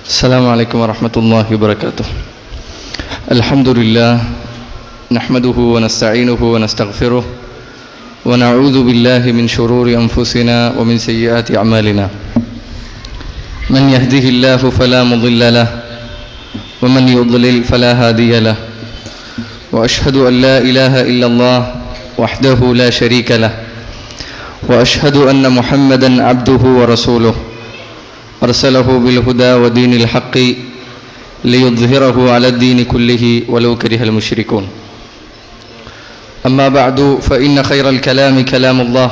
السلام عليكم ورحمة الله وبركاته. الحمد لله نحمده ونستعينه ونستغفره ونعوذ بالله من شرور أنفسنا ومن سيئات أعمالنا. من يهده الله فلا مضل له ومن يضلل فلا هادي له. وأشهد أن لا إله إلا الله وحده لا شريك له وأشهد أن محمدا عبده ورسوله أرسله بالهدى ودين الحق ليظهره على الدين كله ولو كره المشركون. أما بعد فإن خير الكلام كلام الله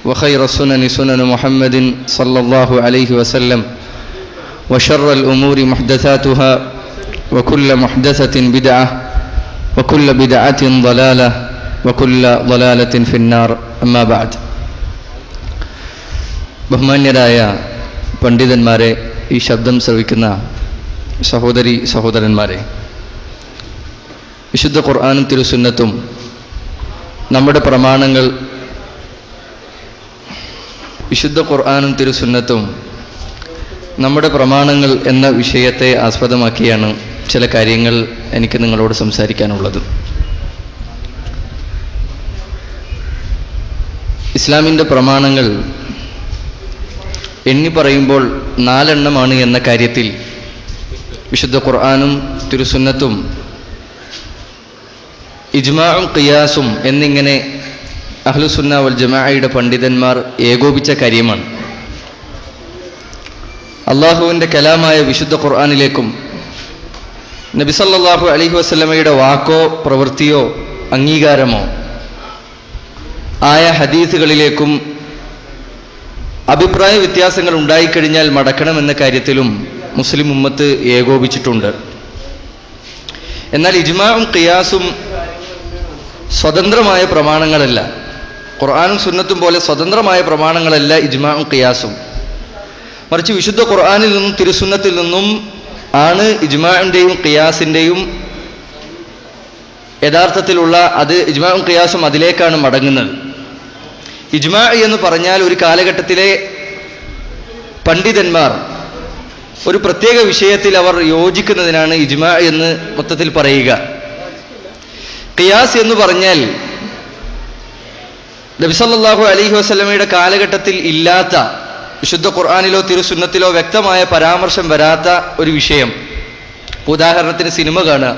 وخير السنن سنن محمد صلى الله عليه وسلم وشر الأمور محدثاتها وكل محدثة بدعة وكل بدعة ضلالة وكل ضلالة في النار. أما بعد. ബഹുമാന്യരായ പണ്ഡിതന്മാരെ, ഈ ശബ്ദം ശ്രവിക്കുന്ന സഹോദരി സഹോദരന്മാരെ, വിശുദ്ധ ഖുർആനും തിരുസുന്നത്തും നമ്മുടെ പ്രമാണങ്ങൾ, വിശുദ്ധ ഖുർആനും തിരുസുന്നത്തും നമ്മുടെ പ്രമാണങ്ങൾ എന്ന വിഷയത്തെ ആസ്പദമാക്കിയാണ് ചില കാര്യങ്ങൾ എനിക്ക് നിങ്ങളോട് സംസാരിക്കാനുള്ളത്. ഇസ്ലാമിൻ്റെ പ്രമാണങ്ങൾ എണ്ണി പറയുമ്പോൾ 4 എണ്ണമാണ് എന്ന കാര്യത്തിൽ വിശുദ്ധ ഖുർആനും തിരുസുന്നത്തും ഇജ്മാഉം ഖിയാസും എന്നിങ്ങനെ അഹ്ലുസുന്ന വൽ ജമാഅയുടെ പണ്ഡിതന്മാർ ഏകോപിച്ച കാര്യമാണ്. അള്ളാഹുവിൻ്റെ കലാമായ വിശുദ്ധ ഖുർആനിലേക്കും നബി സല്ലല്ലാഹു അലൈഹി വസല്ലമയുടെ വാക്കോ പ്രവൃത്തിയോ അംഗീകാരമോ ആയ ഹദീസുകളിലേക്കും അഭിപ്രായ വ്യത്യാസങ്ങൾ ഉണ്ടായിക്കഴിഞ്ഞാൽ മടക്കണമെന്ന കാര്യത്തിലും മുസ്ലിം ഉമ്മത്ത് ഏകോപിച്ചിട്ടുണ്ട്. എന്നാൽ ഇജ്മാഉം ഖിയാസും സ്വതന്ത്രമായ പ്രമാണങ്ങളല്ല. ഖുർആനും സുന്നത്തും പോലെ സ്വതന്ത്രമായ പ്രമാണങ്ങളല്ല ഇജ്മാഉം ഖിയാസും. മറിച്ച് വിശുദ്ധ ഖുർആനിൽ നിന്നും തിരുസുന്നത്തിൽ നിന്നും ആണ് ഇജ്മാഇന്റെയും ഖിയാസിന്റെയും യഥാർത്ഥത്തിലുള്ള ഇജ്മാഉം ഖിയാസും അതിലേക്കാണ് മടങ്ങുന്നത്. ഇജ്മാ എന്ന് പറഞ്ഞാൽ ഒരു കാലഘട്ടത്തിലെ പണ്ഡിതന്മാർ ഒരു പ്രത്യേക വിഷയത്തിൽ അവർ യോജിക്കുന്നതിനാണ് ഇജ്മാ എന്ന് മൊത്തത്തിൽ പറയുക. ഖിയാസ് എന്ന് പറഞ്ഞാൽ നബി സല്ലല്ലാഹു അലൈഹി വസല്ലമയുടെ കാലഘട്ടത്തിൽ ഇല്ലാത്ത, വിശുദ്ധ ഖുർആനിലോ തിരുസുന്നത്തിലോ വ്യക്തമായ പരാമർശം വരാത്ത ഒരു വിഷയം. ഉദാഹരണത്തിന് സിനിമ കാണുക.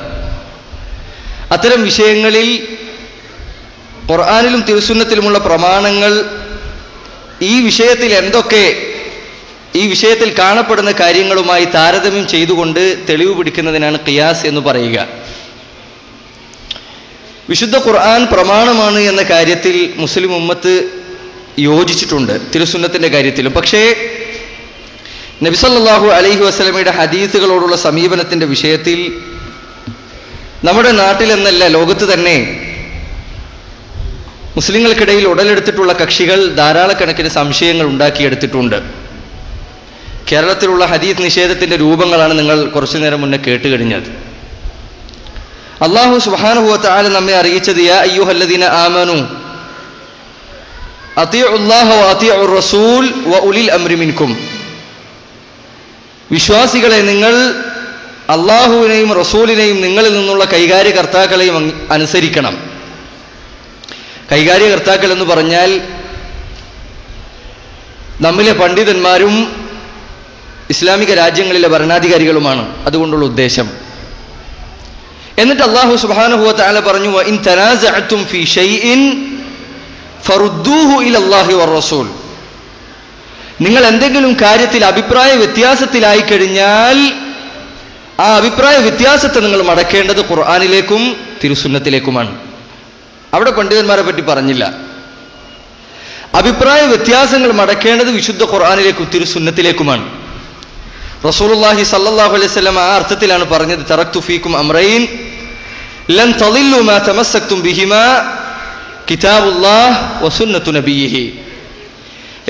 അത്തരം വിഷയങ്ങളിൽ ഖുർആനിലും തിരുസുന്നത്തിലുമുള്ള പ്രമാണങ്ങൾ ഈ വിഷയത്തിൽ ഈ വിഷയത്തിൽ കാണപ്പെടുന്ന കാര്യങ്ങളുമായി താരതമ്യം ചെയ്തുകൊണ്ട് തെളിവ് പിടിക്കുന്നതിനാണ് ഖിയാസ് എന്ന് പറയുക. വിശുദ്ധ ഖുർആൻ പ്രമാണമാണ് എന്ന കാര്യത്തിൽ മുസ്ലിം ഉമ്മത്ത് യോജിച്ചിട്ടുണ്ട്, തിരുസുന്നത്തിന്റെ കാര്യത്തിലും. പക്ഷേ നബി സല്ലല്ലാഹു അലൈഹി വസല്ലമയുടെ ഹദീസുകളോടുള്ള സമീപനത്തിന്റെ വിഷയത്തിൽ നമ്മുടെ നാട്ടിലെന്നല്ല ലോകത്ത് തന്നെ മുസ്ലിങ്ങൾക്കിടയിൽ ഉടലെടുത്തിട്ടുള്ള കക്ഷികൾ ധാരാളക്കണക്കിന് സംശയങ്ങൾ ഉണ്ടാക്കിയെടുത്തിട്ടുണ്ട്. കേരളത്തിലുള്ള ഹദീസ് നിഷേധത്തിന്റെ രൂപങ്ങളാണ് നിങ്ങൾ കുറച്ചു നേരം മുന്നേ കേട്ടുകഴിഞ്ഞത്. അല്ലാഹു സുബ്ഹാനഹു വ തആല നമ്മെ അറിയിച്ചത് യാ അയ്യുഹല്ലദീന ആമനു അത്തിഉല്ലാഹ വ അത്തിഉർ റസൂൽ വ ഉലിൽ അംരി മിൻകും. വിശ്വാസികളെ, നിങ്ങൾ അല്ലാഹുവിനെയും റസൂലിനെയും നിങ്ങളിൽ നിന്നുള്ള കൈകാര്യകർത്താക്കളെയും അനുസരിക്കണം. കൈകാര്യകർത്താക്കൾ എന്ന് പറഞ്ഞാൽ നമ്മിലെ പണ്ഡിതന്മാരും ഇസ്ലാമിക രാജ്യങ്ങളിലെ ഭരണാധികാരികളുമാണ് അതുകൊണ്ടുള്ള ഉദ്ദേശം. എന്നിട്ട് അല്ലാഹു സുബ്ഹാനഹു വ തആല പറഞ്ഞു വ ഇൻ തനാസഅതും ഫീ ഷൈഇൻ ഫറുദ്ദൂഹു ഇലല്ലാഹി വർ റസൂൽ. നിങ്ങൾ എന്തെങ്കിലും കാര്യത്തിൽ അഭിപ്രായ വ്യത്യാസത്തിലായി കഴിഞ്ഞാൽ ആ അഭിപ്രായ വ്യത്യാസത്തെ നിങ്ങൾ മടക്കേണ്ടത് ഖുർആനിലേക്കും തിരുസുന്നത്തിലേക്കുമാണ്. അവിടെ പണ്ഡിതന്മാരെ പറ്റി പറഞ്ഞില്ല. അഭിപ്രായ വ്യത്യാസങ്ങൾ മടക്കേണ്ടത് വിശുദ്ധ ഖുർആനിലേക്കും തിരുസുന്നത്തിലേക്കുമാണ്. റസൂലുള്ളാഹി സല്ലല്ലാഹു അലൈഹി വസല്ലം ആ അർത്ഥത്തിലാണ് പറഞ്ഞത് തറക്തു ഫീക്കും അംറൈൻ ലൻ തളില്ലു മാ തമസ്സക്തും ബിഹിമാ കിതാബുല്ലാഹ് വസുന്നത്തു നബിയിഹി.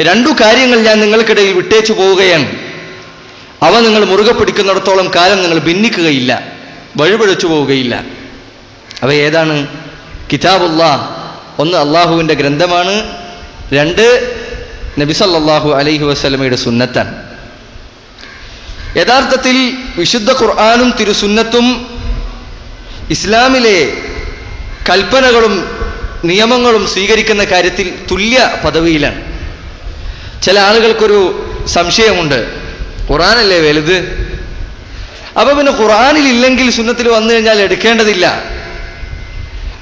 2 കാര്യങ്ങൾ ഞാൻ നിങ്ങൾക്കിടയിൽ വിട്ടേച്ചു പോവുകയാണ്. അവ നിങ്ങൾ മുറുകെ പിടിക്കുന്നിടത്തോളം കാലം നിങ്ങൾ ഭിന്നിക്കുകയില്ല, വഴിപിഴച്ചു പോവുകയില്ല. അവ ഏതാണ്? കിതാബുല്ലാഹ്, ഒന്ന് അള്ളാഹുവിൻ്റെ ഗ്രന്ഥമാണ്, 2 നബി സല്ലല്ലാഹു അലൈഹി വസല്ലമയുടെ സുന്നത്താണ്. യഥാർത്ഥത്തിൽ വിശുദ്ധ ഖുർആനും തിരുസുന്നത്തും ഇസ്ലാമിലെ കൽപ്പനകളും നിയമങ്ങളും സ്വീകരിക്കുന്ന കാര്യത്തിൽ തുല്യ പദവിയിലാണ്. ചില ആളുകൾക്കൊരു സംശയമുണ്ട്, ഖുർആനല്ലേ വലുത്, അപ്പൊ പിന്നെ ഖുർആനിൽ ഇല്ലെങ്കിൽ സുന്നത്തിൽ വന്നു കഴിഞ്ഞാൽ എടുക്കേണ്ടതില്ല,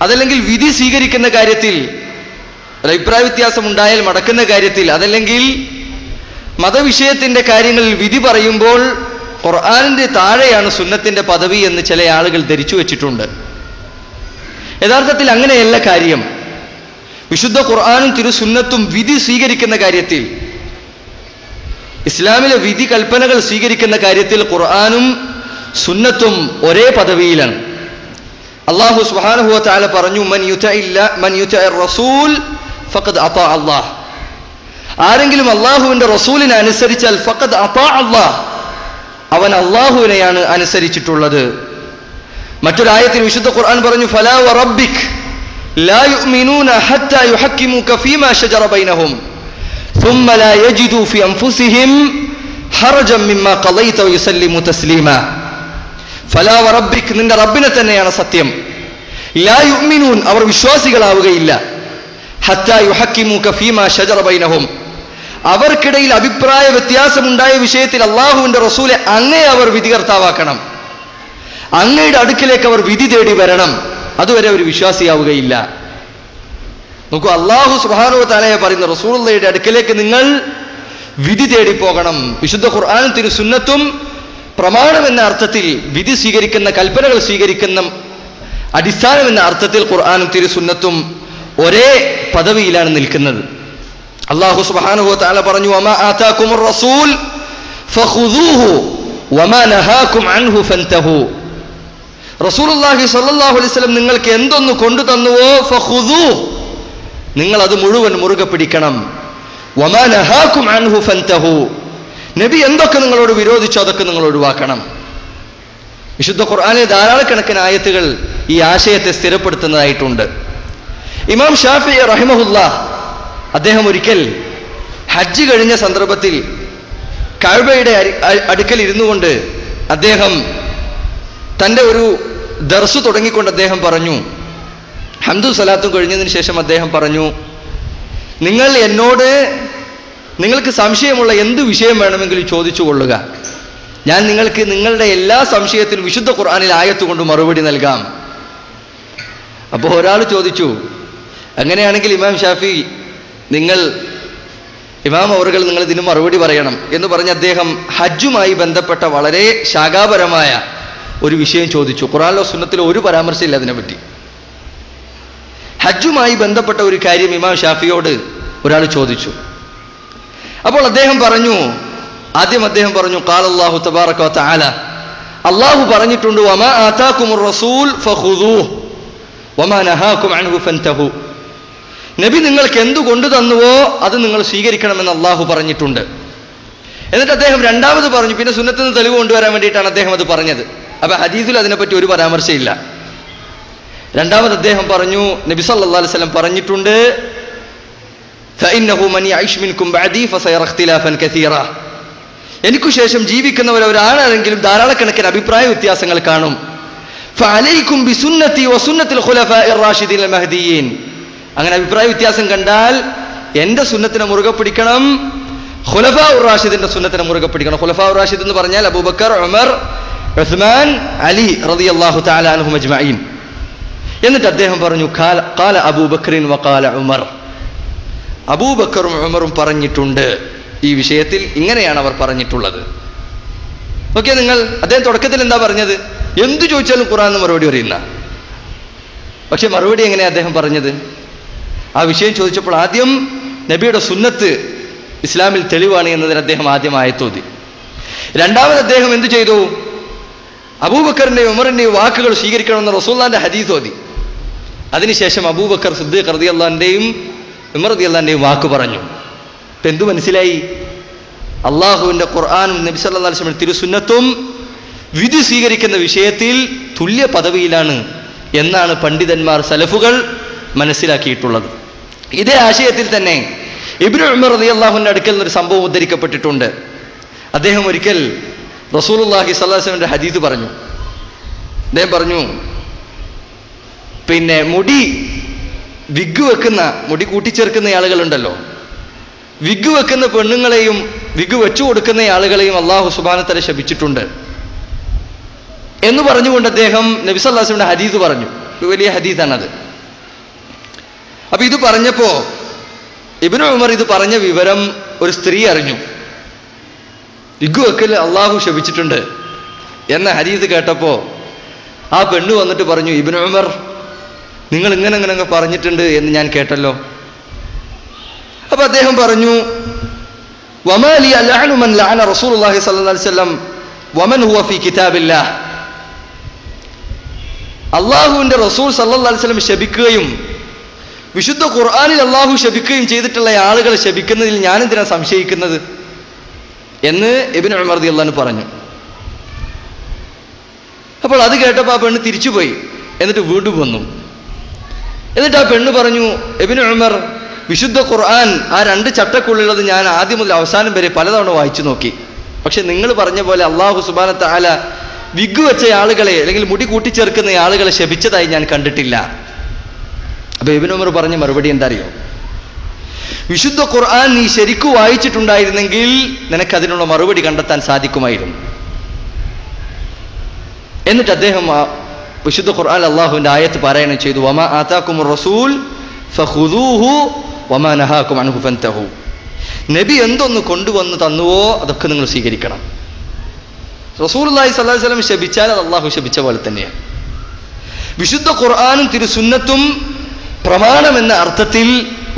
അതല്ലെങ്കിൽ വിധി സ്വീകരിക്കുന്ന കാര്യത്തിൽ ഒരഭിപ്രായ വ്യത്യാസം ഉണ്ടായാൽ മടക്കുന്ന കാര്യത്തിൽ, അതല്ലെങ്കിൽ മതവിഷയത്തിന്റെ കാര്യങ്ങളിൽ വിധി പറയുമ്പോൾ ഖുർആനിന്റെ താഴെയാണ് സുന്നത്തിന്റെ പദവി എന്ന് ചില ആളുകൾ ധരിച്ചു വെച്ചിട്ടുണ്ട്. യഥാർത്ഥത്തിൽ അങ്ങനെയല്ല കാര്യം. വിശുദ്ധ ഖുർആനും തിരുസുന്നത്തും വിധി സ്വീകരിക്കുന്ന കാര്യത്തിൽ, ഇസ്ലാമിലെ വിധി കൽപ്പനകൾ സ്വീകരിക്കുന്ന കാര്യത്തിൽ ഖുർആനും സുന്നത്തും ഒരേ പദവിയിലാണ്. അല്ലാഹു സുബ്ഹാനഹു വ തആല പറഞ്ഞു, മൻ യുതഇർ റസൂൽ ഫഖദ് അതാ അല്ലാഹ്. ആരെങ്കിലും അല്ലാഹുവിന്റെ റസൂലിനെ അനുസരിച്ചാൽ ഫഖദ് അതാ അല്ലാഹ്, അവൻ അല്ലാഹുവിനെയാണ് അനുസരിച്ചിട്ടുള്ളത്. മറ്റൊരായത്തിൽ വിശുദ്ധ ഖുർആൻ പറഞ്ഞു, ഫലാ വറബ്ബിക് ലാ യുഅ്മിനൂന ഹത്താ യുഹക്കിമുക ഫീമാ ശജറ ബൈനഹും ثم لا يجدوا في أنفسهم حرجا مما قضيت ويسلموا تسليما. فلا وربك, നിന്റെ റബ്ബിനെ തന്നെയാണ് സത്യം. ലാ യുഅ്മിനൂൻ, അവർ വിശ്വാസികളാവുകയില്ല. ഹത്താ യുഹക്കിമുക ഫീമാ ശജറ ബൈനഹും, അവർക്കിടയിൽ അഭിപ്രായ വ്യത്യാസമുണ്ടായ വിഷയത്തിൽ അല്ലാഹുവിന്റെ റസൂലെ അങ്ങേ അവർ വിധികർത്താവാക്കണം, അങ്ങയുടെ അടുക്കിലേക്ക് അവർ വിധി തേടി വരണം, അതുവരെ അവർ വിശ്വാസിയാവുകയില്ല. നോക്കൂ, അല്ലാഹു സുബ്ഹാനഹു വ തആല പറയുന്ന റസൂലുള്ളാഹിയുടെ അടുക്കിലേക്ക് നിങ്ങൾ വിധി തേടി പോകണം. വിശുദ്ധ ഖുർആനും തിരുസുന്നത്തും പ്രമാണം എന്ന അർത്ഥത്തിൽ, വിധി സ്വീകരിക്കുന്ന കൽപ്പനകൾ സ്വീകരിക്കുന്ന അടിസ്ഥാനം എന്ന അർത്ഥത്തിൽ ഖുർആനും തിരുസുന്നത്തും ഒരേ പദവിയിലാണ് നിൽക്കുന്നത്. അല്ലാഹു സുബ്ഹാനഹു വ തആല പറഞ്ഞു, വമാ ആതാകുമുർ റസൂൽ ഫഖുദൂഹു വമാ നഹാകും അൻഹു ഫൻതഹു. റസൂലുള്ളാഹി സ്വല്ലല്ലാഹു അലൈഹി വസല്ലം നിങ്ങൾക്ക് എന്തൊന്ന് കൊണ്ടു തന്നുവോ ഫഖുദൂഹു, നിങ്ങൾ അത് മുഴുവൻ മുറുകെ പിടിക്കണം. വമാ നഹാകും അൻഹു ഫൻതഹു, നബി എന്തൊക്കെ നിങ്ങളോട് വിരോധിച്ചോ അതൊക്കെ നിങ്ങൾ ഒഴിവാക്കണം. വിശുദ്ധ ഖുർആനിലെ ധാരാളക്കണക്കിന് ആയത്തുകൾ ഈ ആശയത്തെ സ്ഥിരപ്പെടുത്തുന്നതായിട്ടുണ്ട്. ഇമാം ഷാഫിഈ റഹിമഹുല്ലാഹ്, അദ്ദേഹം ഒരിക്കൽ ഹജ്ജ് കഴിഞ്ഞ സന്ദർഭത്തിൽ കഅബയുടെ അടുക്കൽ ഇരുന്നു കൊണ്ട് അദ്ദേഹം തൻ്റെ ഒരു ദർസ് തുടങ്ങിക്കൊണ്ട് അദ്ദേഹം പറഞ്ഞു, ഹംദും സലാത്തും കഴിഞ്ഞതിന് ശേഷം അദ്ദേഹം പറഞ്ഞു, നിങ്ങൾ എന്നോട് നിങ്ങൾക്ക് സംശയമുള്ള എന്ത് വിഷയം വേണമെങ്കിലും ചോദിച്ചു കൊള്ളുക, ഞാൻ നിങ്ങൾക്ക് നിങ്ങളുടെ എല്ലാ സംശയത്തിനും വിശുദ്ധ ഖുർആനിൽ ആയത്ത് കൊണ്ട് മറുപടി നൽകാം. അപ്പോൾ ഒരാൾ ചോദിച്ചു, അങ്ങനെയാണെങ്കിൽ ഇമാം ഷാഫി ഇമാം അവറുകൾ നിങ്ങൾ ഇതിന് മറുപടി പറയണം എന്ന് പറഞ്ഞ് അദ്ദേഹം ഹജ്ജുമായി ബന്ധപ്പെട്ട വളരെ ശാഖാപരമായ ഒരു വിഷയം ചോദിച്ചു. ഖുർആനിലോ സുന്നത്തിലോ ഒരു പരാമർശമില്ല അതിനെപ്പറ്റി. ഹജ്ജുമായി ബന്ധപ്പെട്ട ഒരു കാര്യം ഇമാം ഷാഫിയോട് ഒരാൾ ചോദിച്ചു. അപ്പോൾ അദ്ദേഹം പറഞ്ഞു, ഖാലല്ലാഹു തബാറക വ തആല, അല്ലാഹു പറഞ്ഞിട്ടുണ്ട്, വമാ ആതാകുമുർ റസൂൽ ഫഖുദൂഹു വമാ നഹാകും അൻഹു ഫൻതഹു. നബി നിങ്ങൾക്ക് എന്തു കൊണ്ടു തന്നുവോ അത് നിങ്ങൾ സ്വീകരിക്കണമെന്ന് അല്ലാഹു പറഞ്ഞിട്ടുണ്ട്. എന്നിട്ട് അദ്ദേഹം രണ്ടാമത് പറഞ്ഞു, പിന്നെ സുന്നത്തിൽ നിന്ന് തെളിവ് കൊണ്ടുവരാൻ വേണ്ടിയിട്ടാണ് അദ്ദേഹം അത് പറഞ്ഞത്. അപ്പൊ ഹദീസിൽ അതിനെപ്പറ്റി ഒരു പരാമർശമില്ല. രണ്ടാമത് അദ്ദേഹം പറഞ്ഞു, നബി സല്ലല്ലാഹു അലൈഹി വസല്ലം പറഞ്ഞിട്ടുണ്ട്, ഫഇന്നഹു മൻ യഈശ് മിൻകും ബഅദി ഫസയറ ഇഖ്തിലാഫൻ കസീറാ. എനിക്കു ശേഷം ജീവിക്കുന്നവർ ഒരാളാണെങ്കിലും ധാരാളക്കണക്കിന് അഭിപ്രായ വ്യത്യാസങ്ങൾ കാണും. ഫഅലൈക്കും ബിസുന്നതി വസുന്നത്തിൽ ഖുലഫാഇർ റാഷിദീൻ അൽ മഹ്ദിയീൻ. അങ്ങനെ അഭിപ്രായ വ്യത്യാസം കണ്ടാൽ എന്റെ സുന്നത്തിനെ മുറുകെ പിടിക്കണം, ഖുലഫാഉർ റാഷിദിന്റെ സുന്നത്തിനെ മുറുകെ പിടിക്കണം. ഖുലഫാഉർ റാഷിദ് എന്ന് പറഞ്ഞാൽ അബൂബക്കർ, ഉമർ, ഉസ്മാൻ, അലി റളിയല്ലാഹു തആല അൻഹും അജ്മഈൻ. എന്നിട്ട് അദ്ദേഹം പറഞ്ഞു, ഖാല അബൂബക്കറിൻ വഖാല ഉമർ. അബൂബക്കറും ഉമറും പറഞ്ഞിട്ടുണ്ട് ഈ വിഷയത്തിൽ, ഇങ്ങനെയാണ് അവർ പറഞ്ഞിട്ടുള്ളത്. ഓക്കെ, നിങ്ങൾ അദ്ദേഹം തുടക്കത്തിൽ എന്താ പറഞ്ഞത്? എന്തു ചോദിച്ചാലും ഖുർആൻ എന്ന് മറുപടി പറയുന്ന. പക്ഷെ മറുപടി എങ്ങനെയാ അദ്ദേഹം പറഞ്ഞത്? ആ വിഷയം ചോദിച്ചപ്പോൾ ആദ്യം നബിയുടെ സുന്നത്ത് ഇസ്ലാമിൽ തെളിവാണ് എന്നതിന് അദ്ദേഹം ആദ്യം ആയത്തോതി. രണ്ടാമത് അദ്ദേഹം എന്തു ചെയ്തു? അബൂബക്കറിന്റെയും ഉമറിന്റെയും വാക്കുകൾ സ്വീകരിക്കണമെന്ന് റസൂലുള്ളാഹിന്റെ ഹദീസ് ഓതി. അതിനുശേഷം അബൂബക്കർ സിദ്ദീഖ് റളിയല്ലാഹുവിന്റെയും ഉമർ റളിയല്ലാഹുവിന്റെയും വാക്ക് പറഞ്ഞു. ഇപ്പൊ എന്തു മനസ്സിലായി? അള്ളാഹുവിന്റെ ഖുർആനും നബി സല്ലല്ലാഹു അലൈഹി വസല്ലം തിരുസുന്നത്തും വിധി സ്വീകരിക്കുന്ന വിഷയത്തിൽ തുല്യ പദവിയിലാണ് എന്നാണ് പണ്ഡിതന്മാർ സലഫുകൾ മനസ്സിലാക്കിയിട്ടുള്ളത്. ഇതേ ആശയത്തിൽ തന്നെ ഇബ്നു ഉമർ റളിയല്ലാഹുവിന്റെ അടുക്കൽ നിന്നൊരു സംഭവം ഉദ്ധരിക്കപ്പെട്ടിട്ടുണ്ട്. അദ്ദേഹം ഒരിക്കൽ റസൂലുള്ളാഹി സ്വല്ലല്ലാഹു അലൈഹി വസല്ലമയുടെ ഹദീസ് പറഞ്ഞു. അദ്ദേഹം പറഞ്ഞു, പിന്നെ വിഗ് വെക്കുന്ന, മുടി കൂട്ടിച്ചേർക്കുന്ന ആളുകളുണ്ടല്ലോ, വിഗ് വെക്കുന്ന പെണ്ണുങ്ങളെയും വിഗ് വെച്ചു കൊടുക്കുന്ന ആളുകളെയും അല്ലാഹു സുബ്ഹാനഹു വ തആല ശപിച്ചിട്ടുണ്ട് എന്ന് പറഞ്ഞുകൊണ്ട് അദ്ദേഹം നബി സല്ലല്ലാഹു അലൈഹി വസല്ലമയുടെ ഹദീസ് പറഞ്ഞു. വലിയ ഹദീസാണത്. അപ്പൊ ഇത് പറഞ്ഞപ്പോ ഇബ്നു ഉമർ ഇത് പറഞ്ഞ വിവരം ഒരു സ്ത്രീ അറിഞ്ഞു. വിഗ് വെക്കൽ അള്ളാഹു ശപിച്ചിട്ടുണ്ട് എന്ന ഹദീസ് കേട്ടപ്പോ ആ പെണ്ണ് വന്നിട്ട് പറഞ്ഞു, ഇബ്നു ഉമർ, നിങ്ങൾ ഇങ്ങനെ പറഞ്ഞിട്ടുണ്ട് എന്ന് ഞാൻ കേട്ടല്ലോ. അപ്പൊ അദ്ദേഹം പറഞ്ഞു, വമാ ലി അൽഅനു മൻ ലഅന റസൂലുള്ളാഹി സ്വല്ലല്ലാഹു അലൈഹി വസല്ലം വമൻ ഹുവ ഫീ കിതാബില്ലാഹ്. അള്ളാഹുവിന്റെ റസൂൽ സല്ലല്ലാഹു അലൈഹി വസല്ലം ശപിക്കുകയും വിശുദ്ധ ഖുർആനിൽ അള്ളാഹു ശപിക്കുകയും ചെയ്തിട്ടുള്ള ആളുകളെ ശപിക്കുന്നതിൽ ഞാനെന്തിനാ സംശയിക്കുന്നത് എന്ന് ഇബ്നു ഉമർ റളിയല്ലാഹു അൻഹു പറഞ്ഞു. അപ്പോൾ അത് കേട്ടപ്പോൾ ആ പെണ്ണ് തിരിച്ചുപോയി. എന്നിട്ട് വീണ്ടും വന്നു. എന്നിട്ട് ആ പെണ്ണ് പറഞ്ഞു, ഇബ്നു ഉമർ, വിശുദ്ധ ഖുർആൻ ആ 2 ചട്ടക്കുള്ളിലുള്ളത് ഞാൻ ആദ്യം മുതൽ അവസാനം വരെ പലതവണ വായിച്ചു നോക്കി. പക്ഷെ നിങ്ങൾ പറഞ്ഞ പോലെ അല്ലാഹു സുബ്ഹാനഹു വ തആല വിഗ് വെച്ച ആളുകളെ അല്ലെങ്കിൽ മുടി കൂട്ടിച്ചേർക്കുന്ന ആളുകളെ ശപിച്ചതായി ഞാൻ കണ്ടിട്ടില്ല. അപ്പൊ ഇബ്നു ഉമർ പറഞ്ഞ മറുപടി എന്താ അറിയോ? വിശുദ്ധ ഖുർആൻ നീ ശരിക്കു വായിച്ചിട്ടുണ്ടായിരുന്നെങ്കിൽ നിനക്കതിനുള്ള മറുപടി കണ്ടെത്താൻ സാധിക്കുമായിരുന്നു. എന്നിട്ട് അദ്ദേഹം വിശുദ്ധ ഖുർആൻ അള്ളാഹുവിന്റെ ആയത്ത് പാരായണം ചെയ്തു, വമാ ആതാകുമുർ റസൂൽ ഫഖുദൂഹു വമാ നഹാകും അൻഹു ഫൻതഹു. നബി എന്തൊന്ന് കൊണ്ടുവന്ന് തന്നുവോ അതൊക്കെ നിങ്ങൾ സ്വീകരിക്കണം. റസൂലുള്ളാഹി സ്വല്ലല്ലാഹു അലൈഹി വസല്ലം ശപിച്ചാൽ അത് അള്ളാഹു ശപിച്ച പോലെ തന്നെയാണ്. വിശുദ്ധ ഖുർആനും തിരുസുന്നത്തും പ്രമാണം എന്ന അർത്ഥത്തിൽ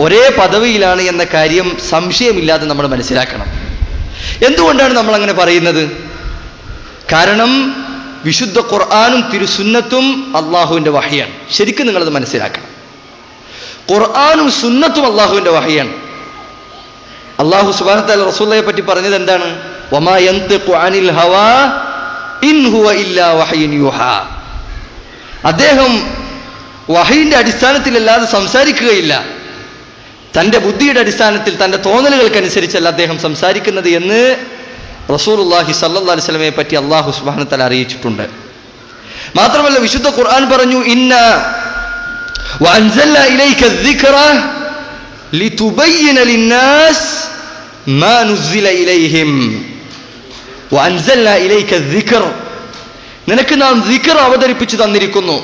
ഒരേ പദവിയിലാണ് എന്ന കാര്യം സംശയമില്ലാതെ നമ്മൾ മനസ്സിലാക്കണം. എന്തുകൊണ്ടാണ് നമ്മൾ അങ്ങനെ പറയുന്നത്? കാരണം വിശുദ്ധ ഖുർആനും തിരുസുന്നത്തും അള്ളാഹുവിന്റെ വഹയാണ്. ശരിക്കും നിങ്ങളത് മനസ്സിലാക്കണം. ഖുർആനും സുന്നത്തും അള്ളാഹുവിന്റെ വഹയാണ്. അള്ളാഹു സുബ്ഹാനഹു വ തആല റസൂലുള്ളാഹിയെ പറ്റി പറഞ്ഞത് എന്താണ്? വമാ യൻതിഖു അനിൽ ഹവാ ഇൻ ഹുവ ഇല്ലാ വഹ്യുൻ യൂഹാ. അദ്ദേഹം വഹയിന്റെ അടിസ്ഥാനത്തിലല്ലാതെ സംസാരിക്കുകയില്ല. തന്റെ ബുദ്ധിയുടെ അടിസ്ഥാനത്തിൽ, തന്റെ തോന്നലുകൾക്കനുസരിച്ചല്ല അദ്ദേഹം സംസാരിക്കുന്നത് എന്ന് റസൂലുള്ളാഹി സ്വല്ലല്ലാഹു അലൈഹി വസല്ലമയെ പറ്റി അല്ലാഹു സുബ്ഹാനഹു വ തആല അറിയിച്ചിട്ടുണ്ട്. മാത്രമല്ല വിശുദ്ധ ഖുർആൻ പറഞ്ഞു, ഇന്നാ വഅൻസൽനാ ഇലൈക الذിക്റ ലിതുബയ്യിന ലിന്നാസ് മാ നുസില ഇലൈഹിം വഅൻസൽനാ ഇലൈക الذിക്ർ. നിനക്ക് നാം ദിക്ർ അവതരിപ്പിച്ചു തന്നിരിക്കുന്നു.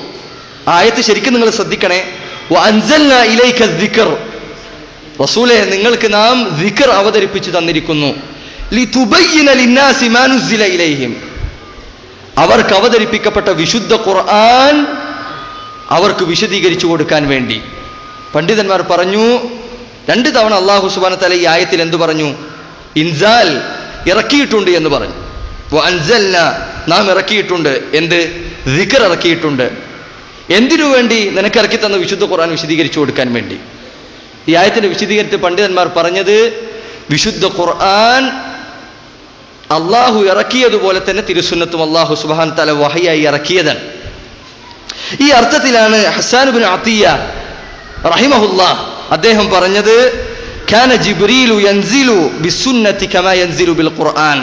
ആയത്ത് ശരിക്കും നിങ്ങൾ ശ്രദ്ധിക്കണേ. വഅൻസൽനാ ഇലൈക الذിക്ർ, റസൂലേ നിങ്ങൾക്ക് നാം ദിക്ർ അവതരിപ്പിച്ചു തന്നിരിക്കുന്നു. ലിതുബയ്യിന ലിന്നാസി മാ നുസില ഇലൈഹിം, അവർക്ക് അവതരിപ്പിക്കപ്പെട്ട വിശുദ്ധ ഖുർആൻ അവർക്ക് വിശദീകരിച്ചു കൊടുക്കാൻ വേണ്ടി. പണ്ഡിതന്മാർ പറഞ്ഞു, 2 തവണ അല്ലാഹു സുബ്ഹാനഹു വ തആല ഈ ആയത്തിൽ എന്തു പറഞ്ഞു? ഇൻസാൽ, ഇറക്കിയിട്ടുണ്ട് എന്ന് പറഞ്ഞു. വഅൻസൽനാ, നാം ഇറക്കിയിട്ടുണ്ട്. എന്ത്? ദിക്ർ ഇറക്കിയിട്ടുണ്ട്. എന്തിനു വേണ്ടി? നിനക്ക് ഇറക്കി തന്ന വിശുദ്ധ ഖുർആൻ വിശദീകരിച്ചു കൊടുക്കാൻ വേണ്ടി. ഈ ആയത്തിന്റെ വിശദീകരിച്ച് പണ്ഡിതന്മാർ പറഞ്ഞത്, വിശുദ്ധ ഖുർആൻ അള്ളാഹു ഇറക്കിയതുപോലെ തന്നെ തിരുസുന്നത്തും അള്ളാഹു സുബ്ഹാനഹു വ തആല വഹയായി ഇറക്കിയതാണ്. ഈ അർത്ഥത്തിലാണ് ഹസ്സാൻ ഇബ്നു അത്തിയ റഹിമഹുല്ലാഹ് അദ്ദേഹം പറഞ്ഞത്, കാന ജിബ്രീലു യൻസിലു ബിസുന്നതി കമാ യൻസിലു ബിൽ ഖുർആൻ.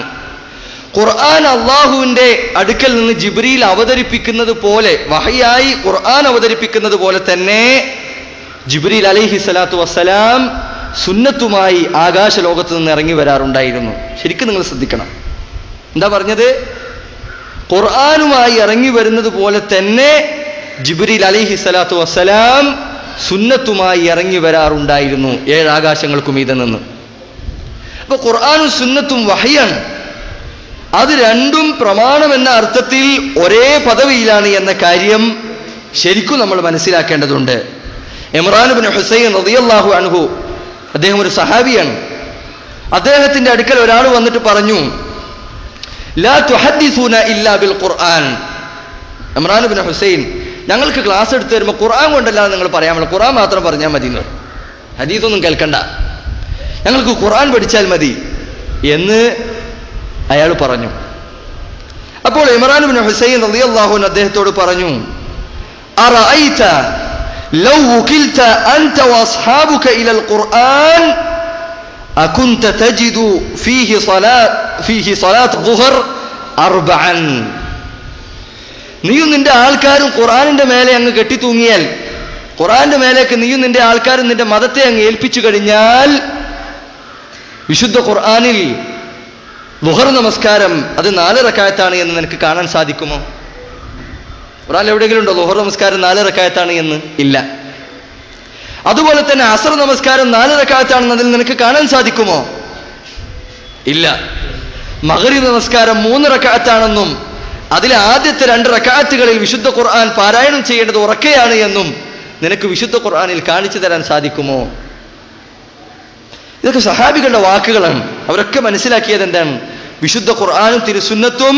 ഖുർആൻ അള്ളാഹുവിന്റെ അടുക്കൽ നിന്ന് ജിബ്രീൽ അവതരിപ്പിക്കുന്നത് പോലെ, വഹയായി ഖുർആൻ അവതരിപ്പിക്കുന്നത് പോലെ തന്നെ ജിബ്രീൽ അലൈഹി സ്വലാത്തു വസ്സലാം സുന്നത്തുമായി ആകാശ ലോകത്ത് നിന്ന് ഇറങ്ങി വരാറുണ്ടായിരുന്നു. ശരിക്കും നിങ്ങൾ ശ്രദ്ധിക്കണം. എന്താ പറഞ്ഞത്? ഖുർആനുമായി ഇറങ്ങി വരുന്നത് പോലെ തന്നെ ജിബ്രീൽ അലൈഹി സ്വലാത്തു വസ്സലാം സുന്നത്തുമായി ഇറങ്ങി വരാറുണ്ടായിരുന്നു 7 ആകാശങ്ങൾക്കും മീതെ നിന്ന്. അപ്പൊ ഖുർആനും സുന്നത്തും വഹയാണ്. അത് രണ്ടും പ്രമാണം എന്ന അർത്ഥത്തിൽ ഒരേ പദവിയിലാണ് എന്ന കാര്യം ശരിക്കും നമ്മൾ മനസ്സിലാക്കേണ്ടതുണ്ട്. ഇമ്രാൻ ഇബ്നു ഹുസൈൻ റളിയല്ലാഹു അൻഹു, അദ്ദേഹം ഒരു സഹാബിയാണ്. അദ്ദേഹത്തിന്റെ അടുക്കൽ ഒരാൾ വന്നിട്ട് പറഞ്ഞു, ലാ തുഹദ്ദിസൂന ഇല്ലാ ബിൽ ഖുർആൻ. ഇമ്രാൻ ഇബ്നു ഹുസൈൻ, ഞങ്ങൾക്ക് ക്ലാസ് എടുത്തു തരുമ്പോൾ ഖുർആൻ കൊണ്ടല്ലാതെ നിങ്ങൾ പറയാൻ പറ്റില്ല, ഖുർആൻ മാത്രം പറഞ്ഞാൽ മതി, ഹദീസൊന്നും കേൾക്കണ്ട, ഞങ്ങൾക്ക് ഖുർആൻ പഠിച്ചാൽ മതി എന്ന് അയാൾ പറഞ്ഞു. അപ്പോൾ ഇമ്രാൻ ഇബ്നു ഹുസൈൻ റളിയല്ലാഹു അൻഹു അദ്ദേഹത്തോട് പറഞ്ഞു, അറഅയ്ത ലൗ വകിൽത അൻത വഅസ്ഹാബുക ഇലൽ ഖുർആൻ അകുൻത തജിദു ഫീഹി സ്വലാത്ത് ദുഹർ അർബഅൻ. നീയും നിന്റെ ആൾക്കാരും ഖുർആനിന്റെ മേലെ അങ്ങ് കെട്ടിത്തൂങ്ങിയാൽ, ഖുർആന്റെ മേലേക്ക് നീയും നിന്റെ ആൾക്കാരും നിന്റെ മതത്തെ അങ്ങ് ഏൽപ്പിച്ചു കഴിഞ്ഞാൽ, വിശുദ്ധ ഖുർആനിൽ ളുഹർ നമസ്കാരം അത് 4 റക്അത്താണ് എന്ന് നിനക്ക് കാണാൻ സാധിക്കുമോ? ഖുർആനിൽ എവിടെയെങ്കിലും ഉണ്ടോ ളുഹർ നമസ്കാരം 4 റക്അത്താണ് എന്ന്? ഇല്ല. അതുപോലെ തന്നെ അസ്ർ നമസ്കാരം 4 റക്അത്താണെന്ന് അതിൽ നിനക്ക് കാണാൻ സാധിക്കുമോ? ഇല്ല. മഗ്രിബ് നമസ്കാരം 3 റക്അത്താണെന്നും അതിലെ ആദ്യത്തെ 2 റക്അത്തുകളിൽ വിശുദ്ധ ഖുർആൻ പാരായണം ചെയ്യേണ്ടത് ഉറക്കെയാണ് എന്നും നിനക്ക് വിശുദ്ധ ഖുർആനിൽ കാണിച്ചു തരാൻ സാധിക്കുമോ? ഇതൊക്കെ സഹാബികളുടെ വാക്കുകളാണ്. അവരൊക്കെ മനസ്സിലാക്കിയത് എന്താണ്? വിശുദ്ധ ഖുർആനും തിരുസുന്നത്തും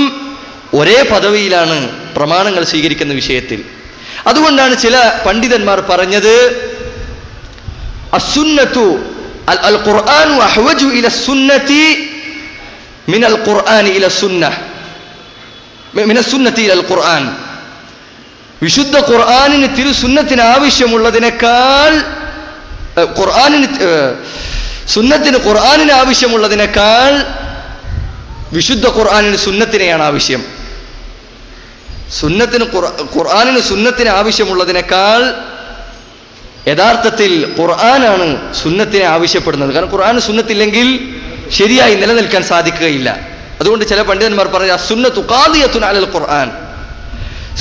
ഒരേ പദവിയിലാണ് പ്രമാണങ്ങൾ സ്വീകരിക്കുന്ന വിഷയത്തിൽ. അതുകൊണ്ടാണ് ചില പണ്ഡിതന്മാർ പറഞ്ഞത്, അസ്സുന്നത്തു അൽ ഖുർആനു അഹ്വജു ഇല സുന്നതി മിനൽ ഖുർആനി ഇല സുന്നഹ് മിനൽ സുന്നതി ഇലൽ ഖുർആൻ. വിശുദ്ധ ഖുർആനിന് തിരുസുന്നത്തിന് ആവശ്യമുള്ളതിനേക്കാൾ സുന്നത്തിന് ഖുർആനിന് ആവശ്യമുള്ളതിനേക്കാൾ വിശുദ്ധ ഖുർആനിന് സുന്നത്തിനെയാണ് ആവശ്യം. ഖുർആനിന് സുന്നത്തിന് ആവശ്യമുള്ളതിനേക്കാൾ യഥാർത്ഥത്തിൽ ഖുർആനാണ് സുന്നത്തിനെ ആവശ്യപ്പെടുന്നത്. കാരണം ഖുർആന് സുന്നത്തില്ലെങ്കിൽ ശരിയായി നിലനിൽക്കാൻ സാധിക്കുകയില്ല. അതുകൊണ്ട് ചില പണ്ഡിതന്മാർ പറഞ്ഞു, അസ്സുന്നത്തു ഖാദിയത്തുൻ അലൽ ഖുർആൻ,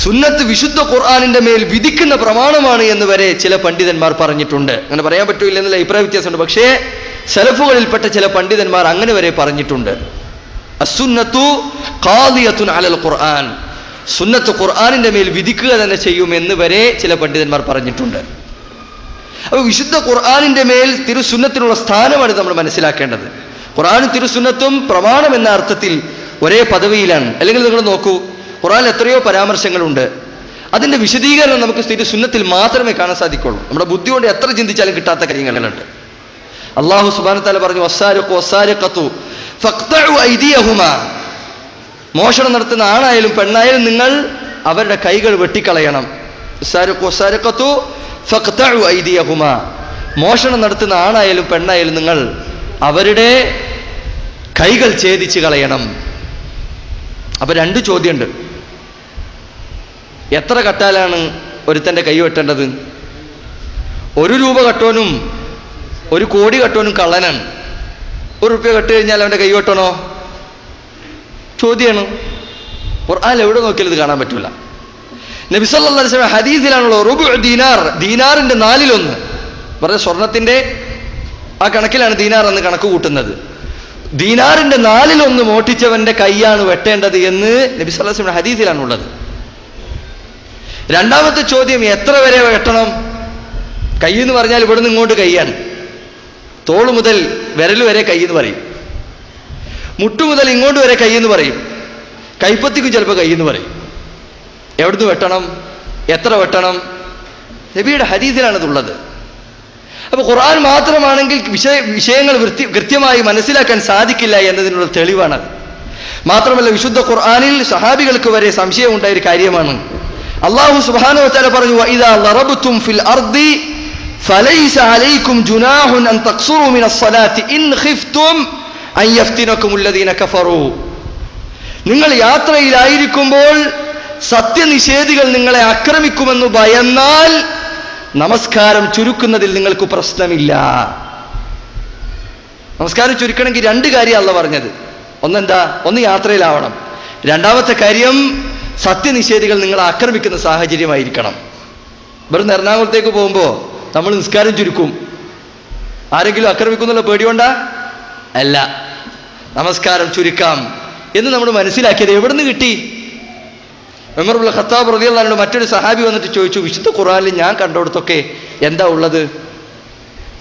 സുന്നത്ത് വിശുദ്ധ ഖുർആനിന്റെ മേൽ വിധിക്കുന്ന പ്രമാണമാണ് എന്ന് വരെ ചില പണ്ഡിതന്മാർ പറഞ്ഞിട്ടുണ്ട്. അങ്ങനെ പറയാൻ പറ്റൂല്ല എന്നുള്ള അഭിപ്രായ വ്യത്യാസമുണ്ട്. പക്ഷേ സലഫുകളിൽപ്പെട്ട ചില പണ്ഡിതന്മാർ അങ്ങനെ വരെ പറഞ്ഞിട്ടുണ്ട്. അസ്സുന്നത്തു ഖാദിയത്തുൻ അലൽ ഖുർആൻ, സുന്നത്ത് ഖുർആനിന്റെ മേൽ വിധിക്കുക തന്നെ ചെയ്യുമെന്ന് വരെ ചില പണ്ഡിതന്മാർ പറഞ്ഞിട്ടുണ്ട്. അപ്പൊ വിശുദ്ധ ഖുർആനിന്റെ മേൽ തിരുസുന്നത്തിനുള്ള സ്ഥാനമാണ് നമ്മൾ മനസ്സിലാക്കേണ്ടത്. ഖുർആനും തിരുസുന്നത്തും പ്രമാണം എന്ന അർത്ഥത്തിൽ ഒരേ പദവിയിലാണ്. അല്ലെങ്കിൽ നിങ്ങൾ നോക്കൂ, ഖുർആനിൽ എത്രയോ പരാമർശങ്ങളുണ്ട്. അതിന്റെ വിശദീകരണം നമുക്ക് തിരുസുന്നത്തിൽ മാത്രമേ കാണാൻ സാധിക്കുള്ളൂ. നമ്മുടെ ബുദ്ധി കൊണ്ട് എത്ര ചിന്തിച്ചാലും കിട്ടാത്ത കാര്യങ്ങളുണ്ട്. അല്ലാഹു സുബ്ഹാനഹു വ തആല പറഞ്ഞു, വസ്സാരിഖു വസ്സാരിഖത്തു ഫഖ്തഉ ഐദിയഹുമാ, മോഷണം നടത്തുന്ന ആണായാലും പെണ്ണായാലും നിങ്ങൾ അവരുടെ കൈകൾ വെട്ടിക്കളയണം. വസ്സാരിഖു വസ്സാരിഖത്തു ഫഖ്തഉ ഐദിയഹുമാ, മോഷണം നടത്തുന്ന ആണായാലും പെണ്ണായാലും നിങ്ങൾ അവരുടെ കൈകൾ ഛേദിച്ച് കളയണം. അപ്പൊ 2 ചോദ്യമുണ്ട്. എത്ര കട്ടാലാണ് ഒരുത്തന്റെ കൈ വെട്ടേണ്ടത്? 1 രൂപ കട്ടോനും 1 കോടി കട്ടോനും കള്ളനാണ്. 1 റുപ്യ കട്ട് കഴിഞ്ഞാൽ അവന്റെ കൈ വെട്ടണോ? ചോദ്യമാണ്. ഖുർആനിൽ എവിടെ നോക്കിയാലും ഇത് കാണാൻ പറ്റൂല. നബി സല്ലല്ലാഹു അലൈഹി വസല്ലം ഹദീസിലാണല്ലോ റുബു ദീനാർ, ദീനാറിന്റെ 4/1 പറഞ്ഞ സ്വർണത്തിന്റെ ആ കണക്കിലാണ് ദീനാർ എന്ന് കണക്ക് കൂട്ടുന്നത്. ദീനാറിന്റെ 4/1 മോഷ്ടിച്ചവന്റെ കൈയാണ് വെട്ടേണ്ടത് എന്ന് നബി സല്ലല്ലാഹു അലൈഹി വസല്ലം ഹദീസിലാണുള്ളത്. രണ്ടാമത്തെ ചോദ്യം, എത്ര വരെ വെട്ടണം? കൈ എന്ന് പറഞ്ഞാൽ ഇവിടുന്ന് ഇങ്ങോട്ട് കൈയാണ്. തോള് മുതൽ വിരൽ വരെ കൈ എന്ന് പറയും. മുട്ടു മുതൽ ഇങ്ങോട്ട് വരെ കൈ എന്ന് പറയും. കൈപ്പത്തിക്കും ചിലപ്പോൾ കൈ എന്ന് പറയും. എവിടുന്ന് വെട്ടണം? എത്ര വെട്ടണം? നബിയുടെ ഹദീസിലാണതുള്ളത്. അപ്പൊ ഖുർആൻ മാത്രമാണെങ്കിൽ വിഷയങ്ങൾ കൃത്യമായി മനസ്സിലാക്കാൻ സാധിക്കില്ല എന്നതിനുള്ള തെളിവാണത്. മാത്രമല്ല വിശുദ്ധ ഖുർആനിൽ സഹാബികൾക്ക് വരെ സംശയം ഉണ്ടായ ഒരു കാര്യമാണ്. അല്ലാഹു സുബ്ഹാനഹു വ തആല പറഞ്ഞു, വഇദാ ളറബ്തും ഫിൽ അർദി ഫലൈസ അലൈക്കും ജുനാഹുൻ അൻ തഖ്സുറു മിനസ് സ്വലാത്തി ഇൻ ഖിഫ്തും അൻ യഫ്തിനകും അല്ലദീന കഫറൂ. നിങ്ങൾ യാത്രയിലായിരിക്കുമ്പോൾ സത്യനിഷേധികൾ നിങ്ങളെ ആക്രമിക്കുമെന്ന് ഭയന്നാൽ നമസ്കാരം ചുരുക്കുന്നതിൽ നിങ്ങൾക്ക് പ്രശ്നമില്ല. നമസ്കാരം ചുരുക്കണമെങ്കിൽ 2 കാര്യം അല്ലാഹു പറഞ്ഞത്. ഒന്നെന്താ? ഒന്ന് യാത്രയിലാവണം. രണ്ടാമത്തെ കാര്യം സത്യനിഷേധികൾ നിങ്ങളെ ആക്രമിക്കുന്ന സാഹചര്യമായിരിക്കണം. ഇവിടുന്ന് എറണാകുളത്തേക്ക് പോകുമ്പോൾ നമ്മൾ നിസ്കാരം ചുരുക്കും. ആരെങ്കിലും ആക്രമിക്കുന്നുള്ള പേടികൊണ്ടാ? അല്ല, നമസ്കാരം ചുരുക്കാം എന്ന് നമ്മൾ മനസ്സിലാക്കിയത് എവിടുന്ന് കിട്ടി? ഉമർ ഇബ്നുൽ ഖത്താബ് റളിയല്ലാഹു അൻഹു മറ്റൊരു സഹാബി വന്നിട്ട് ചോദിച്ചു, വിശുദ്ധ ഖുർആനിൽ ഞാൻ കണ്ടോടത്തൊക്കെ എന്താ ഉള്ളത്?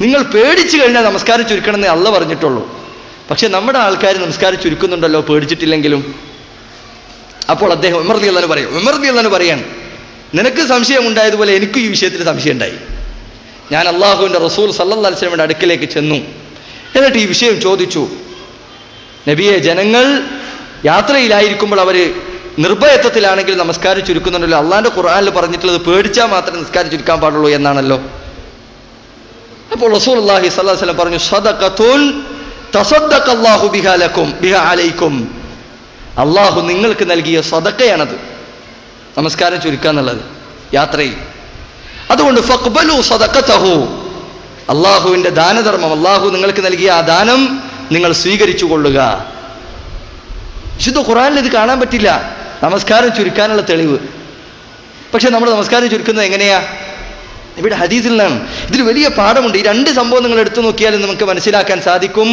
നിങ്ങൾ പേടിച്ചു കഴിഞ്ഞാൽ നമസ്കാരം ചുരുക്കണമെന്നേ അല്ലാഹു പറഞ്ഞിട്ടുള്ളൂ. പക്ഷെ നമ്മുടെ ആൾക്കാർ നമസ്കാരം ചുരുക്കുന്നുണ്ടല്ലോ പേടിച്ചിട്ടില്ലെങ്കിലും. അപ്പോൾ അദ്ദേഹം ഉമർ റളിയല്ലാഹു അൻഹു പറയാണ്, നിനക്ക് സംശയം ഉണ്ടായതുപോലെ എനിക്കും ഈ വിഷയത്തിൽ സംശയം ഉണ്ടായി. ഞാൻ അള്ളാഹുവിൻ്റെ റസൂൽ സല്ലല്ലാഹു അലൈഹി വസല്ലമയുടെ അടുക്കലേക്ക് ചെന്നു. എന്നിട്ട് ഈ വിഷയം ചോദിച്ചു, നബിയെ, ജനങ്ങൾ യാത്രയിലായിരിക്കുമ്പോൾ അവര് നിർഭയത്വത്തിലാണെങ്കിൽ നമസ്കാരം ചുരുക്കുന്നുണ്ടല്ലോ. അള്ളാഹിന്റെ ഖുർആനിൽ പറഞ്ഞിട്ടുള്ളത് പേടിച്ചാൽ മാത്രമേ നിസ്കാരം ചുരുക്കാൻ പാടുള്ളൂ എന്നാണല്ലോ. അപ്പോൾ റസൂലുള്ളാഹി സ്വല്ലല്ലാഹു അലൈഹി വസല്ലം പറഞ്ഞു, സദഖത്തുൻ തസദ്ദഖല്ലാഹു ബിഹാ ലക്കും ബിഹാ അലൈക്കും. അള്ളാഹു നിങ്ങൾക്ക് നൽകിയ സദഖയാണത്, നമസ്കാരം ചുരുക്കുക എന്നുള്ളത് യാത്രയിൽ. അതുകൊണ്ട് ഫഖ്ബലു സദഖതഹു, അള്ളാഹുവിന്റെ ദാനധർമ്മം, അള്ളാഹു നിങ്ങൾക്ക് നൽകിയ ആ ദാനം നിങ്ങൾ സ്വീകരിച്ചു കൊള്ളുക. വിശുദ്ധ ഖുർആനിൽ ഇത് കാണാൻ പറ്റില്ല, നമസ്കാരം ചുരുക്കാനുള്ള തെളിവ്. പക്ഷെ നമ്മൾ നമസ്കാരം ചുരുക്കുന്നത് എങ്ങനെയാ? ഇവിടെ ഹദീസിൽ നിന്നാണ്. ഇതിൽ വലിയ പാഠമുണ്ട്. ഈ രണ്ട് സംഭവം നിങ്ങൾ എടുത്തു നോക്കിയാൽ നമുക്ക് മനസ്സിലാക്കാൻ സാധിക്കും,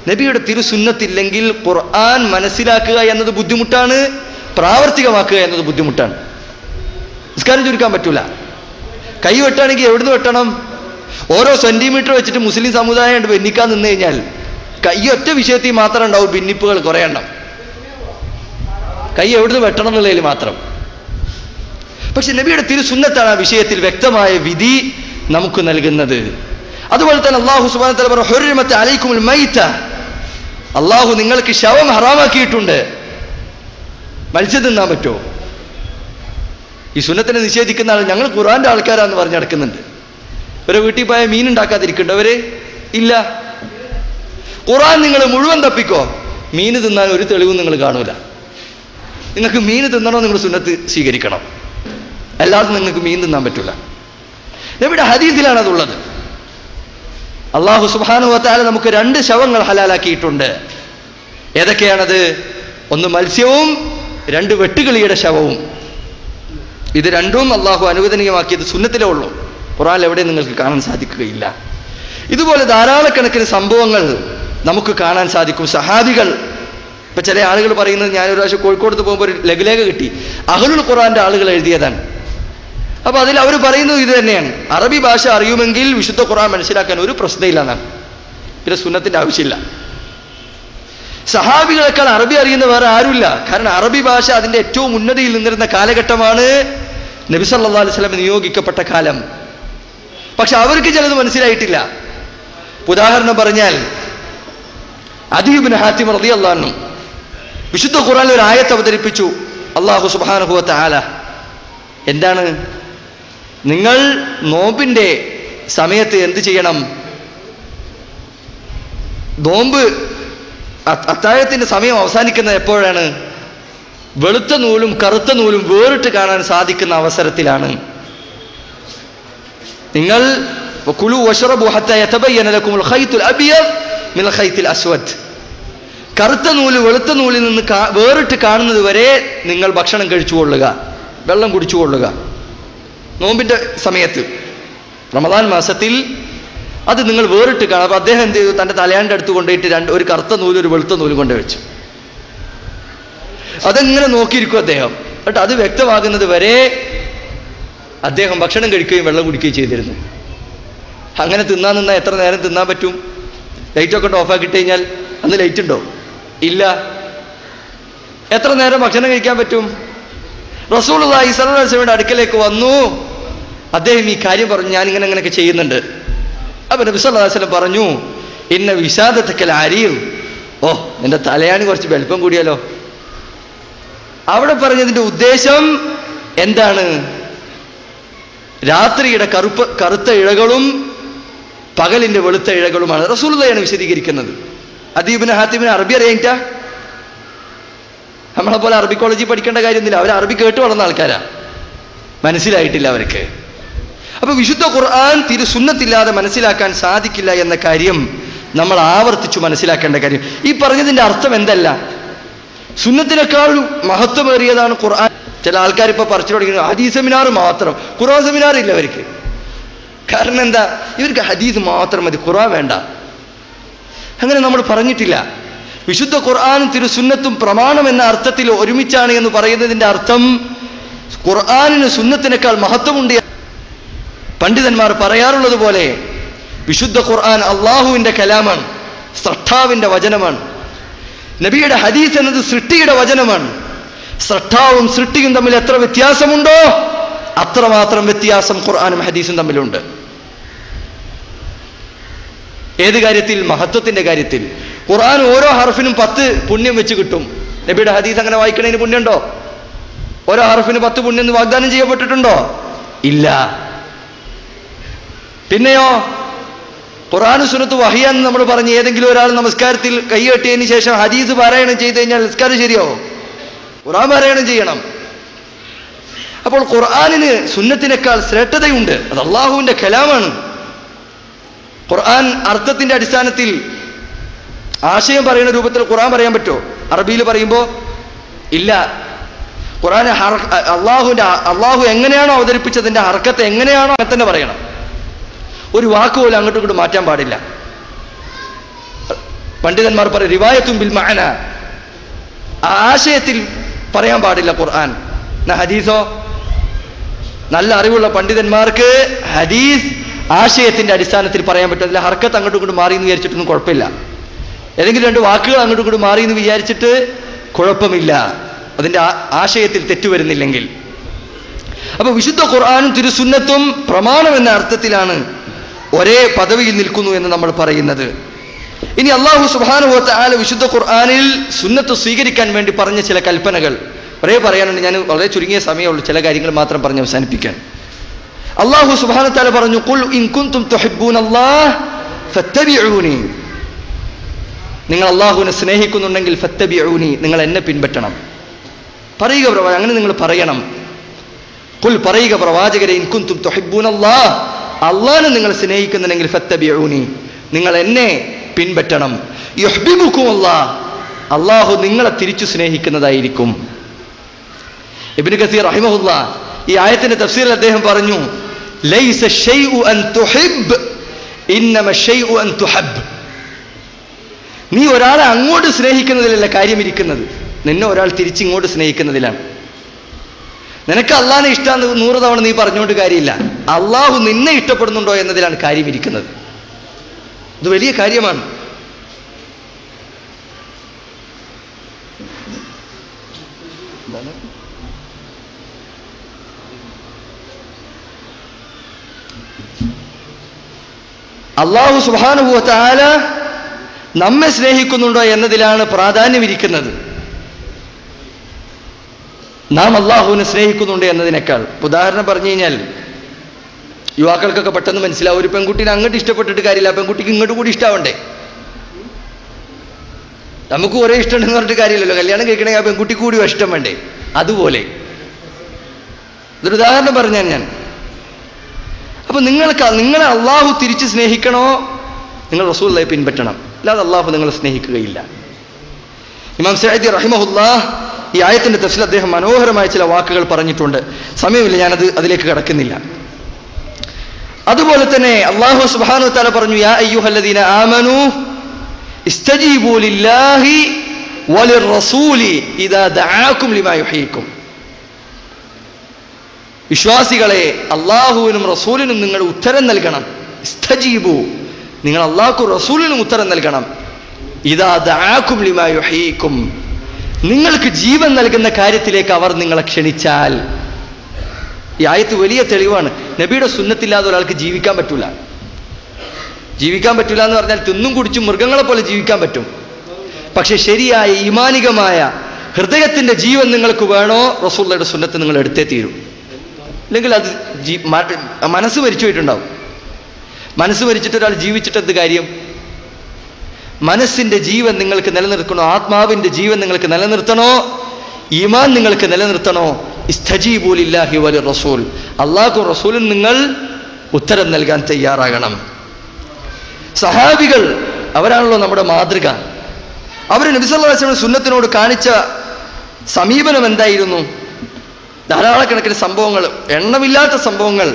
നബിയുടെ തിരുസുന്നത്തില്ലെങ്കിൽ ഖുർആൻ മനസ്സിലാക്കുക എന്നത് ബുദ്ധിമുട്ടാണ്, പ്രാവർത്തികമാക്കുക എന്നത് ബുദ്ധിമുട്ടാണ്. നിസ്കാരം ചുരുക്കാൻ പറ്റൂല. കൈ വെട്ടാണെങ്കിൽ എവിടുന്ന് വെട്ടണം? ഓരോ സെന്റിമീറ്റർ വെച്ചിട്ട് മുസ്ലിം സമുദായം ഭിന്നിക്കാൻ നിന്ന് കഴിഞ്ഞാൽ കൈ ഒറ്റ വിഷയത്തിൽ മാത്രം ഉണ്ടാവും ഭിന്നിപ്പുകൾ കുറേ എണ്ണം. കൈ എവിടുന്ന് വെട്ടണം എന്നുള്ളതിൽ മാത്രം. പക്ഷെ നബിയുടെ തിരുസുന്നത്താണ് ആ വിഷയത്തിൽ വ്യക്തമായ വിധി നമുക്ക് നൽകുന്നത്. അതുപോലെ തന്നെ അല്ലാഹു സുബ്ഹാനഹു വ തആല പറഞ്ഞു, ഹുർരിമത് അലൈക്കുമുൽ മൈത, അല്ലാഹു നിങ്ങൾക്ക് ശവം ഹറാമാക്കിയിട്ടുണ്ട്. മത്സ്യം തിന്നാൻ പറ്റുമോ? ഈ സുന്നത്തിനെ നിഷേധിക്കുന്ന ആൾ ഞങ്ങൾ ഖുർആന്റെ ആൾക്കാരാന്ന് പറഞ്ഞ് നടക്കുന്നുണ്ട്. ഒരു വീട്ടിൽ പോയ മീൻ ഉണ്ടാക്കാതിരിക്കണ്ടവര് ഇല്ല. ഖുർആൻ നിങ്ങൾ മുഴുവൻ തപ്പിക്കോ, മീൻ തിന്നാൻ ഒരു തെളിവും നിങ്ങൾ കാണൂല. നിങ്ങൾക്ക് മീൻ തിന്നണോ നിങ്ങൾ സുന്നത്ത് സ്വീകരിക്കണം, അല്ലാതെ നിങ്ങൾക്ക് മീൻ തിന്നാൻ പറ്റൂല. നബിയുടെ ഹദീസിലാണ് അതുള്ളത്. അല്ലാഹു സുബ്ഹാനഹു വ തആല നമുക്ക് രണ്ട് ശവങ്ങൾ ഹലാലാക്കിയിട്ടുണ്ട്. ഏതൊക്കെയാണത്? ഒന്ന് മത്സ്യവും രണ്ട് വെട്ടുകിളിയുടെ ശവവും. ഇത് രണ്ടും അല്ലാഹു അനുവദനീയമാക്കിയത് സുന്നത്തിലേ ഉള്ളൂ, ഖുർആനിൽ എവിടെ നിങ്ങൾക്ക് കാണാൻ സാധിക്കുകയില്ല. ഇതുപോലെ ധാരാളക്കണക്കിന് സംഭവങ്ങൾ നമുക്ക് കാണാൻ സാധിക്കും. സഹാബികൾ, ഇപ്പൊ ചില ആളുകൾ പറയുന്നത്, ഞാനൊരു പ്രാവശ്യം കോഴിക്കോട് പോകുമ്പോൾ ഒരു ലഘുലേഖ കിട്ടി, അഹ്ലുൽ ഖുർആന്റെ ആളുകൾ എഴുതിയതാണ്. അപ്പൊ അതിൽ അവർ പറയുന്നത് ഇത് തന്നെയാണ്, അറബി ഭാഷ അറിയുമെങ്കിൽ വിശുദ്ധ ഖുർആൻ മനസ്സിലാക്കാൻ ഒരു പ്രശ്നമില്ല എന്നാണ്. പിന്നെ സുന്നത്തിന്റെ ആവശ്യമില്ല. സഹാബികളെക്കാൾ അറബി അറിയുന്ന വേറെ ആരുമില്ല. കാരണം അറബി ഭാഷ അതിന്റെ ഏറ്റവും ഉന്നതിയിൽ നിന്നിരുന്ന കാലഘട്ടമാണ് നബി സല്ലല്ലാഹു അലൈഹി വസല്ലം നിയോഗിക്കപ്പെട്ട കാലം. പക്ഷെ അവർക്ക് ചിലത് മനസ്സിലായിട്ടില്ല. ഉദാഹരണം പറഞ്ഞാൽ, അദീ ഇബ്നു ഹാത്തിം റളിയല്ലാഹു അൻഹു വിശുദ്ധ ഖുർആനിൽ ഒരു ആയത്ത് അവതരിപ്പിച്ചു. അല്ലാഹു സുബ്ഹാനഹു വ തആല എന്താണ്? നിങ്ങൾ നോമ്പിന്റെ സമയത്ത് എന്ത് ചെയ്യണം? നോമ്പ് അത്താഴത്തിന്റെ സമയം അവസാനിക്കുന്നത് എപ്പോഴാണ്? വെളുത്ത നൂലും കറുത്ത നൂലും വേറിട്ട് കാണാൻ സാധിക്കുന്ന അവസരത്തിലാണ്. നിങ്ങൾ കുലു വശ്റബു ഹത്താ യതബയ്യന ലക്കുമുൽ ഖൈത്തുൽ അബ്യദ് മിനൽ ഖൈത്തിൽ അസ്വദ്, കറുത്ത നൂല് വെളുത്ത നൂലിൽ നിന്ന് വേറിട്ട് കാണുന്നത് വരെ നിങ്ങൾ ഭക്ഷണം കഴിച്ചുകൊള്ളുക, വെള്ളം കുടിച്ചുകൊള്ളുക. നോമ്പിന്റെ സമയത്ത് റമദാൻ മാസത്തിൽ അത് നിങ്ങൾ വേറിട്ട് കാണാം. അപ്പൊ അദ്ദേഹം എന്ത് ചെയ്തു? തന്റെ തലയാന്റെ അടുത്ത് കൊണ്ടുപോയിട്ട് ഒരു കറുത്ത നൂല് ഒരു വെളുത്ത നൂല് കൊണ്ടുവച്ചു. അതെങ്ങനെ നോക്കിയിരിക്കും അദ്ദേഹം. എന്നിട്ട് അത് വ്യക്തമാകുന്നത് വരെ അദ്ദേഹം ഭക്ഷണം കഴിക്കുകയും വെള്ളം കുടിക്കുകയും ചെയ്തിരുന്നു. അങ്ങനെ തിന്നാൻ നിന്നാൽ എത്ര നേരം തിന്നാൻ പറ്റും? ലൈറ്റൊക്കെ കൊണ്ട് ഓഫാക്കിട്ട് കഴിഞ്ഞാൽ അന്ന് ലൈറ്റ് ഉണ്ടോ? ഇല്ല. എത്ര നേരം ഭക്ഷണം കഴിക്കാൻ പറ്റും? റസൂലുള്ളാഹി സ്വല്ലല്ലാഹു അലൈഹി വസല്ലമയുടെ അടുക്കലേക്ക് വന്നു, അദ്ദേഹം ഈ കാര്യം പറഞ്ഞു, ഞാൻ അങ്ങനെയൊക്കെ ചെയ്യുന്നുണ്ട്. അപ്പൊ നബി സല്ലല്ലാഹു അലൈഹി വസല്ലം പറഞ്ഞു, ഇന്ന വിഷാദത്തക്കൽ അരീർ, ഓ നിന്റെ തലയാണി കുറച്ച് വലിപ്പം കൂടിയാലോ. അവിടെ പറഞ്ഞതിന്റെ ഉദ്ദേശം എന്താണ്? രാത്രിയുടെ കറുത്ത ഇഴകളും പകലിന്റെ വെളുത്ത ഇഴകളുമാണ്. റസൂലുള്ളാഹിയാണ് വിശദീകരിക്കുന്നത്. അദീ ഇബ്നു ഹാത്തിമിന് അറബി അറിയായിട്ടാ? നമ്മളെ പോലെ അറബി കോളേജിൽ പഠിക്കേണ്ട കാര്യമൊന്നുമില്ല. അവർ അറബി കേട്ട് വളർന്ന ആൾക്കാരാ, മനസ്സിലായിട്ടില്ല അവർക്ക്. അപ്പൊ വിശുദ്ധ ഖുർആൻ തിരുസുന്നത്തില്ലാതെ മനസ്സിലാക്കാൻ സാധിക്കില്ല എന്ന കാര്യം നമ്മൾ ആവർത്തിച്ചു മനസ്സിലാക്കേണ്ട കാര്യം. ഈ പറഞ്ഞതിന്റെ അർത്ഥം എന്തല്ല, സുന്നത്തിനേക്കാൾ മഹത്വമേറിയതാണ് ഖുർആൻ. ചില ആൾക്കാർ ഇപ്പൊ പറിച്ചു തുടങ്ങുന്നത് ഹദീസ് സെമിനാർ മാത്രം, ഖുർആൻ സെമിനാർ ഇല്ല അവർക്ക്. കാരണം എന്താ? ഇവർക്ക് ഹദീസ് മാത്രം മതി, ഖുർആൻ വേണ്ട. അങ്ങനെ നമ്മൾ പറഞ്ഞിട്ടില്ല. വിശുദ്ധ ഖുർആനും തിരുസുന്നത്തും പ്രമാണം എന്ന അർത്ഥത്തിൽ ഒരുമിച്ചാണ് എന്ന് പറയുന്നതിന്റെ അർത്ഥം ഖുർആനിന് സുന്നത്തിനേക്കാൾ മഹത്വമുണ്ട്. പണ്ഡിതന്മാർ പറയാറുള്ളത് പോലെ വിശുദ്ധ ഖുർആൻ അള്ളാഹുവിന്റെ കലാമാണ്, സ്രഷ്ടാവിന്റെ വചനമാണ്. നബിയുടെ ഹദീസ് എന്നത് സൃഷ്ടിയുടെ വചനമാണ്. സ്രഷ്ടാവും സൃഷ്ടിയും തമ്മിൽ എത്ര വ്യത്യാസമുണ്ടോ അത്രമാത്രം വ്യത്യാസം ഖുർആനും ഹദീസും തമ്മിലുണ്ട്. ഏത് കാര്യത്തിൽ? മഹത്വത്തിന്റെ കാര്യത്തിൽ. ഖുർആൻ ഓരോ ഹർഫിനും 10 പുണ്യം വെച്ച് കിട്ടും. നബിയുടെ ഹദീസ് അങ്ങനെ വായിക്കണതിന് പുണ്യമുണ്ടോ? ഓരോ ഹർഫിന് 10 പുണ്യം വാഗ്ദാനം ചെയ്യപ്പെട്ടിട്ടുണ്ടോ? ഇല്ല. പിന്നെയോ ഖുർആനും സുന്നത്തും വഹിയാന്ന് നമ്മൾ പറഞ്ഞ് ഏതെങ്കിലും ഒരാൾ നമസ്കാരത്തിൽ കൈകെട്ടിയതിന് ശേഷം ഹദീസ് പാരായണം ചെയ്ത് കഴിഞ്ഞാൽ നിസ്കാരം ശരിയാവും? ഖുർആൻ പാരായണം ചെയ്യണം. അപ്പോൾ ഖുർആനിന് സുന്നത്തിനേക്കാൾ ശ്രേഷ്ഠതയുണ്ട്. അത് അള്ളാഹുവിന്റെ കലാമാണ്. ഖുർആൻ അർത്ഥത്തിന്റെ അടിസ്ഥാനത്തിൽ ആശയം പറയുന്ന രൂപത്തിൽ ഖുർആൻ പറയാൻ പറ്റുമോ? അറബിയിൽ പറയുമ്പോൾ ഇല്ല. ഖുർആൻ അള്ളാഹു എങ്ങനെയാണോ അവതരിപ്പിച്ചതിന്റെ ഹർക്കത്ത് എങ്ങനെയാണോ അങ്ങനെ തന്നെ പറയണം. ഒരു വാക്ക് പോലും അങ്ങോട്ടും ഇങ്ങോട്ടും മാറ്റാൻ പാടില്ല. പണ്ഡിതന്മാർ പറയും റിവായത്തും ബിൽ മഅന, ആശയത്തിൽ പറയാൻ പാടില്ല ഖുർആൻ. ഹദീസോ? നല്ല അറിവുള്ള പണ്ഡിതന്മാർക്ക് ഹദീസ് ആശയത്തിന്റെ അടിസ്ഥാനത്തിൽ പറയാൻ പറ്റും. അതിൽ ഹർക്കത്ത് അങ്ങോട്ടും ഇങ്ങോട്ടും മാറി എന്ന് വിചാരിച്ചിട്ടൊന്നും കുഴപ്പമില്ല. ഏതെങ്കിലും രണ്ട് വാക്കുകൾ അങ്ങോട്ടും ഇങ്ങോട്ടും മാറി എന്ന് വിചാരിച്ചിട്ട് കുഴപ്പമില്ല, അതിന്റെ ആശയത്തിൽ തെറ്റുവരുന്നില്ലെങ്കിൽ. അപ്പൊ വിശുദ്ധ ഖുർആനും തിരുസുന്നത്തും പ്രമാണം എന്ന അർത്ഥത്തിലാണ് ഒരേ പദവിയിൽ നിൽക്കുന്നു എന്ന് നമ്മൾ പറയുന്നത്. ഇനി അല്ലാഹു സുബ്ഹാനഹു വ തആല വിശുദ്ധ ഖുർആനിൽ സുന്നത്ത് സ്വീകരിക്കാൻ വേണ്ടി പറഞ്ഞ ചില കൽപ്പനകൾ ഒരേ പറയാനുണ്ട്. ഞാൻ വളരെ ചുരുങ്ങിയ സമയമുള്ളൂ, ചില കാര്യങ്ങൾ മാത്രം പറഞ്ഞ് അവസാനിപ്പിക്കാൻ. അല്ലാഹു സുബ്ഹാനഹു വ തആല പറഞ്ഞു, ഖുൽ ഇൻ കുൻതും തുഹിബ്ബൂനല്ലാഹ് ഫത്തബിഊനി, നിങ്ങൾ അല്ലാഹുവിനെ സ്നേഹിക്കുന്നുണ്ടെങ്കിൽ ഫത്തബിഊനി, നിങ്ങൾ എന്നെ പിൻപറ്റണം. പറയുക പ്രവാചകൻ, അങ്ങനെ നിങ്ങൾ പറയണം. ഖുൽ, പറയുക പ്രവാചകരെ, ഇൻ കുൻതും തുഹിബ്ബൂനല്ലാഹ്, അല്ലാഹുവിനെ നിങ്ങൾ സ്നേഹിക്കുന്നുണ്ടെങ്കിൽ ഫത്തബിഊനി, നിങ്ങൾ എന്നെ പിൻപറ്റണം. യുഹ്ബിബുകുമുല്ലാഹ്, അല്ലാഹു നിങ്ങളെ തിരിച്ചു സ്നേഹിക്കുന്നതായിരിക്കും. ഇബ്നു കസീർ റഹിമഹുല്ലാഹ് ഈ ആയത്തിന്റെ തഫ്സീറിൽ അദ്ദേഹം പറഞ്ഞു, ലൈസ ശൈഉ അൻ തുഹിബ് ഇന്നമ ശൈഉ അൻ തുഹബ്. നീ ഒരാളെ അങ്ങോട്ട് സ്നേഹിക്കുന്നതിലല്ല കാര്യം ഇരിക്കുന്നത്, നിന്നെ ഒരാൾ തിരിച്ചിങ്ങോട്ട് സ്നേഹിക്കുന്നതിലാണ്. നിനക്ക് അള്ളാഹിനെ ഇഷ്ടമാണ് 100 തവണ നീ പറഞ്ഞുകൊണ്ട് കാര്യമില്ല, അള്ളാഹു നിന്നെ ഇഷ്ടപ്പെടുന്നുണ്ടോ എന്നതിലാണ് കാര്യം ഇരിക്കുന്നത്. ഇത് വലിയ കാര്യമാണ്. അല്ലാഹു സുബ്ഹാനഹു വ തആല നമ്മെ സ്നേഹിക്കുന്നുണ്ടോ എന്നതിലാണ് പ്രാധാന്യമിരിക്കുന്നത്, നാം അള്ളാഹുവിനെ സ്നേഹിക്കുന്നുണ്ട് എന്നതിനേക്കാൾ. ഉദാഹരണം പറഞ്ഞു കഴിഞ്ഞാൽ യുവാക്കൾക്കൊക്കെ പെട്ടെന്ന് മനസ്സിലാവും, ഒരു പെൺകുട്ടീനെ അങ്ങോട്ട് ഇഷ്ടപ്പെട്ടിട്ട് കാര്യമില്ല, പെൺകുട്ടിക്ക് ഇങ്ങോട്ട് കൂടി ഇഷ്ടാവണ്ടേ. നമുക്ക് ഒരേ ഇഷ്ടമുണ്ടെന്ന് പറഞ്ഞിട്ട് കാര്യമില്ലല്ലോ, കല്യാണം കഴിക്കണമെങ്കിൽ ആ പെൺകുട്ടി കൂടി ഇഷ്ടം വേണ്ടേ. അതുപോലെ ഇതൊരു ഉദാഹരണം പറഞ്ഞാൽ ഞാൻ. അപ്പൊ നിങ്ങളെ അള്ളാഹു തിരിച്ച് സ്നേഹിക്കണോ, നിങ്ങൾ റസൂലുള്ളാഹിയെ പിൻപറ്റണം, അല്ലാതെ അള്ളാഹു നിങ്ങളെ സ്നേഹിക്കുകയില്ല. ഇമാം സഅദി റഹിമഹുല്ലാഹ് ഈ ആയത്തിന്റെ തഫ്സീൽ അദ്ദേഹം മനോഹരമായ ചില വാക്കുകൾ പറഞ്ഞിട്ടുണ്ട്. സമയമില്ല, ഞാനത് അതിലേക്ക് കടക്കുന്നില്ല. അതുപോലെ തന്നെ അല്ലാഹു സുബ്ഹാനഹു വ തആല പറഞ്ഞു, യാ അയ്യുഹല്ലദീന ആമനൂ ഇസ്തജീബൂ ലില്ലാഹി വലിർറസൂലി ഇദാ ദഅാകും ലിമാ യുഹ്യീകും. വിശ്വാസികളെ, അള്ളാഹുവിനും റസൂലിനും നിങ്ങൾ ഉത്തരം നൽകണം. ഇസ്തജീബു, നിങ്ങൾ അള്ളാഹുക്കും റസൂലിനും ഉത്തരം നൽകണം. ഇദാ ദഅാകും ലിമാ യുഹ്യീകും, നിങ്ങൾക്ക് ജീവൻ നൽകുന്ന കാര്യത്തിലേക്ക് അവർ നിങ്ങളെ ക്ഷണിച്ചാൽ. ഈ ആയത്ത് വലിയ തെളിവാണ്. നബിയുടെ സുന്നത്തില്ലാതെ ഒരാൾക്ക് ജീവിക്കാൻ പറ്റൂല. ജീവിക്കാൻ പറ്റൂല എന്ന് പറഞ്ഞാൽ തിന്നും കുടിച്ചും മൃഗങ്ങളെ പോലെ ജീവിക്കാൻ പറ്റും. പക്ഷെ ശരിയായ ഈമാനികമായ ഹൃദയത്തിന്റെ ജീവൻ നിങ്ങൾക്ക് വേണോ, റസൂലുള്ളാഹിയുടെ സുന്നത്ത് നിങ്ങൾ എടുത്തേ തീരും. അല്ലെങ്കിൽ അത് മനസ്സ് മരിച്ചു പോയിട്ടുണ്ടാവും. മനസ്സ് മരിച്ചിട്ട് ഒരാൾ ജീവിച്ചിട്ട് എന്ത് കാര്യം? മനസ്സിന്റെ ജീവൻ നിങ്ങൾക്ക് നിലനിർത്തണോ, ആത്മാവിന്റെ ജീവൻ നിങ്ങൾക്ക് നിലനിർത്തണോ, ഈമാൻ നിങ്ങൾക്ക് നിലനിർത്തണോ, ഇസ്തജീബൂ ലില്ലാഹി വലിർ റസൂൽ, അല്ലാഹുവും റസൂലും നിങ്ങൾ ഉത്തരം നൽകാൻ തയ്യാറാകണം. സഹാബികൾ അവരാണല്ലോ നമ്മുടെ മാതൃക. അവർ നബി സല്ലല്ലാഹു അലൈഹി വസല്ലം സുന്നത്തിനോട് കാണിച്ച സമീപനം എന്തായിരുന്നു? ധാരാളക്കണക്കിന് സംഭവങ്ങൾ, എണ്ണമില്ലാത്ത സംഭവങ്ങൾ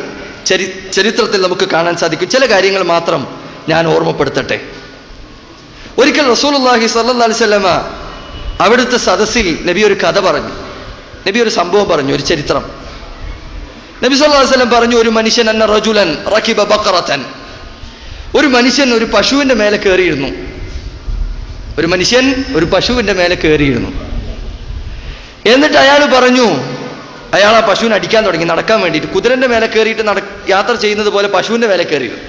ചരിത്രത്തിൽ നമുക്ക് കാണാൻ സാധിക്കും. ചില കാര്യങ്ങൾ മാത്രം ഞാൻ ഓർമ്മപ്പെടുത്തട്ടെ. ഒരിക്കൽ റസൂലുള്ളാഹി സ്വല്ലല്ലാഹു അലൈഹി വസല്ലമ അവിടുത്തെ സദസ്സിൽ നബി ഒരു കഥ പറഞ്ഞു, നബി ഒരു സംഭവം പറഞ്ഞു, ഒരു ചരിത്രം. നബി സല്ലല്ലാഹു അലൈഹി വസല്ലം പറഞ്ഞു, ഒരു മനുഷ്യൻ അന്ന റജുലൻ റകിബ ബഖറതൻ, ഒരു മനുഷ്യൻ ഒരു പശുവിന്റെ മേലെ കയറിയിരുന്നു. ഒരു മനുഷ്യൻ ഒരു പശുവിന്റെ മേലെ കയറിയിരുന്നു. എന്നിട്ട് അയാൾ പറഞ്ഞു, അയാൾ ആ പശുവിനെ അടിക്കാൻ തുടങ്ങി നടക്കാൻ വേണ്ടിയിട്ട്. കുതിരന്റെ മേലെ കയറിയിട്ട് യാത്ര ചെയ്യുന്നത് പോലെ പശുവിന്റെ മേലെ കയറിയിരുന്നു.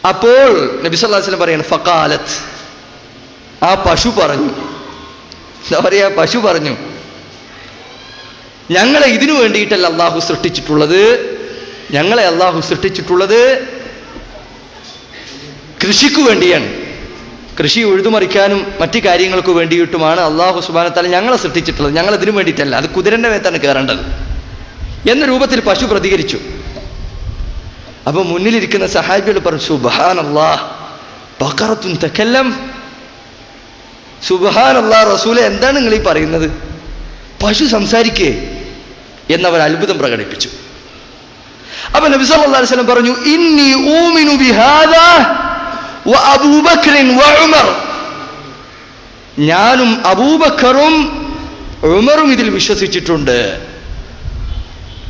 അപ്പോൾ നബി സല്ലല്ലാഹു അലൈഹി വസല്ലം പറയാണ്, ഫഖാലത്ത്, ആ പശു പറഞ്ഞു, എന്താ പറയാ, പശു പറഞ്ഞു, ഞങ്ങളെ ഇതിനു വേണ്ടിയിട്ടല്ല അള്ളാഹു സൃഷ്ടിച്ചിട്ടുള്ളത്, ഞങ്ങളെ അള്ളാഹു സൃഷ്ടിച്ചിട്ടുള്ളത് കൃഷിക്ക് വേണ്ടിയാണ്. കൃഷി ഉഴുതുമറിക്കാനും മറ്റു കാര്യങ്ങൾക്ക് വേണ്ടിയിട്ടുമാണ് അല്ലാഹു സുബ്ഹാനഹു വ തആല ഞങ്ങളെ സൃഷ്ടിച്ചിട്ടുള്ളത്. ഞങ്ങൾ ഇതിനു വേണ്ടിയിട്ടല്ല, അത് കുതിരന്റെ മേത്താണ് കയറേണ്ടത് എന്ന രൂപത്തിൽ പശു പ്രതികരിച്ചു. അപ്പൊ മുന്നിലിരിക്കുന്ന സഹാബികൾ പറഞ്ഞു, സുബ്ഹാനല്ലാഹ് ബഖറത്തുൻ തകല്ലം. സുബ്ഹാനല്ലാഹ് റസൂലേ, എന്താണ് നിങ്ങൾ ഈ പറയുന്നത്? പശു സംസാരിക്കേ എന്നവർ അത്ഭുതം പ്രകടിപ്പിച്ചു. അപ്പൊ നബി സല്ലല്ലാഹു അലൈഹി വസല്ലം പറഞ്ഞു, ഇന്നി ഊമിനു ബിഹാദാ വ അബൂബക്കറിൻ വ ഉമർ. ഞാനും അബൂബക്കറും ഉമറും ഇതിൽ വിശ്വസിച്ചിട്ടുണ്ട്.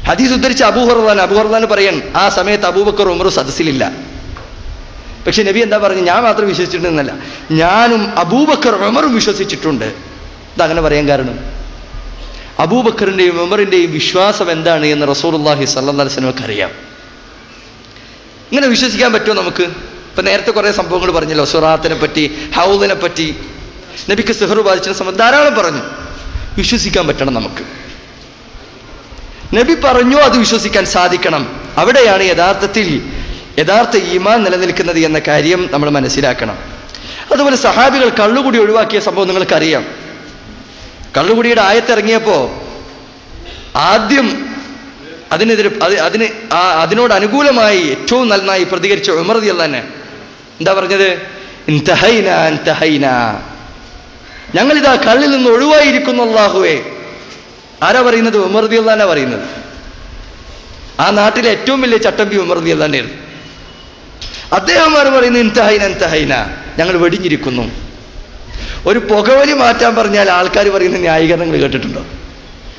ഹദീസ് ഉദ്ധരിച്ച അബൂ ഹുറൈറ പറയാൻ, ആ സമയത്ത് അബൂബക്കർ ഉമറും സദസ്സിലില്ല. പക്ഷെ നബി എന്താ പറഞ്ഞു? ഞാൻ മാത്രം വിശ്വസിച്ചിട്ടുണ്ടെന്നല്ല, ഞാനും അബൂബക്കർ ഉമറും വിശ്വസിച്ചിട്ടുണ്ട്. ഇതങ്ങനെ പറയാൻ കാരണം അബൂബക്കറിന്റെയും ഉമറിന്റെയും വിശ്വാസം എന്താണ് എന്ന് റസൂലുള്ളാഹി സ്വല്ലല്ലാഹു അലൈഹി വസല്ലമക്ക് അറിയാം. ഇങ്ങനെ വിശ്വസിക്കാൻ പറ്റുമോ നമുക്ക്? ഇപ്പൊ നേരത്തെ കുറെ സംഭവങ്ങൾ പറഞ്ഞല്ലോ, സുറാത്തിനെ പറ്റി, ഹൗദിനെ പറ്റി, നബിക്ക് സിഹ്ർ ബാധിച്ച സംബന്ധം ധാരാളം പറഞ്ഞു. വിശ്വസിക്കാൻ പറ്റണം നമുക്ക്. നബി പറഞ്ഞു, അത് വിശ്വസിക്കാൻ സാധിക്കണം. അവിടെയാണ് യഥാർത്ഥ ഈമാൻ നിലനിൽക്കുന്നത് എന്ന കാര്യം നമ്മൾ മനസ്സിലാക്കണം. അതുപോലെ സഹാബികൾ കള്ളുകുടി ഒഴിവാക്കിയ സംഭവം നിങ്ങൾക്കറിയാം. കള്ളുകുടിയുടെ ആയത്തിറങ്ങിയപ്പോ ആദ്യം അതിനോട് അനുകൂലമായി ഏറ്റവും നന്നായി പ്രതികരിച്ച ഉമർ റളിയല്ലാഹു അൻഹു എന്താ പറഞ്ഞത്? ഇൻതഹൈന ഇൻതഹൈന, ഞങ്ങളിതാ കള്ളിൽ നിന്ന് ഒഴിവായിരിക്കുന്നു അല്ലാഹുവേ. ആരാ പറയുന്നത്? ഉമർ റളിയല്ലാഹു അൻഹു പറയുന്നത്. ആ നാട്ടിലെ ഏറ്റവും വലിയ ചട്ടമ്പി ഉമർ റളിയല്ലാഹു അൻഹു. അദ്ദേഹമാർ പറയുന്നു, ഇൻതഹൈന ഇൻതഹൈന, ഞങ്ങൾ വെടിഞ്ഞിരിക്കുന്നു. ഒരു പുകവലി മാറ്റാൻ പറഞ്ഞാൽ ആൾക്കാർ പറയുന്ന ന്യായീകരണങ്ങൾ കേട്ടിട്ടുണ്ടോ?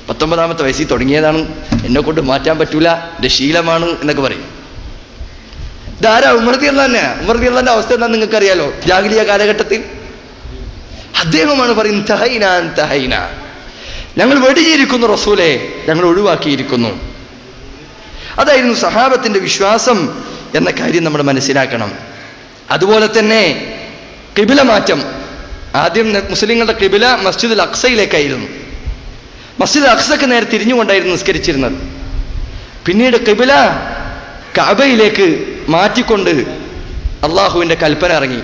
19ാമത്തെ വയസ്സിൽ തുടങ്ങിയതാണ്, എന്നെ കൊണ്ട് മാറ്റാൻ പറ്റൂല, എന്റെ ശീലമാണ് എന്നൊക്കെ പറയും. ഇതാരാ? ഉമർ റളിയല്ലാഹു അൻഹു. ഉമർ റളിയല്ലാഹു അൻഹുവിന്റെ അവസ്ഥ എന്താ നിങ്ങൾക്കറിയാലോ? ജാഹിലിയ്യ കാലഘട്ടത്തിൽ അദ്ദേഹമാണ് പറയുന്നത്, തഹൈന തഹൈന, ഞങ്ങൾ വെടിഞ്ഞിരിക്കുന്നു റസൂലേ, ഞങ്ങൾ ഒഴിവാക്കിയിരിക്കുന്നു. അതായിരുന്നു സഹാബത്തിന്റെ വിശ്വാസം എന്ന കാര്യം നമ്മൾ മനസ്സിലാക്കണം. അതുപോലെ തന്നെ ഖിബില മാറ്റം. ആദ്യം മുസ്ലിങ്ങളുടെ ഖിബില മസ്ജിദുൽ അഖ്സയിലേക്കായിരുന്നു. മസ്ജിദുൽ അഖ്സക്ക് നേരെ തിരിഞ്ഞുകൊണ്ടായിരുന്നു നിസ്കരിച്ചിരുന്നത്. പിന്നീട് ഖിബില കഅബയിലേക്ക് മാറ്റിക്കൊണ്ട് അള്ളാഹുവിന്റെ കൽപ്പന ഇറങ്ങി.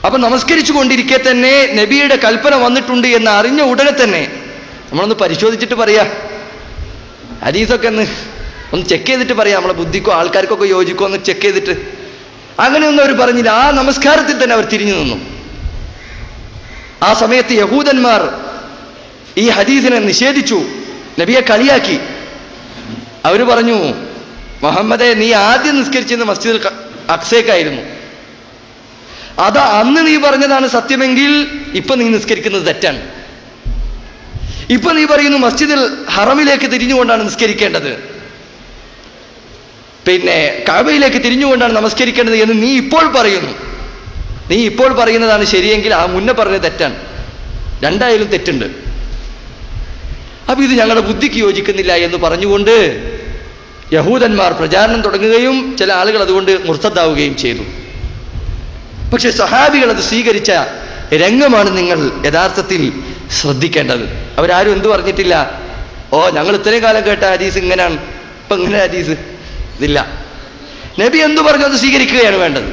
അപ്പൊ നമസ്കരിച്ചു കൊണ്ടിരിക്കെ തന്നെ നബിയുടെ കൽപ്പന വന്നിട്ടുണ്ട് എന്ന് അറിഞ്ഞ ഉടനെ തന്നെ നമ്മളൊന്ന് പരിശോധിച്ചിട്ട് പറയാ, ഹദീസൊക്കെ ഒന്ന് ചെക്ക് ചെയ്തിട്ട് പറയാം, നമ്മളെ ബുദ്ധിക്കോ ആൾക്കാർക്കൊക്കെ യോജിക്കോ ഒന്ന് ചെക്ക് ചെയ്തിട്ട്. അങ്ങനെയൊന്നും അവർ പറഞ്ഞില്ല. ആ നമസ്കാരത്തിൽ തന്നെ അവർ തിരിഞ്ഞു നിന്നു. ആ സമയത്ത് യഹൂദന്മാർ ഈ ഹദീസിനെ നിഷേധിച്ചു, നബിയെ കളിയാക്കി. അവർ പറഞ്ഞു, മുഹമ്മദെ, നീ ആദ്യം നിസ്കരിച്ചിരുന്ന മസ്ജിദുൽ അഖ്സയ്ക്കായിരുന്നു. അതാ അന്ന് നീ പറഞ്ഞതാണ് സത്യമെങ്കിൽ ഇപ്പൊ നീ നിസ്കരിക്കുന്നത് തെറ്റാണ്. ഇപ്പൊ നീ പറയുന്നു മസ്ജിദുൽ ഹറമിലേക്ക് തിരിഞ്ഞുകൊണ്ടാണ് നിസ്കരിക്കേണ്ടത്, പിന്നെ കഅബയിലേക്ക് തിരിഞ്ഞുകൊണ്ടാണ് നമസ്കരിക്കേണ്ടത് എന്ന് നീ ഇപ്പോൾ പറയുന്നു. നീ ഇപ്പോൾ പറയുന്നതാണ് ശരിയെങ്കിൽ ആ മുന്നേ പറഞ്ഞത് തെറ്റാണ്. രണ്ടായാലും തെറ്റുണ്ട്. അപ്പൊ ഇത് ഞങ്ങളുടെ ബുദ്ധിക്ക് യോജിക്കുന്നില്ല എന്ന് പറഞ്ഞുകൊണ്ട് യഹൂദന്മാർ പ്രചാരണം തുടങ്ങുകയും ചില ആളുകൾ അതുകൊണ്ട് മുർത്തദ്ദാവുകയും ചെയ്തു. പക്ഷെ സഹാബികൾ അത് സ്വീകരിച്ച രംഗമാണ് നിങ്ങൾ യഥാർത്ഥത്തിൽ ശ്രദ്ധിക്കേണ്ടത്. അവരാരും എന്തു പറഞ്ഞിട്ടില്ല, ഓ ഞങ്ങൾ ഇത്രയും കാലം കേട്ട ഹദീസ് ഇങ്ങനെയാണ്, ഇപ്പൊ ഇങ്ങനെ ഹദീസ് ഇതില്ല. നബി എന്തു പറഞ്ഞു അത് സ്വീകരിക്കുകയാണ് വേണ്ടത്.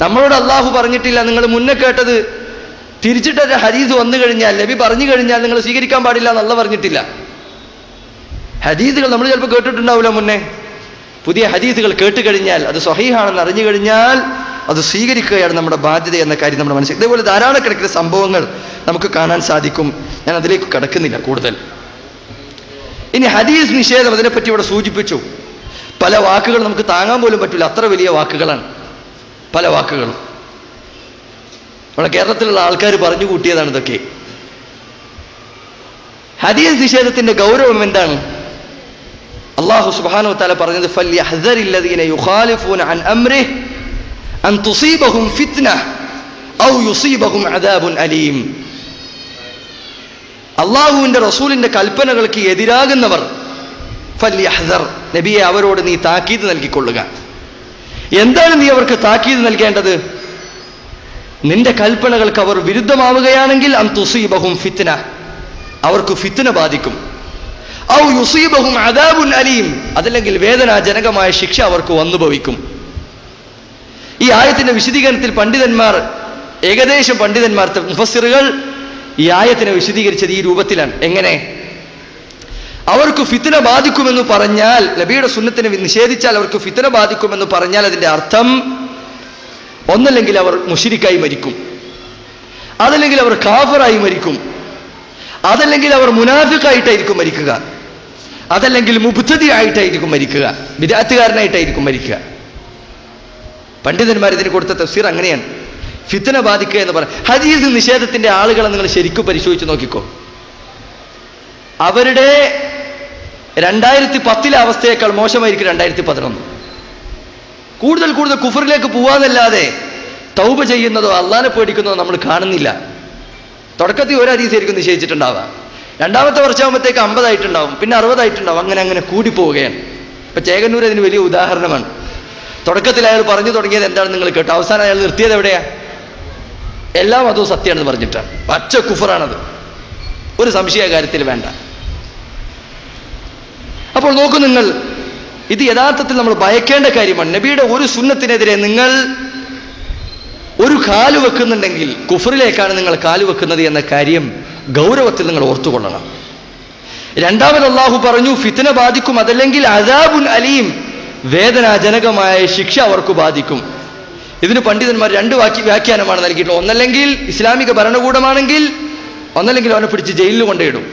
നമ്മളോട് അള്ളാഹു പറഞ്ഞിട്ടില്ല, നിങ്ങൾ മുന്നേ കേട്ടത് തിരിച്ചിട്ടൊരു ഹദീസ് വന്നു കഴിഞ്ഞാൽ, നബി പറഞ്ഞു കഴിഞ്ഞാൽ നിങ്ങൾ സ്വീകരിക്കാൻ പാടില്ല എന്നല്ല പറഞ്ഞിട്ടില്ല. ഹദീസുകൾ നമ്മൾ ചിലപ്പോൾ കേട്ടിട്ടുണ്ടാവില്ല മുന്നേ. പുതിയ ഹദീസുകൾ കേട്ടുകഴിഞ്ഞാൽ അത് സ്വഹീഹാണെന്ന് അറിഞ്ഞു കഴിഞ്ഞാൽ അത് സ്വീകരിക്കുകയാണ് നമ്മുടെ ബാധ്യത എന്ന കാര്യം നമ്മൾ മനസ്സിലാക്കി. ഇതേപോലെ ധാരാളക്കണക്കിന് സംഭവങ്ങൾ നമുക്ക് കാണാൻ സാധിക്കും. ഞാൻ അതിലേക്ക് കടക്കുന്നില്ല കൂടുതൽ. ഇനി ഹദീസ് നിഷേധം, അതിനെപ്പറ്റി ഇവിടെ സൂചിപ്പിച്ചു. പല വാക്കുകൾ നമുക്ക് താങ്ങാൻ പോലും പറ്റില്ല, അത്ര വലിയ വാക്കുകളാണ് പല വാക്കുകളും. നമ്മുടെ കേരളത്തിലുള്ള ആൾക്കാർ പറഞ്ഞു കൂട്ടിയതാണ് ഇതൊക്കെ. ഹദീസ് നിഷേധത്തിന്റെ ഗൗരവം എന്താണ്? അല്ലാഹു സുബ്ഹാനഹു വ തആല പറഞ്ഞത്, ഫൽയഹ്ദരില്ലദീന യുഖാലിഫൂന അൻ അംരിഹി അൻ തുസീബഹും ഫിത്നഹ ഔ യുസീബഹും അദാബുൻ അലീം. അല്ലാഹുവിന്റെ റസൂലിന്റെ കൽപ്പനകൾക്ക് എതിരാകുന്നവർ, ഫൽയഹ്ദർ, നബിയെ അവരോട് നീ താക്കീത് നൽകിക്കൊള്ളുക. എന്താണ് നീ അവർക്ക് താക്കീത് നൽകേണ്ടത്? നിന്റെ കൽപ്പനകൾക്ക് അവർ വിരുദ്ധമാവുകയാണെങ്കിൽ അൻ തുസീബഹും ഫിത്ന, അവർക്ക് ഫിത്ന ബാധിക്കും. ഔ യുസീബഹും അദാബുൻ അലീം, അതല്ലെങ്കിൽ വേദനാജനകമായ ശിക്ഷ അവർക്ക് വന്നു ഭവിക്കും. ഈ ആയത്തിന്റെ വിശദീകരണത്തിൽ പണ്ഡിതന്മാർ, ഏകദേശം പണ്ഡിതന്മാർ മുഫസ്സിറുകൾ ഈ ആയത്തിനെ വിശദീകരിച്ചത് ഈ രൂപത്തിലാണ്. എങ്ങനെ? അവർക്ക് ഫിത്ന ബാധിക്കുമെന്ന് പറഞ്ഞാൽ, നബിയുടെ സുന്നത്തിനെ നിഷേധിച്ചാൽ അവർക്ക് ഫിത്ന ബാധിക്കുമെന്ന് പറഞ്ഞാൽ അതിന്റെ അർത്ഥം ഒന്നല്ലെങ്കിൽ അവർ മുശ്രിക്കായി മരിക്കും, അതല്ലെങ്കിൽ അവർ കാഫിറായി മരിക്കും, അതല്ലെങ്കിൽ അവർ മുനാഫിഖായിട്ടായിരിക്കും മരിക്കുക, അതല്ലെങ്കിൽ മുബ്തദി ആയിട്ടായിരിക്കും മരിക്കുക, ബിദ്അത്തുകാരനായിട്ടായിരിക്കും മരിക്കുക. പണ്ഡിതന്മാർ ഇതിന് കൊടുത്ത തഫ്സീർ അങ്ങനെയാണ്. ഫിത്ന ബാധിക്കുക എന്ന് പറയാം. ഹദീസ് നിഷേധത്തിന്റെ ആളുകളെ നിങ്ങൾ ശരിക്കും പരിശോധിച്ച് നോക്കിക്കോ. അവരുടെ 2010 അവസ്ഥയേക്കാൾ മോശമായിരിക്കും 2011. കൂടുതൽ കൂടുതൽ കുഫറിലേക്ക് പോവാന്നല്ലാതെ തൗബ ചെയ്യുന്നതോ അള്ളാനെ പേടിക്കുന്നതോ നമ്മൾ കാണുന്നില്ല. തുടക്കത്തിൽ ഒരു ഹദീസായിരിക്കും നിശ്ചയിച്ചിട്ടുണ്ടാവുക, രണ്ടാമത്തെ വർഷമാകുമ്പോഴത്തേക്ക് 50 ആയിട്ടുണ്ടാവും, പിന്നെ 60 ആയിട്ടുണ്ടാവും, അങ്ങനെ അങ്ങനെ കൂടിപ്പോവുകയാണ്. ഇപ്പൊ ചേകന്നൂർ അതിന് വലിയ ഉദാഹരണമാണ്. തുടക്കത്തിൽ അയാൾ പറഞ്ഞു തുടങ്ങിയത് എന്താണെന്ന് നിങ്ങൾ കേട്ടു, അവസാനം അയാൾ നിർത്തിയത് എവിടെയാ? എല്ലാം അതും സത്യമാണെന്ന് പറഞ്ഞിട്ടാണ്. പച്ച കുഫറാണത്, ഒരു സംശയ കാര്യത്തിൽ വേണ്ട. അപ്പോൾ നോക്കൂ നിങ്ങൾ, ഇത് യഥാർത്ഥത്തിൽ നമ്മൾ ഭയക്കേണ്ട കാര്യമാണ്. നബിയുടെ ഒരു സുന്നത്തിനെതിരെ നിങ്ങൾ ഒരു കാല് വെക്കുന്നുണ്ടെങ്കിൽ കുഫറിലേക്കാണ് നിങ്ങൾ കാല് വെക്കുന്നത് എന്ന കാര്യം ഗൗരവത്തിൽ നിങ്ങൾ ഓർത്തുകൊള്ളണം. രണ്ടാമത് അല്ലാഹു പറഞ്ഞു ഫിത്ന ബാധിക്കും, അതല്ലെങ്കിൽ അദാബുൻ അലീം, വേദനാജനകമായ ശിക്ഷ അവർക്ക് ബാധിക്കും. ഇതിന് പണ്ഡിതന്മാർ 2 വ്യാഖ്യാനമാണ് നൽകിയിട്ടുള്ളത്. ഒന്നല്ലെങ്കിൽ ഇസ്ലാമിക ഭരണകൂടമാണെങ്കിൽ, ഒന്നല്ലെങ്കിൽ അവനെ പിടിച്ച് ജയിലിൽ കൊണ്ടിടും,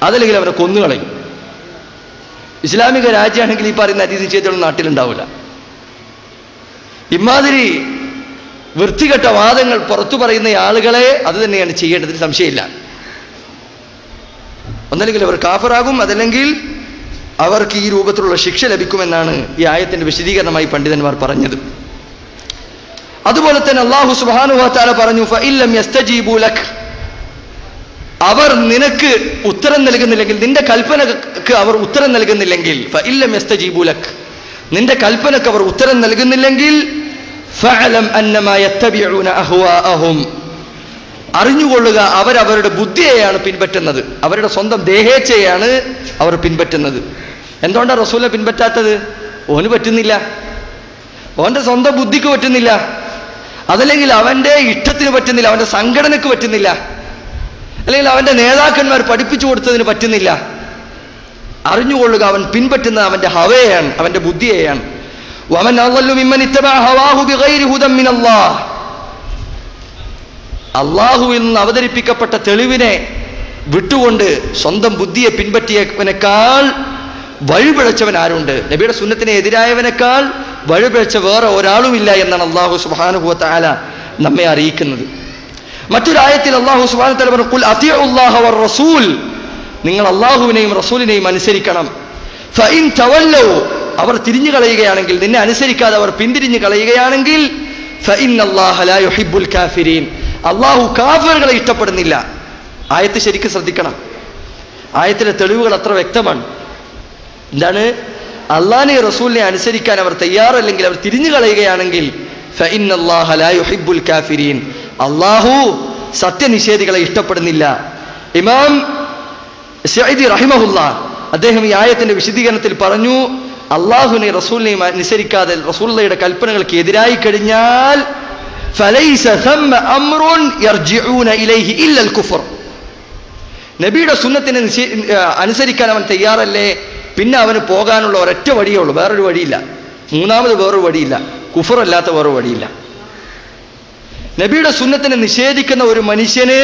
അതല്ലെങ്കിൽ അവനെ കൊന്നുകളയും. ഇസ്ലാമിക രാജ്യമാണെങ്കിൽ ഈ പറയുന്ന അതിനിശ്ചയത്തോളം നാട്ടിലുണ്ടാവില്ല. ഇമാതിരി വൃത്തികെട്ട വാദങ്ങൾ പുറത്തു പറയുന്ന ആളുകളെ അത് തന്നെയാണ് ചെയ്യേണ്ടതിന് സംശയമില്ല. ഒന്നല്ലെങ്കിൽ അവർ കാഫിറാകും, അതല്ലെങ്കിൽ അവർക്ക് ഈ രൂപത്തിലുള്ള ശിക്ഷ ലഭിക്കുമെന്നാണ് ഈ ആയത്തിന്റെ വിശദീകരണമായി പണ്ഡിതന്മാർ പറഞ്ഞത്. അതുപോലെ തന്നെ അല്ലാഹു സുബ്ഹാനഹു വ തആല പറഞ്ഞു ഫഇല്ലം യസ്തജീബു ലക്, അവർ നിനക്ക് ഉത്തരം നൽകുന്നില്ലെങ്കിൽ, നിന്റെ കൽപ്പനക്ക് അവർ ഉത്തരം നൽകുന്നില്ലെങ്കിൽ, ഫഇല്ലം യസ്തജീബു ലക്, നിന്റെ കൽപ്പനക്ക് അവർ ഉത്തരം നൽകുന്നില്ലെങ്കിൽ, ഫഅലം അന്നമാ യത്തബിഊന അഹ്വാഅഹും, അറിഞ്ഞുകൊള്ളുക അവരവരുടെ ബുദ്ധിയെയാണ് പിൻപറ്റുന്നത്, അവരുടെ സ്വന്തം ദേഹേച്ഛയാണ് അവർ പിൻപറ്റുന്നത്. എന്തുകൊണ്ടാണ് റസൂലിനെ പിൻപറ്റാത്തത്? ഓന് പറ്റുന്നില്ല, ഓന്റെ സ്വന്തം ബുദ്ധിക്ക് പറ്റുന്നില്ല, അതല്ലെങ്കിൽ അവന്റെ ഇഷ്ടത്തിന് പറ്റുന്നില്ല, അവന്റെ സംഘടനക്ക് പറ്റുന്നില്ല, അല്ലെങ്കിൽ അവന്റെ നേതാക്കന്മാർ പഠിപ്പിച്ചു കൊടുത്തതിന് പറ്റുന്നില്ല. അറിഞ്ഞുകൊള്ളുക അവൻ പിൻപറ്റുന്നത് അവന്റെ ഹവയെയാണ്, അവന്റെ ബുദ്ധിയെയാണ്. വമൻ അളല്ലു മിമ്മൻ ഇത്തബഅ ഹവാഹു ബിഗൈരി ഹുദൻ മിനല്ലാഹ്, അള്ളാഹുവിൽ നിന്ന് അവതരിപ്പിക്കപ്പെട്ട തെളിവിനെ വിട്ടുകൊണ്ട് സ്വന്തം ബുദ്ധിയെ പിൻപറ്റിയവനേക്കാൾ വഴിപിഴച്ചവൻ ആരുണ്ട്? നബിയുടെ സുന്നത്തിനെ എതിരായവനേക്കാൾ വഴിപിഴച്ച വേറെ ഒരാളുമില്ല എന്നാണ് അല്ലാഹു സുബ്ഹാനഹു വ തആല നമ്മെ അറിയിക്കുന്നത്. മറ്റൊരായത്തിൽ അല്ലാഹു സുബ്ഹാനഹു വ തആല പറഞ്ഞു ഖുൽ അത്തിഉല്ലാഹ വർ റസൂൽ, നിങ്ങൾ അല്ലാഹുവിനെയും റസൂലിനെയും അനുസരിക്കണം. ഫഇൻ തവല്ലൗ, അവർ തിരിഞ്ഞു കളയുകയാണെങ്കിൽ, നിന്നെ അനുസരിക്കാതെ അവർ പിന്തിരിഞ്ഞു കളയുകയാണെങ്കിൽ, ഫഇന്നല്ലാഹ ലാ യുഹിബ്ബുൽ കാഫിരീൻ, അല്ലാഹു കാഫിറുകളെ ഇഷ്ടപ്പെടുന്നില്ല. ആയത്ത് ശരിക്കും ശ്രദ്ധിക്കണം. ആയത്തിലെ തെളിവുകൾ അത്ര വ്യക്തമാണ്. എന്താണ്? അള്ളാഹിനെ റസൂലിനെ അനുസരിക്കാൻ അവർ തയ്യാറല്ലെങ്കിൽ, അവർ തിരിഞ്ഞു കളയുകയാണെങ്കിൽ, ഫഇന്നല്ലാഹ ലാ യുഹിബ്ബുൽ കാഫിരീൻ, അല്ലാഹു സത്യനിഷേധികളെ ഇഷ്ടപ്പെടുന്നില്ല. ഇമാം സഈദി റഹിമഹുല്ലാഹ് അദ്ദേഹം ഈ ആയത്തിന്റെ വിശദീകരണത്തിൽ പറഞ്ഞു, അള്ളാഹുവിനെ റസൂലിനെയും അനുസരിക്കാതെ റസൂലുള്ളാഹിയുടെ കൽപ്പനകൾക്ക് എതിരായി കഴിഞ്ഞാൽ ഫലൈസ തമ്മ അംറുൻ യർജിഊന ഇലൈഹി ഇല്ലൽ കുഫർ, നബിയുടെ സുന്നത്തിനെ അനുസരിക്കാൻ അവൻ തയ്യാറല്ലേ, പിന്നെ അവന് പോകാനുള്ള ഒരൊറ്റ വഴിയേ ഉള്ളൂ, വേറൊരു വഴിയില്ല, മൂന്നാമത് വേറൊരു വഴിയില്ല, കുഫറല്ലാത്ത വേറൊരു വഴിയില്ല. നബിയുടെ സുന്നത്തിനെ നിഷേധിക്കുന്ന ഒരു മനുഷ്യന്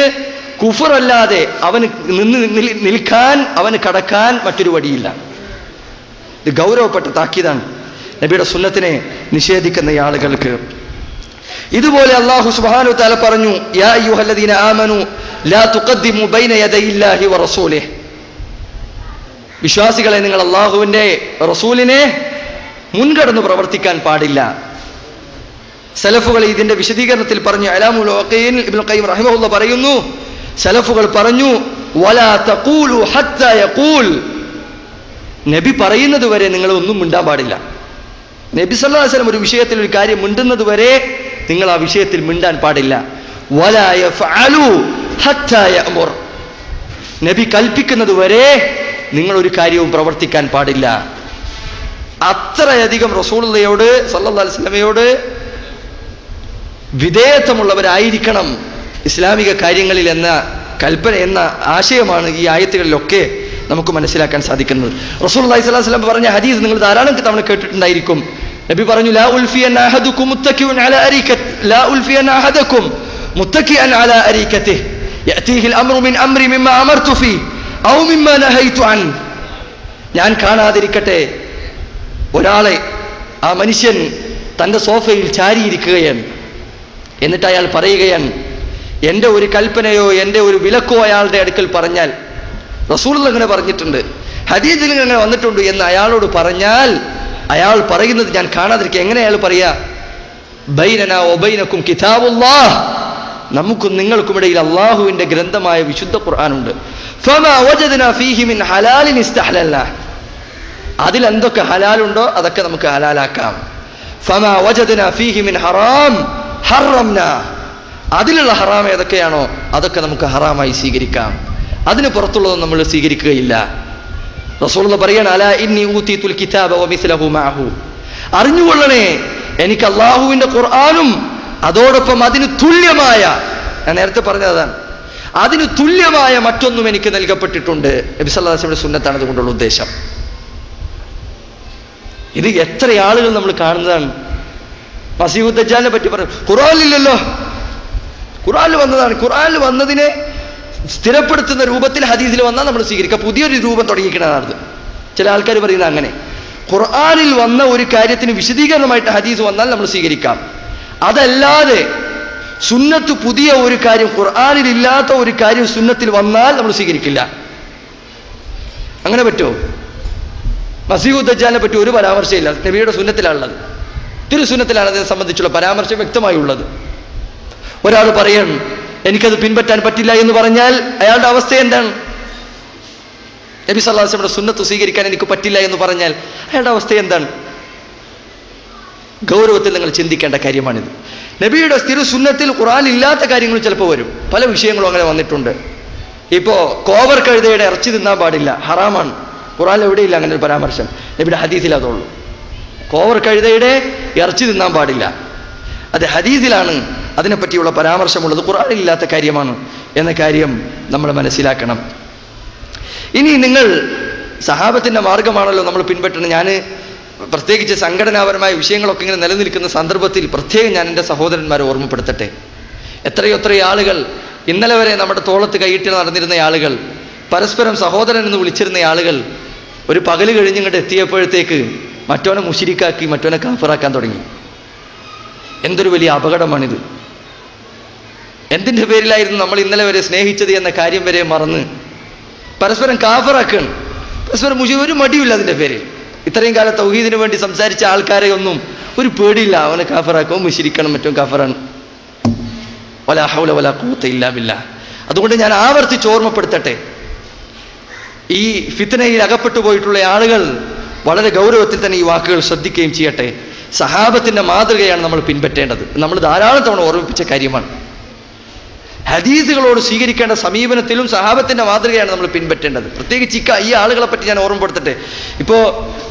കുഫറല്ലാതെ അവന് നിൽക്കാൻ, അവന് കടക്കാൻ മറ്റൊരു വഴിയില്ല. ഇത് ഗൗരവപ്പെട്ട താക്കീതാണ് നബിയുടെ സുന്നത്തിനെ നിഷേധിക്കുന്ന ആളുകൾക്ക്. ഇതുപോലെ അല്ലാഹു സുബ്ഹാനഹു വ തആല പറഞ്ഞു യാ അയ്യുഹല്ലദീന ആമനു ലാ തുഖദ്ദിമു ബൈന യദയില്ലാഹി വറസൂലിഹി, വിശ്വാസികളെ നിങ്ങൾ അല്ലാഹുവിന്റെ റസൂലിനെ മുൻകടന്ന് പ്രവർത്തിക്കാൻ പാടില്ല. സലഫുകൾ ഇതിന്റെ വിശദീകരണത്തിൽ പറഞ്ഞു, അലാമുൽ വഖീൻ ഇബ്നു ഖയ്യിം റഹിമഹുല്ലാഹ് പറയുന്നു, സലഫുകൾ പറഞ്ഞു വലാ തഖൂലു ഹത്താ യഖൂൽ, നബി പറയുന്നത് വരെ നിങ്ങൾ ഒന്നും മിണ്ടാൻ പാടില്ല. നബി സല്ലല്ലാഹു അലൈഹി വസല്ലം ഒരു വിഷയത്തിൽ ഒരു കാര്യം മിണ്ടുന്നത് വരെ നിങ്ങൾ ആ വിഷയത്തിൽ മിണ്ടാൻ പാടില്ല. വലാ യഫഅലു ഹത്താ യഅമുർ, നബി കൽപ്പിക്കുന്നത് വരെ നിങ്ങൾ ഒരു കാര്യവും പ്രവർത്തിക്കാൻ പാടില്ല. അത്രയധികം റസൂലുള്ളാഹിയോട് സല്ലല്ലാഹു അലൈഹി വസല്ലമയോട് വിധേയത്വമുള്ളവരായിരിക്കണം ഇസ്ലാമിക കാര്യങ്ങളിൽ എന്ന കൽപ്പന എന്ന ആശയമാണ് ഈ ആയത്തുകളിലൊക്കെ നമുക്ക് മനസ്സിലാക്കാൻ സാധിക്കുന്നത്. റസൂലുള്ളാഹി സ്വല്ലല്ലാഹു അലൈഹി വസല്ലം പറഞ്ഞ ഹദീസ് നിങ്ങൾ ധാരാളം തവണ കേട്ടിട്ടുണ്ടായിരിക്കും. നബി പറഞ്ഞു, ലാ ഉൽഫിയൻ അഹദുക്കും മുത്തക്കിഉൻ അലാ അരീകത് ലാ ഉൽഫിയൻ അഹദുക്കും മുത്തക്കിഅൻ അലാ അരീകതിഹി യഅതീഹി അൽഅംറു മിൻ അംരി മിമ്മാ അമർതു ഫീ ഔ മിമ്മാ നഹൈതു അൻ. ഞാൻ കാണാതിരിക്കട്ടെ ഒരാളെ, ആ മനുഷ്യൻ തന്റെ സോഫയിൽ ചാരിയിരിക്കുകയാണ്. എന്നിട്ട് അയാൾ പറയുകയാണ്, എൻ്റെ ഒരു കൽപ്പനയോ എൻ്റെ ഒരു വിലക്കോ അയാളുടെ അടുക്കൽ പറഞ്ഞാൽ, റസൂലുള്ളാഹി ഇങ്ങനെ പറഞ്ഞിട്ടുണ്ട്, ഹദീസിൽ ഇങ്ങനെ വന്നിട്ടുണ്ട് എന്ന് അയാളോട് പറഞ്ഞാൽ അയാൾ പറയുന്നത് ഞാൻ കാണാതിരിക്കുക. എങ്ങനെ അയാൾ പറയാ? ബൈനനാ വബൈനക്കും കിതാബുല്ലാഹ്, നമുക്കും നിങ്ങൾക്കുമിടയിൽ അള്ളാഹുവിന്റെ ഗ്രന്ഥമായ വിശുദ്ധ ഖുർആനുണ്ട്. ഫമാ വജദ്നാ ഫീഹി മിൻ ഹലാലിൻ ഇസ്തഹലൽനാ, അതിൽ എന്തൊക്കെ ഹലാലുണ്ടോ അതൊക്കെ നമുക്ക് ഹലാലാക്കാം. ഫമാ വജദ്നാ ഫീഹി മിൻ ഹറാം ഹറംനാ, അതിലുള്ള ഹറാം ഏതൊക്കെയാണോ അതൊക്കെ നമുക്ക് ഹറാമായി സ്വീകരിക്കാം, അതിന് പുറത്തുള്ളതൊന്നും നമ്മൾ സ്വീകരിക്കുകയില്ല. റസൂലുള്ളാഹി പറയാണ്, അലാ ഇന്നി ഊതീതുൽ കിതാബ വമിസ്ലഹു മഅഹു, അറിഞ്ഞുകൊള്ളണേ എനിക്ക് അല്ലാഹുവിന്റെ ഖുർആനും അതോടൊപ്പം അതിന് തുല്യമായ, ഞാൻ നേരത്തെ പറഞ്ഞതാണ്, അതിന് തുല്യമായ മറ്റൊന്നും എനിക്ക് നൽകപ്പെട്ടിട്ടുണ്ട്. നബി സല്ലല്ലാഹു അലൈഹി വസല്ലം സുന്നത്താണ് അതുകൊണ്ടുള്ള ഉദ്ദേശം. ഇത് എത്ര ആളുകൾ നമ്മൾ കാണുന്നതാണ്. മസീഹു ദജ്ജാലിനെ പറ്റി പറഞ്ഞു, ഖുർആനിലില്ലല്ലോ, ഖുർആനിൽ വന്നതാണ്. ഖുർആനിൽ വന്നതിനെ സ്ഥിരപ്പെടുത്തുന്ന രൂപത്തിൽ ഹദീസിൽ വന്നാൽ നമ്മൾ സ്വീകരിക്കുക. പുതിയൊരു രൂപം തുടങ്ങിയിരിക്കുന്നതാണ്. ചില ആൾക്കാർ പറയുന്നത് അങ്ങനെ, ഖുർആനിൽ വന്ന ഒരു കാര്യത്തിന് വിശദീകരണമായിട്ട് ഹദീസ് വന്നാൽ നമ്മൾ സ്വീകരിക്കാം, അതല്ലാതെ സുന്നത്ത് പുതിയ ഒരു കാര്യം, ഖുർആനിൽ ഇല്ലാത്ത ഒരു കാര്യം സുന്നത്തിൽ വന്നാൽ നമ്മൾ സ്വീകരിക്കില്ല. അങ്ങനെ പറ്റുമോ? മസീഹു ദജ്ജാലിനെ പറ്റി ഒരു പരാമർശമില്ല, നബിയുടെ സുന്നത്തിലാണുള്ളത്, തിരുസുന്നത്തിലാണ് അതിനെ സംബന്ധിച്ചുള്ള പരാമർശം വ്യക്തമായി ഉള്ളത്. ഒരാൾ പറയണം എനിക്കത് പിൻപറ്റാൻ പറ്റില്ല എന്ന് പറഞ്ഞാൽ അയാളുടെ അവസ്ഥ എന്താണ്? നബി സല്ലല്ലാഹു അലൈഹി വസല്ലം സുന്നത്ത് സ്വീകരിക്കാൻ എനിക്ക് പറ്റില്ല എന്ന് പറഞ്ഞാൽ അയാളുടെ അവസ്ഥ എന്താണ്? ഗൗരവത്തിൽ നിങ്ങൾ ചിന്തിക്കേണ്ട കാര്യമാണിത്. നബിയുടെ സ്ഥിര സുന്നത്തിൽ ഖുർആൻ ഇല്ലാത്ത കാര്യങ്ങൾ ചിലപ്പോൾ വരും, പല വിഷയങ്ങളും അങ്ങനെ വന്നിട്ടുണ്ട്. ഇപ്പോ കോവർ കഴുതയുടെ ഇറച്ചി തിന്നാൻ പാടില്ല, ഹറാമാണ്. ഖുർആനിൽ എവിടെയില്ല അങ്ങനെ ഒരു പരാമർശം, നബിയുടെ ഹദീസിൽ അതുള്ളൂ. കോവർ കഴുതയുടെ ഇറച്ചി തിന്നാൻ പാടില്ല, അത് ഹദീസിലാണ് അതിനെപ്പറ്റിയുള്ള പരാമർശമുള്ളത്, ഖുർആനിലില്ലാത്ത കാര്യമാണ് എന്ന കാര്യം നമ്മൾ മനസ്സിലാക്കണം. ഇനി നിങ്ങൾ സഹാബത്തിന്റെ മാർഗമാണല്ലോ നമ്മൾ പിൻപറ്റുന്നത്. ഞാൻ പ്രത്യേകിച്ച് സംഘടനാപരമായ വിഷയങ്ങളൊക്കെ ഇങ്ങനെ നിലനിൽക്കുന്ന സന്ദർഭത്തിൽ പ്രത്യേകം ഞാൻ എൻ്റെ സഹോദരന്മാരെ ഓർമ്മപ്പെടുത്തട്ടെ. എത്രയോ ആളുകൾ, ഇന്നലെ വരെ നമ്മുടെ തോളത്ത് കൈയിട്ട് നടന്നിരുന്ന ആളുകൾ, പരസ്പരം സഹോദരൻ എന്ന് വിളിച്ചിരുന്ന ആളുകൾ, ഒരു പകല് കഴിഞ്ഞിങ്ങോട്ട് എത്തിയപ്പോഴത്തേക്ക് മറ്റോനെ മുശ്രിക്കാക്കി മറ്റോനെ കാഫിറാക്കാൻ തുടങ്ങി. എന്തൊരു വലിയ അപകടമാണിത്. എന്തിൻ്റെ പേരിലായിരുന്നു നമ്മൾ ഇന്നലെ വരെ സ്നേഹിച്ചത് എന്ന കാര്യം വരെ മറന്ന് പരസ്പരം കാഫിറാക്കുകയാണ്. പരസ്പരം ഒരു മടിയില്ല അതിൻ്റെ പേരിൽ. ഇത്രയും കാലം തൗഹീദിന് വേണ്ടി സംസാരിച്ച ആൾക്കാരെ ഒന്നും ഒരു പേടിയില്ല, അവനെ കാഫിറാക്കും, മുശ്രിക്കണം, മറ്റും കാഫിറാണ്. വലാ ഹൗല വലാ ഖുവത ഇല്ലാ ബില്ലാഹ്. അതുകൊണ്ട് ഞാൻ ആവർത്തിച്ച് ഓർമ്മപ്പെടുത്തട്ടെ, ഈ ഫിത്നയിൽ അകപ്പെട്ടു പോയിട്ടുള്ള ആളുകൾ വളരെ ഗൗരവത്തിൽ തന്നെ ഈ വാക്കുകൾ ശ്രദ്ധിക്കുകയും ചെയ്യട്ടെ. സഹാബത്തിന്റെ മാതൃകയാണ് നമ്മൾ പിൻപറ്റേണ്ടത്. നമ്മൾ ധാരാളം തവണ ഓർമ്മിപ്പിച്ച കാര്യമാണ്. ഹദീസുകളോട് സ്വീകരിക്കേണ്ട സമീപനത്തിലും സഹാബത്തിന്റെ മാതൃകയാണ് നമ്മൾ പിൻപറ്റേണ്ടത്. പ്രത്യേകിച്ച് ഈ ആളുകളെ പറ്റി ഞാൻ ഓർമ്മപ്പെടുത്തട്ടെ. ഇപ്പോൾ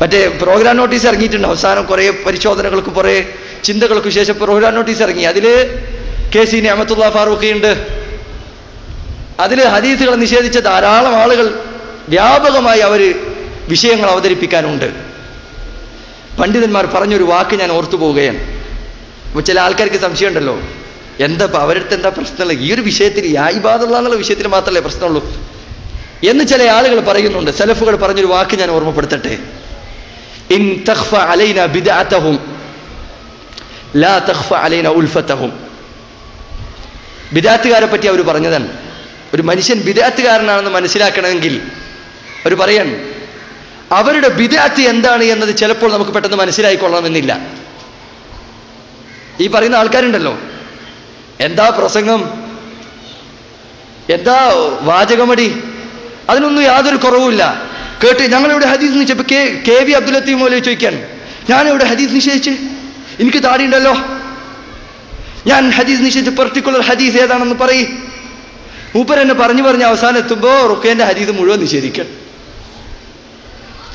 മറ്റേ പ്രോഗ്രാം നോട്ടീസ് ഇറങ്ങിയിട്ടുണ്ട്. അവസാനം കുറേ പരിശോധനകൾക്കും കുറേ ചിന്തകൾക്കും ശേഷം പ്രോഗ്രാം നോട്ടീസ് ഇറങ്ങി. അതിൽ KC നിഅമത്തുല്ലാഹി ഫാറൂഖി ഉണ്ട്. അതിൽ ഹദീസുകൾ നിഷേധിച്ച ധാരാളം ആളുകൾ വ്യാപകമായി അവർ വിഷയങ്ങൾ അവതരിപ്പിക്കാനുണ്ട്. പണ്ഡിതന്മാർ പറഞ്ഞൊരു വാക്ക് ഞാൻ ഓർത്തു പോവുകയാണ്. അപ്പോൾ ചില ആൾക്കാർക്ക് സംശയം ഉണ്ടല്ലോ, എന്താ അവരുടെ എന്താ പ്രശ്നമുള്ള ഈ ഒരു വിഷയത്തിൽ, ഇബാദത്തുള്ള എന്നുള്ള വിഷയത്തിൽ മാത്രമല്ലേ പ്രശ്നമുള്ളൂ എന്ന് ചില ആളുകൾ പറയുന്നുണ്ട്. സലഫുകൾ പറഞ്ഞൊരു വാക്ക് ഞാൻ ഓർമ്മപ്പെടുത്തട്ടെ. ഇൻ തഖ്ഫ അലൈന ബിദ്അതഹും ലാ തഖ്ഫ അലൈന ഉൽഫതഹും. ബിദ്അത്തുകാരെ പറ്റി അവർ പറഞ്ഞതാണ്. ഒരു മനുഷ്യൻ ബിദ്അത്തുകാരനാണെന്ന് മനസ്സിലാക്കണമെങ്കിൽ അവർ പറയാൻ അവരുടെ ബിദ്അത്ത് എന്താണ് എന്നത് ചിലപ്പോൾ നമുക്ക് പെട്ടെന്ന് മനസ്സിലായിക്കൊള്ളണമെന്നില്ല. ഈ പറയുന്ന ആൾക്കാരുണ്ടല്ലോ, എന്താ പ്രസംഗം, എന്താ വാചകമടി, അതിനൊന്നും യാതൊരു കുറവുമില്ല. കേട്ട് ഞങ്ങളിവിടെ ഹദീസ് നിശ്ചയിപ്പോൾ KV അബ്ദുൽ ലത്തീഫ് മൗലവി ചോദിക്കാൻ, ഞാനിവിടെ ഹദീസ് നിശ്ചയിച്ച്, എനിക്ക് താടിയുണ്ടല്ലോ, ഞാൻ ഹദീസ് നിശ്ചയിച്ച് പെർട്ടിക്കുലർ ഹദീസ് ഏതാണെന്ന് പറയും. മൂപ്പരെന്നെ പറഞ്ഞ് അവസാനം എത്തുമ്പോൾ റുഖ്യന്റെ ഹദീസ് മുഴുവൻ നിഷേധിക്കണം.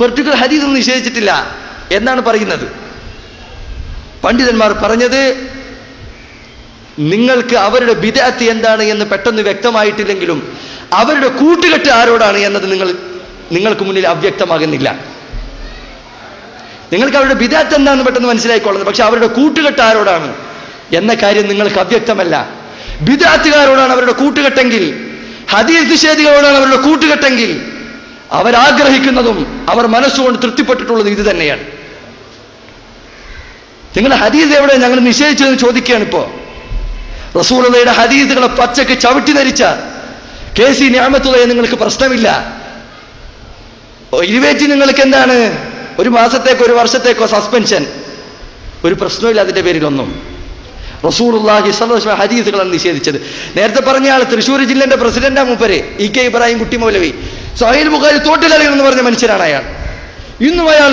പെർട്ടിക്കുലർ ഹദീസ് ഒന്നും നിഷേധിച്ചിട്ടില്ല എന്നാണ് പറയുന്നത്. പണ്ഡിതന്മാർ പറഞ്ഞത് നിങ്ങൾക്ക് അവരുടെ ബിദ്അത്ത് എന്താണ് എന്ന് പെട്ടെന്ന് വ്യക്തമായിട്ടില്ലെങ്കിലും അവരുടെ കൂട്ടുകെട്ട് ആരോടാണ് എന്നത് നിങ്ങൾക്ക് മുന്നിൽ അവ്യക്തമാകുന്നില്ല. നിങ്ങൾക്ക് അവരുടെ ബിദ്അത്ത് എന്താണെന്ന് പെട്ടെന്ന് മനസ്സിലായിക്കൊള്ളുന്നത്, പക്ഷെ അവരുടെ കൂട്ടുകെട്ട് ആരോടാണ് എന്ന കാര്യം നിങ്ങൾക്ക് അവ്യക്തമല്ല. ബിദ്അത്തുകാരോടാണ് അവരുടെ കൂട്ടുകെട്ടെങ്കിൽ, ഹദീസ് നിഷേധികളോടാണ് അവരുടെ കൂട്ടുകെട്ടെങ്കിൽ, അവരാഗ്രഹിക്കുന്നതും അവർ മനസ്സുകൊണ്ട് തൃപ്തിപ്പെട്ടിട്ടുള്ളത് ഇത് തന്നെയാണ്. നിങ്ങൾ ഹദീസ് എവിടെ ഞങ്ങൾ നിഷേധിച്ചതെന്ന് ചോദിക്കുകയാണ്. ഇപ്പോ റസൂലുള്ളാഹിയുടെ ഹദീസുകളെ പച്ചക്ക് ചവിട്ടി ധരിച്ച KC നിഅമത്തുള്ളയെ നിങ്ങൾക്ക് പ്രശ്നമില്ല. ഇരുവേറ്റി നിങ്ങൾക്ക് എന്താണ് ഒരു മാസത്തേക്കോ ഒരു വർഷത്തേക്കോ സസ്പെൻഷൻ, ഒരു പ്രശ്നമില്ല അതിന്റെ പേരിലൊന്നും. റസൂലുള്ളാഹി സ്വല്ലല്ലാഹു അലൈഹി വസല്ലം ഹദീസുകളാണ് നിഷേധിച്ചത്. നേരത്തെ പറഞ്ഞ ആൾ തൃശ്ശൂർ ജില്ലയുടെ പ്രസിഡന്റാ മൂപ്പര് EK ഇബ്രാഹിം കുട്ടി മൗലവി. സ്വഹീഹ് ബുഖാരി തോട്ടിലറിയുമെന്ന് പറഞ്ഞ മനുഷ്യനാണ് അയാൾ. ഇന്നും അയാൾ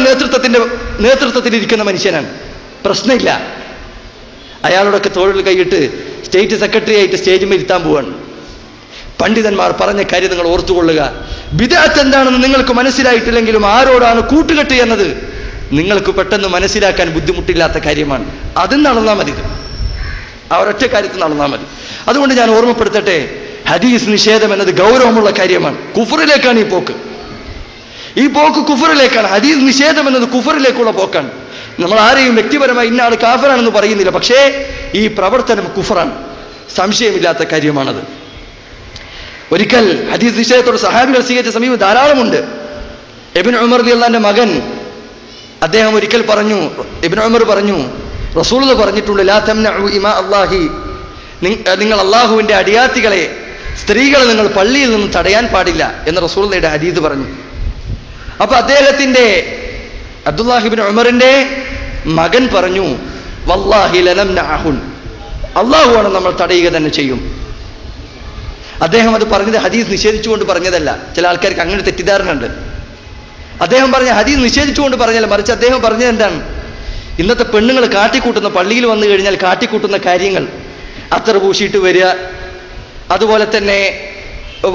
നേതൃത്വത്തിൽ ഇരിക്കുന്ന മനുഷ്യനാണ്. പ്രശ്നമില്ല. അയാളോടൊക്കെ തോളിൽ കൈയിട്ട് സ്റ്റേറ്റ് സെക്രട്ടറി ആയിട്ട് സ്റ്റേജിൽ ഇരുത്താൻ പോവാണ്. പണ്ഡിതന്മാർ പറഞ്ഞ കാര്യം നിങ്ങൾ ഓർത്തുകൊള്ളുക. ബിദ്അത്ത് എന്താണെന്ന് നിങ്ങൾക്ക് മനസ്സിലായിട്ടില്ലെങ്കിലും ആരോടാണ് കൂട്ടുകെട്ട് എന്നത് നിങ്ങൾക്ക് പെട്ടെന്ന് മനസ്സിലാക്കാൻ ബുദ്ധിമുട്ടില്ലാത്ത കാര്യമാണ്. അതിൽ നടന്നാൽ മതി, ആ ഒരൊറ്റ കാര്യത്തിൽ നടന്നാൽ മതി. അതുകൊണ്ട് ഞാൻ ഓർമ്മപ്പെടുത്തട്ടെ, ഹദീസ് നിഷേധം എന്നത് ഗൗരവമുള്ള കാര്യമാണ്. കുഫറിലേക്കാണ് ഈ പോക്ക്. ഈ പോക്ക് കുഫറിലേക്കാണ്. ഹദീസ് നിഷേധം എന്നത് കുഫറിലേക്കുള്ള പോക്കാണ്. നമ്മൾ ആരെയും വ്യക്തിപരമായി ഇന്ന ആൾ കാഫിറാണെന്ന് പറയുന്നില്ല, പക്ഷേ ഈ പ്രവർത്തനം കുഫറാണ്, സംശയമില്ലാത്ത കാര്യമാണത്. ഒരിക്കൽ ഹദീസ് നിഷേധത്തോട് സഹാബികൾ സ്വീകരിച്ച സമീപം ധാരാളമുണ്ട്. ഇബ്നു ഉമർ റളിയല്ലാഹുവിന്റെ മകൻ അദ്ദേഹം ഒരിക്കൽ പറഞ്ഞു, ഇബ്നു ഉമർ പറഞ്ഞു, റസൂലുള്ളാഹി പറഞ്ഞിട്ടുണ്ട്, ലാ തംനഉ ഇമാ അല്ലാഹി, നിങ്ങൾ അല്ലാഹുവിന്റെ അടിയാത്തികളെ, സ്ത്രീകളെ നിങ്ങൾ പള്ളിയിൽ നിന്ന് തടയാൻ പാടില്ല എന്ന് റസൂലുള്ളാഹിയുടെ ഹദീസ് പറഞ്ഞു. അപ്പൊ അദ്ദേഹത്തിന്റെ അബ്ദുല്ലാഹി ഇബ്നു ഉമറിന്റെ മകൻ പറഞ്ഞു, വല്ലാഹി ലനംനഅഹുൻ, അല്ലാഹുവാണ് നമ്മൾ തടയുക തന്നെ ചെയ്യും. അദ്ദേഹം അത് പറഞ്ഞത് ഹദീസ് നിഷേധിച്ചുകൊണ്ട് പറഞ്ഞതല്ല. ചില ആൾക്കാർക്ക് അങ്ങനെ തെറ്റിദ്ധാരണ ഉണ്ട്. അദ്ദേഹം പറഞ്ഞ ഹദീസ് നിഷേധിച്ചുകൊണ്ട് പറഞ്ഞല്ല, മറിച്ച് അദ്ദേഹം പറഞ്ഞത് എന്താണ്, ഇന്നത്തെ പെണ്ണുങ്ങൾ കാട്ടിക്കൂട്ടുന്ന, പള്ളിയിൽ വന്നു കഴിഞ്ഞാൽ കാട്ടിക്കൂട്ടുന്ന കാര്യങ്ങൾ, അത്തർ പൂശിയിട്ട് വരിക, അതുപോലെ തന്നെ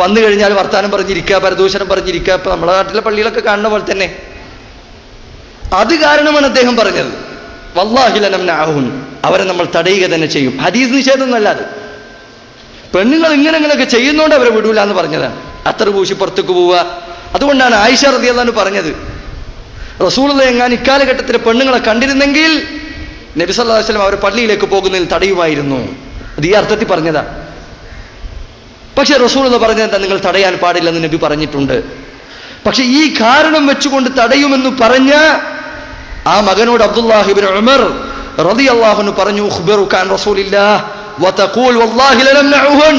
വന്നു കഴിഞ്ഞാൽ വർത്താനം പറഞ്ഞിരിക്കുക, പരദൂഷണം പറഞ്ഞിരിക്കുക, ഇപ്പൊ നമ്മുടെ നാട്ടിലെ പള്ളികളൊക്കെ കാണുന്ന പോലെ തന്നെ, അത് കാരണമാണ് അദ്ദേഹം പറഞ്ഞത് വല്ലാഹി ലനംനഅഹുൻ, അവരെ നമ്മൾ തടയുക തന്നെ ചെയ്യും. ഹദീസ് നിഷേധം എന്നല്ലാതെ പെണ്ണുങ്ങൾ ഇങ്ങനെയൊക്കെ ചെയ്യുന്നോണ്ട് അവരെ വിടൂല എന്ന് പറഞ്ഞതാണ്. അത്തർ പൂശി പുറത്തേക്ക് പോവുക. അതുകൊണ്ടാണ് ആയിഷ റളിയല്ലാഹു അൻഹ പറഞ്ഞത്, റസൂലുള്ളാഹി എങ്ങാനും ഇക്കാലഘട്ടത്തിലെ പെണ്ണുങ്ങളെ കണ്ടിരുന്നെങ്കിൽ നബി സല്ലല്ലാഹു അലൈഹി വസല്ലം അവരെ പള്ളിയിലേക്ക് പോകുന്നതിൽ തടയുമായിരുന്നു. അത് ഈ അർത്ഥത്തിൽ പറഞ്ഞതാ. പക്ഷെ റസൂലുള്ളാഹി പറഞ്ഞത് എന്താ, നിങ്ങൾ തടയാൻ പാടില്ലെന്ന് നബി പറഞ്ഞിട്ടുണ്ട്. പക്ഷെ ഈ കാരണം വെച്ചുകൊണ്ട് തടയുമെന്ന് പറഞ്ഞ ആ മകനോട് അബ്ദുല്ലാഹി ഇബ്നു ഉമർ റളിയല്ലാഹു അൻഹു പറഞ്ഞു, ഉഖ്ബിറുക അൻ റസൂലില്ലാഹ് വതഖൂൽ വല്ലാഹി ലനംനഉഹുൻ,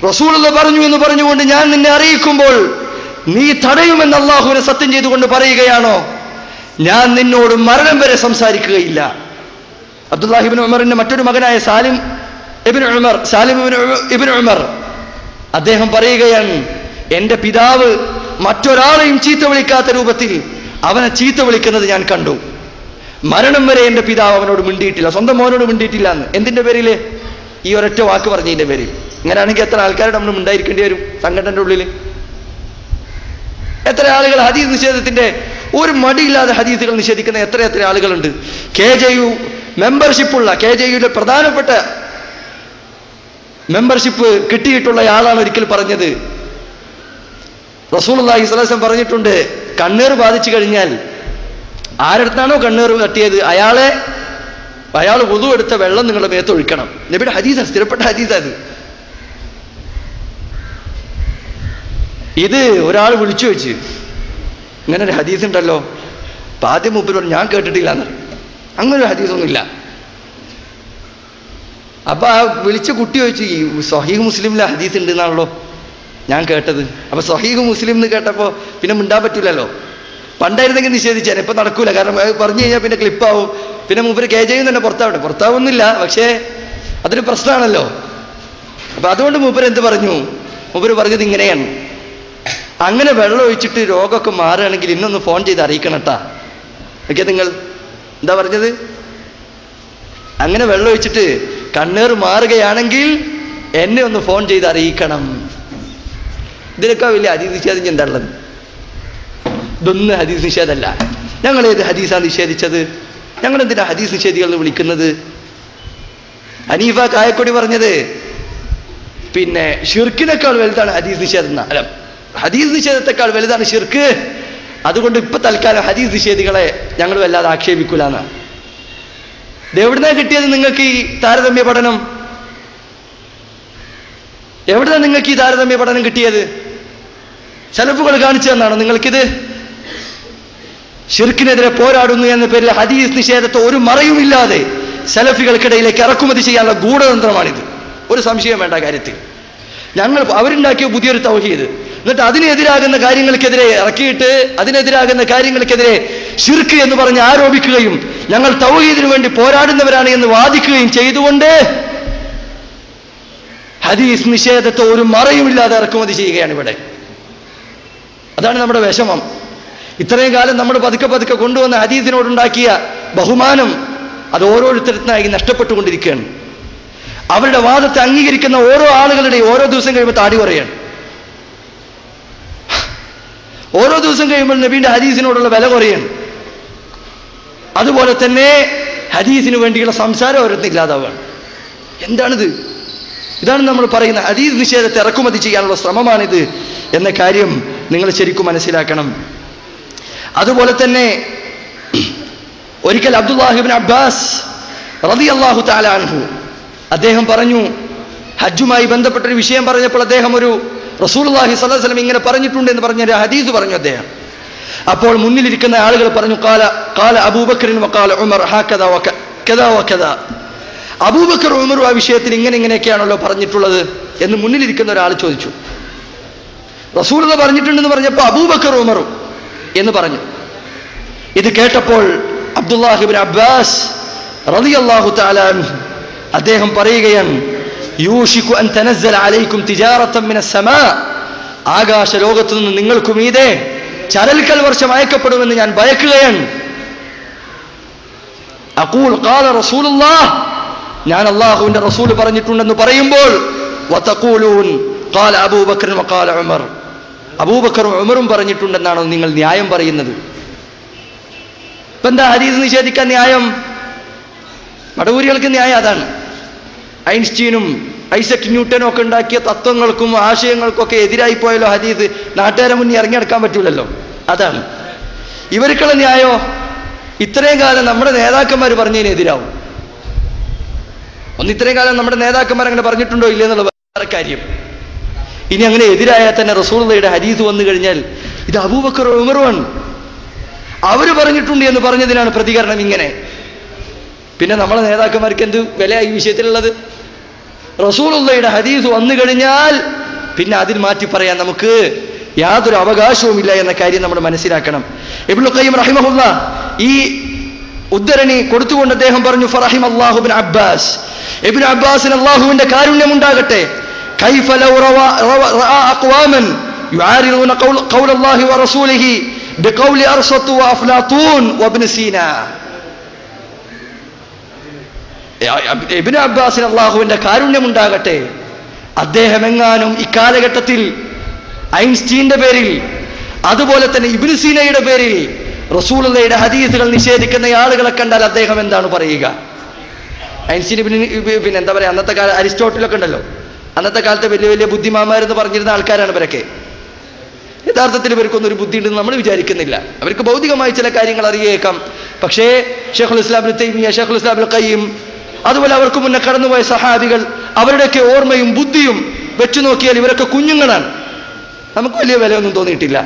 റസൂലുള്ളാഹി പറഞ്ഞു എന്ന് പറഞ്ഞുകൊണ്ട് ഞാൻ നിന്നെ അറിയിക്കുമ്പോൾ നീ തടയുമെന്ന് അല്ലാഹുവിനെ സത്യം ചെയ്തുകൊണ്ട് പറയുകയാണോ, ഞാൻ നിന്നോട് മരണം വരെ സംസാരിക്കുകയില്ല. അബ്ദുല്ലാഹി ഇബ്നു ഉമറിന്റെ മറ്റൊരു മകനായ സാലിം ഇബ്നു ഉമർ അദ്ദേഹം പറയുകയാണ്, എന്റെ പിതാവ് മറ്റൊരാളെയും ചീത്ത വിളിക്കാത്ത രൂപത്തിൽ അവനെ ചീത്ത വിളിക്കുന്നത് ഞാൻ കണ്ടു. മരണം വരെ എന്റെ പിതാവ് അവനോട് മിണ്ടിയിട്ടില്ല, സ്വന്തം മോനോട് മിണ്ടിയിട്ടില്ല എന്ന്. എന്തിന്റെ പേരില്? ഈ ഒരൊറ്റ വാക്ക് പറഞ്ഞതിന്റെ പേരിൽ. ഇങ്ങനെയാണെങ്കിൽ എത്ര ആൾക്കാരുടെ നമ്മൾ മിണ്ടായിരിക്കേണ്ടി വരും സംഘടനയുടെ ഉള്ളിൽ? എത്ര ആളുകൾ ഹദീസ് നിഷേധത്തിന്റെ ഒരു മടിയില്ലാതെ ഹദീസുകൾ നിഷേധിക്കുന്ന എത്ര ആളുകളുണ്ട്. KJU മെമ്പർഷിപ്പുള്ള, KJUയുടെ പ്രധാനപ്പെട്ട മെമ്പർഷിപ്പ് കിട്ടിയിട്ടുള്ള ആളാണ് ഒരിക്കൽ പറഞ്ഞത്, റസൂലുള്ളാഹി സ്വല്ലല്ലാഹു അലൈഹി വസല്ലം പറഞ്ഞിട്ടുണ്ട്, കണ്ണീർ ബാധിച്ചു കഴിഞ്ഞാൽ ആരടുത്താണോ കണ്ണീർ തട്ടിയത് അയാൾ വുളു എടുത്ത വെള്ളം നിങ്ങളുടെ മേത്ത് ഒഴിക്കണം. നബിയുടെ ഹദീസാണ്, സ്ഥിരപ്പെട്ട ഹദീസാണ്. ഇത് ഒരാൾ വിളിച്ചു വെച്ച്, ഇങ്ങനെ ഒരു ഹദീസ് ഉണ്ടല്ലോ, അപ്പൊ ആദ്യം മൂപ്പര് പറഞ്ഞു ഞാൻ കേട്ടിട്ടില്ല എന്ന്. അങ്ങനെ ഒരു ഹദീസൊന്നുമില്ല. അപ്പൊ ആ വിളിച്ച കുട്ടി ചോദിച്ചു, ഈ സ്വഹീഹ് മുസ്ലിമിലെ ഹദീസ് ഉണ്ട് എന്നാണല്ലോ ഞാൻ കേട്ടത്. അപ്പൊ സ്വഹീഹ് മുസ്ലിം എന്ന് കേട്ടപ്പോ പിന്നെ മിണ്ടാൻ പറ്റൂലല്ലോ. പണ്ടായിരുന്നെങ്കിൽ നിഷേധിച്ചാൽ, ഇപ്പൊ നടക്കൂല, കാരണം പറഞ്ഞു കഴിഞ്ഞാൽ പിന്നെ ക്ലിപ്പാവും, പിന്നെ മൂപ്പര് KJU തന്നെ പുറത്താവുന്നില്ല, പക്ഷേ അതൊരു പ്രശ്നമാണല്ലോ. അപ്പൊ അതുകൊണ്ട് മൂപ്പര് എന്ത് പറഞ്ഞു, മൂപ്പര് പറഞ്ഞത് ഇങ്ങനെയാണ്, അങ്ങനെ വെള്ളം ഒഴിച്ചിട്ട് രോഗമൊക്കെ മാറുകയാണെങ്കിൽ ഇന്നൊന്ന് ഫോൺ ചെയ്ത് അറിയിക്കണട്ടാ. ഓക്കെ, നിങ്ങൾ എന്താ പറഞ്ഞത്, അങ്ങനെ വെള്ളം ഒഴിച്ചിട്ട് കണ്ണീർ മാറുകയാണെങ്കിൽ എന്നെ ഒന്ന് ഫോൺ ചെയ്ത് അറിയിക്കണം. ഇതിനൊക്കെ വലിയ ഹദീസ് നിഷേധം എന്താ ഉള്ളത്? ഇതൊന്നും ഹദീസ് നിഷേധമല്ല. ഞങ്ങൾ ഏത് ഹദീസാണ് നിഷേധിച്ചത്? ഞങ്ങൾ എന്തിനാ ഹദീസ് നിഷേധികൾ എന്ന് വിളിക്കുന്നത്? ഹനീഫ കായക്കൊടി പറഞ്ഞത് പിന്നെ ഷിർക്കിനേക്കാൾ വലുതാണ് ഹദീസ് നിഷേധം. അല്ല, ഹദീസ് നിഷേധത്തെക്കാൾ വലുതാണ് ഷിർക്ക്. അതുകൊണ്ട് ഇപ്പൊ തൽക്കാലം ഹദീസ് നിഷേധികളെ ഞങ്ങൾ വല്ലാതെ ആക്ഷേപിക്കൂല എന്നാണ്. എവിടുന്നാ കിട്ടിയത് നിങ്ങൾക്ക് ഈ താരതമ്യ പഠനം? എവിടുന്നാ നിങ്ങൾക്ക് ഈ താരതമ്യ പഠനം കിട്ടിയത്? സലഫുകൾ കാണിച്ചു തന്നാണോ നിങ്ങൾക്കിത്? ഷിർക്കിനെതിരെ പോരാടുന്നു എന്ന പേരിൽ ഹദീസ് നിഷേധത്തെ ഒരു മറയുമില്ലാതെ സലഫികൾക്കിടയിലേക്ക് ഇറക്കുമതി ചെയ്യാനുള്ള ഗൂഢതന്ത്രമാണിത്. ഒരു സംശയം വേണ്ട കാര്യത്തിൽ. അവരുണ്ടാക്കിയ പുതിയൊരു തൗഹീദ്, എന്നിട്ട് അതിനെതിരാകുന്ന കാര്യങ്ങൾക്കെതിരെ ഇറക്കിയിട്ട് അതിനെതിരാകുന്ന കാര്യങ്ങൾക്കെതിരെ ഷിർക്ക് എന്ന് പറഞ്ഞ് ആരോപിക്കുകയും ഞങ്ങൾ തൗഹീദിനു വേണ്ടി പോരാടുന്നവരാണ് എന്ന് വാദിക്കുകയും ചെയ്തുകൊണ്ട് ഹദീസ് നിഷേധത്തെ ഒരു മറയുമില്ലാതെ ഇറക്കുമതി ചെയ്യുകയാണ് ഇവിടെ. അതാണ് നമ്മുടെ വിഷമം. ഇത്രയും കാലം നമ്മൾ പതുക്കെ പതുക്കെ കൊണ്ടുവന്ന ഹദീസിനോടുണ്ടാക്കിയ ബഹുമാനം അത് ഓരോരുത്തരത്തിനായി നഷ്ടപ്പെട്ടുകൊണ്ടിരിക്കുകയാണ്. അവരുടെ വാദത്തെ അംഗീകരിക്കുന്ന ഓരോ ആളുകളുടെയും ഓരോ ദിവസം കഴിയുമ്പോൾ താടി കുറയാണ്. ഓരോ ദിവസം കഴിയുമ്പോൾ നബിയുടെ ഹദീസിനോടുള്ള വില കുറയാണ്. അതുപോലെ തന്നെ ഹദീസിന് വേണ്ടിയുള്ള സംസാരം ഓരോരുത്തർ ഇല്ലാതാവുകയാണ്. എന്താണിത്? ഇതാണ് നമ്മൾ പറയുന്ന ഹദീസ് നിഷേധത്തെ ഇറക്കുമതി ചെയ്യാനുള്ള ശ്രമമാണിത് എന്ന കാര്യം നിങ്ങൾ ശരിക്കും മനസ്സിലാക്കണം. അതുപോലെ തന്നെ ഒരിക്കൽ അബ്ദുല്ലാഹി ഇബ്നു അബ്ബാസ് റളിയല്ലാഹു തആല അൻഹു അദ്ദേഹം പറഞ്ഞു, ഹജ്ജുമായി ബന്ധപ്പെട്ടൊരു വിഷയം പറഞ്ഞപ്പോൾ അദ്ദേഹം ഒരു റസൂലുള്ളാഹി സ്വല്ലല്ലാഹു അലൈഹി വസല്ലം ഇങ്ങനെ പറഞ്ഞിട്ടുണ്ട് എന്ന് പറഞ്ഞ ഒരു ഹദീസ് പറഞ്ഞു അദ്ദേഹം. അപ്പോൾ മുന്നിലിരിക്കുന്ന ആളുകൾ പറഞ്ഞു, ഖാല അബൂബക്കർ വഖാല ഉമർ ഹകദാ വകദാ വകദാ. അബൂബക്കർ ഉമറും ആ വിഷയത്തിൽ ഇങ്ങനെയൊക്കെയാണല്ലോ പറഞ്ഞിട്ടുള്ളത് എന്ന് മുന്നിലിരിക്കുന്ന ഒരാൾ ചോദിച്ചു. റസൂലുള്ളാഹി പറഞ്ഞിട്ടുണ്ടെന്ന് പറഞ്ഞപ്പോൾ അബൂബക്കർ ഉമറും എന്ന് പറഞ്ഞു. ഇത് കേട്ടപ്പോൾ അബ്ദുല്ലാഹി ഇബ്നു അബ്ബാസ് റളിയല്ലാഹു തആല അൻഹു അദ്ദേഹം പറയുകയാണ്, യൂഷികു അൻ തനസ്സല അലൈക്കും തിജാറത്തൻ മിനസ് സമാ. ആകാശ ലോകത്തു നിന്ന് നിങ്ങൾക്ക് മീതെ ചരൽക്കൽ വർഷം അയക്കപ്പെടുമെന്ന് ഞാൻ ഭയക്കുകയാണ്. അഖൂൽ ഖാല റസൂലുള്ളാഹ്, ഞാൻ അല്ലാഹുവിന്റെ റസൂൽ പറഞ്ഞിട്ടുണ്ടെന്ന് പറയുമ്പോൾ വതഖൂലൂൻ ഖാല അബൂബക്കർ വഖാല ഉമർ, അബൂബക്കറും ഉമറും പറഞ്ഞിട്ടുണ്ടെന്നാണോ നിങ്ങൾ ന്യായം പറയുന്നത്? ഇപ്പൊ എന്താ ഹദീസ് നിഷേധിക്കാൻ ന്യായം? മടവൂരികൾക്ക് ന്യായം അതാണ്. ഐൻസ്റ്റീനും ഐസക് ന്യൂട്ടനും ഒക്കെ ഉണ്ടാക്കിയ തത്വങ്ങൾക്കും ആശയങ്ങൾക്കും ഒക്കെ എതിരായി പോയല്ലോ ഹദീസ്, നാട്ടുകാരെ മുന്നിൽ ഇറങ്ങിയെടുക്കാൻ പറ്റൂലല്ലോ, അതാണ്. ഇവർക്കുള്ള ന്യായോ ഇത്രയും കാലം നമ്മുടെ നേതാക്കന്മാർ പറഞ്ഞതിനെതിരാവും. ഇത്രയും കാലം നമ്മുടെ നേതാക്കന്മാർ അങ്ങനെ പറഞ്ഞിട്ടുണ്ടോ ഇല്ലേ എന്നുള്ള വേറെ കാര്യം. ഇനി അങ്ങനെ എതിരായാൽ തന്നെ റസൂലുള്ളാഹിയുടെ ഹദീസ് വന്നു കഴിഞ്ഞാൽ ഇത് അബൂബക്കർ ഉമറുമാണ്, അവര് പറഞ്ഞിട്ടുണ്ട് എന്ന് പറഞ്ഞതിനാണ് പ്രതികരണം ഇങ്ങനെ. പിന്നെ നമ്മളെ നേതാക്കന്മാർക്ക് എന്ത് വില ഈ വിഷയത്തിലുള്ളത്? റസൂലുള്ളാഹിയുടെ ഹദീസ് വന്നു കഴിഞ്ഞാൽ പിന്നെ അതിൽ മാറ്റി പറയാൻ നമുക്ക് യാതൊരു അവകാശവുമില്ല എന്ന കാര്യം നമ്മൾ മനസ്സിലാക്കണം. ഇബ്നുൽ ഖയ്യിം റഹിമഹുല്ലാഹ് ഈ ഉദ്ധരണി കൊടുത്തുകൊണ്ട് അദ്ദേഹം പറഞ്ഞു, ഫറഹിമല്ലാഹു ഇബ്നു അബ്ബാസ്, ഇബ്നു അബ്ബാസിന് അല്ലാഹുവിന്റെ കാരുണ്യം ഉണ്ടാകട്ടെ. കൈഫ ലൗ റഅ അഖ്വാമൻ യുആരിദൂന ഖൗലല്ലാഹി വറസൂലിഹി ബിഖൗലി അർസത്തു വഅഫ്ലാതൂൻ വഇബ്നു സീനാ. ഇബ്നു അബ്ബാസിന് അല്ലാഹുവിന്റെ കാരുണ്യം ഉണ്ടാകട്ടെ. അദ്ദേഹം എങ്ങാനും ഇക്കാലഘട്ടത്തിൽ ഐൻസ്റ്റീന്റെ പേരിൽ അതുപോലെ തന്നെ ഇബ്നു സീനയുടെ പേരിൽ റസൂലുള്ളാഹിയുടെ ഹദീസുകൾ നിഷേധിക്കുന്ന ആളുകളെ കണ്ടാൽ അദ്ദേഹം എന്താണ് പറയുക? ഐൻസ്റ്റീൻ പിന്നെ എന്താ പറയാ, അന്നത്തെ കാലം അരിസ്റ്റോട്ടിലൊക്കെ ഉണ്ടല്ലോ, അന്നത്തെ കാലത്തെ വലിയ വലിയ ബുദ്ധിമാന്മാരെന്ന് പറഞ്ഞിരുന്ന ആൾക്കാരാണ് ഇവരൊക്കെ. യഥാർത്ഥത്തിൽ ഇവർക്കൊന്നും ഒരു ബുദ്ധി ഉണ്ടെന്ന് നമ്മൾ വിചാരിക്കുന്നില്ല. അവർക്ക് ഭൗതികമായി ചില കാര്യങ്ങൾ അറിയേക്കാം. പക്ഷേ ഷെയ്ഖുൽ ഇസ്ലാം ഇബ്നു തൈമിയ്യ, ഷെയ്ഖുൽ ഇസ്ലാം ഇബ്നുൽ ഖയ്യിം, അതുപോലെ അവർക്ക് മുന്നേ കടന്നുപോയ സഹാബികൾ, അവരുടെയൊക്കെ ഓർമ്മയും ബുദ്ധിയും വെച്ചു നോക്കിയാൽ ഇവരൊക്കെ കുഞ്ഞുങ്ങളാണ്. നമുക്ക് വലിയ വിലയൊന്നും തോന്നിയിട്ടില്ല.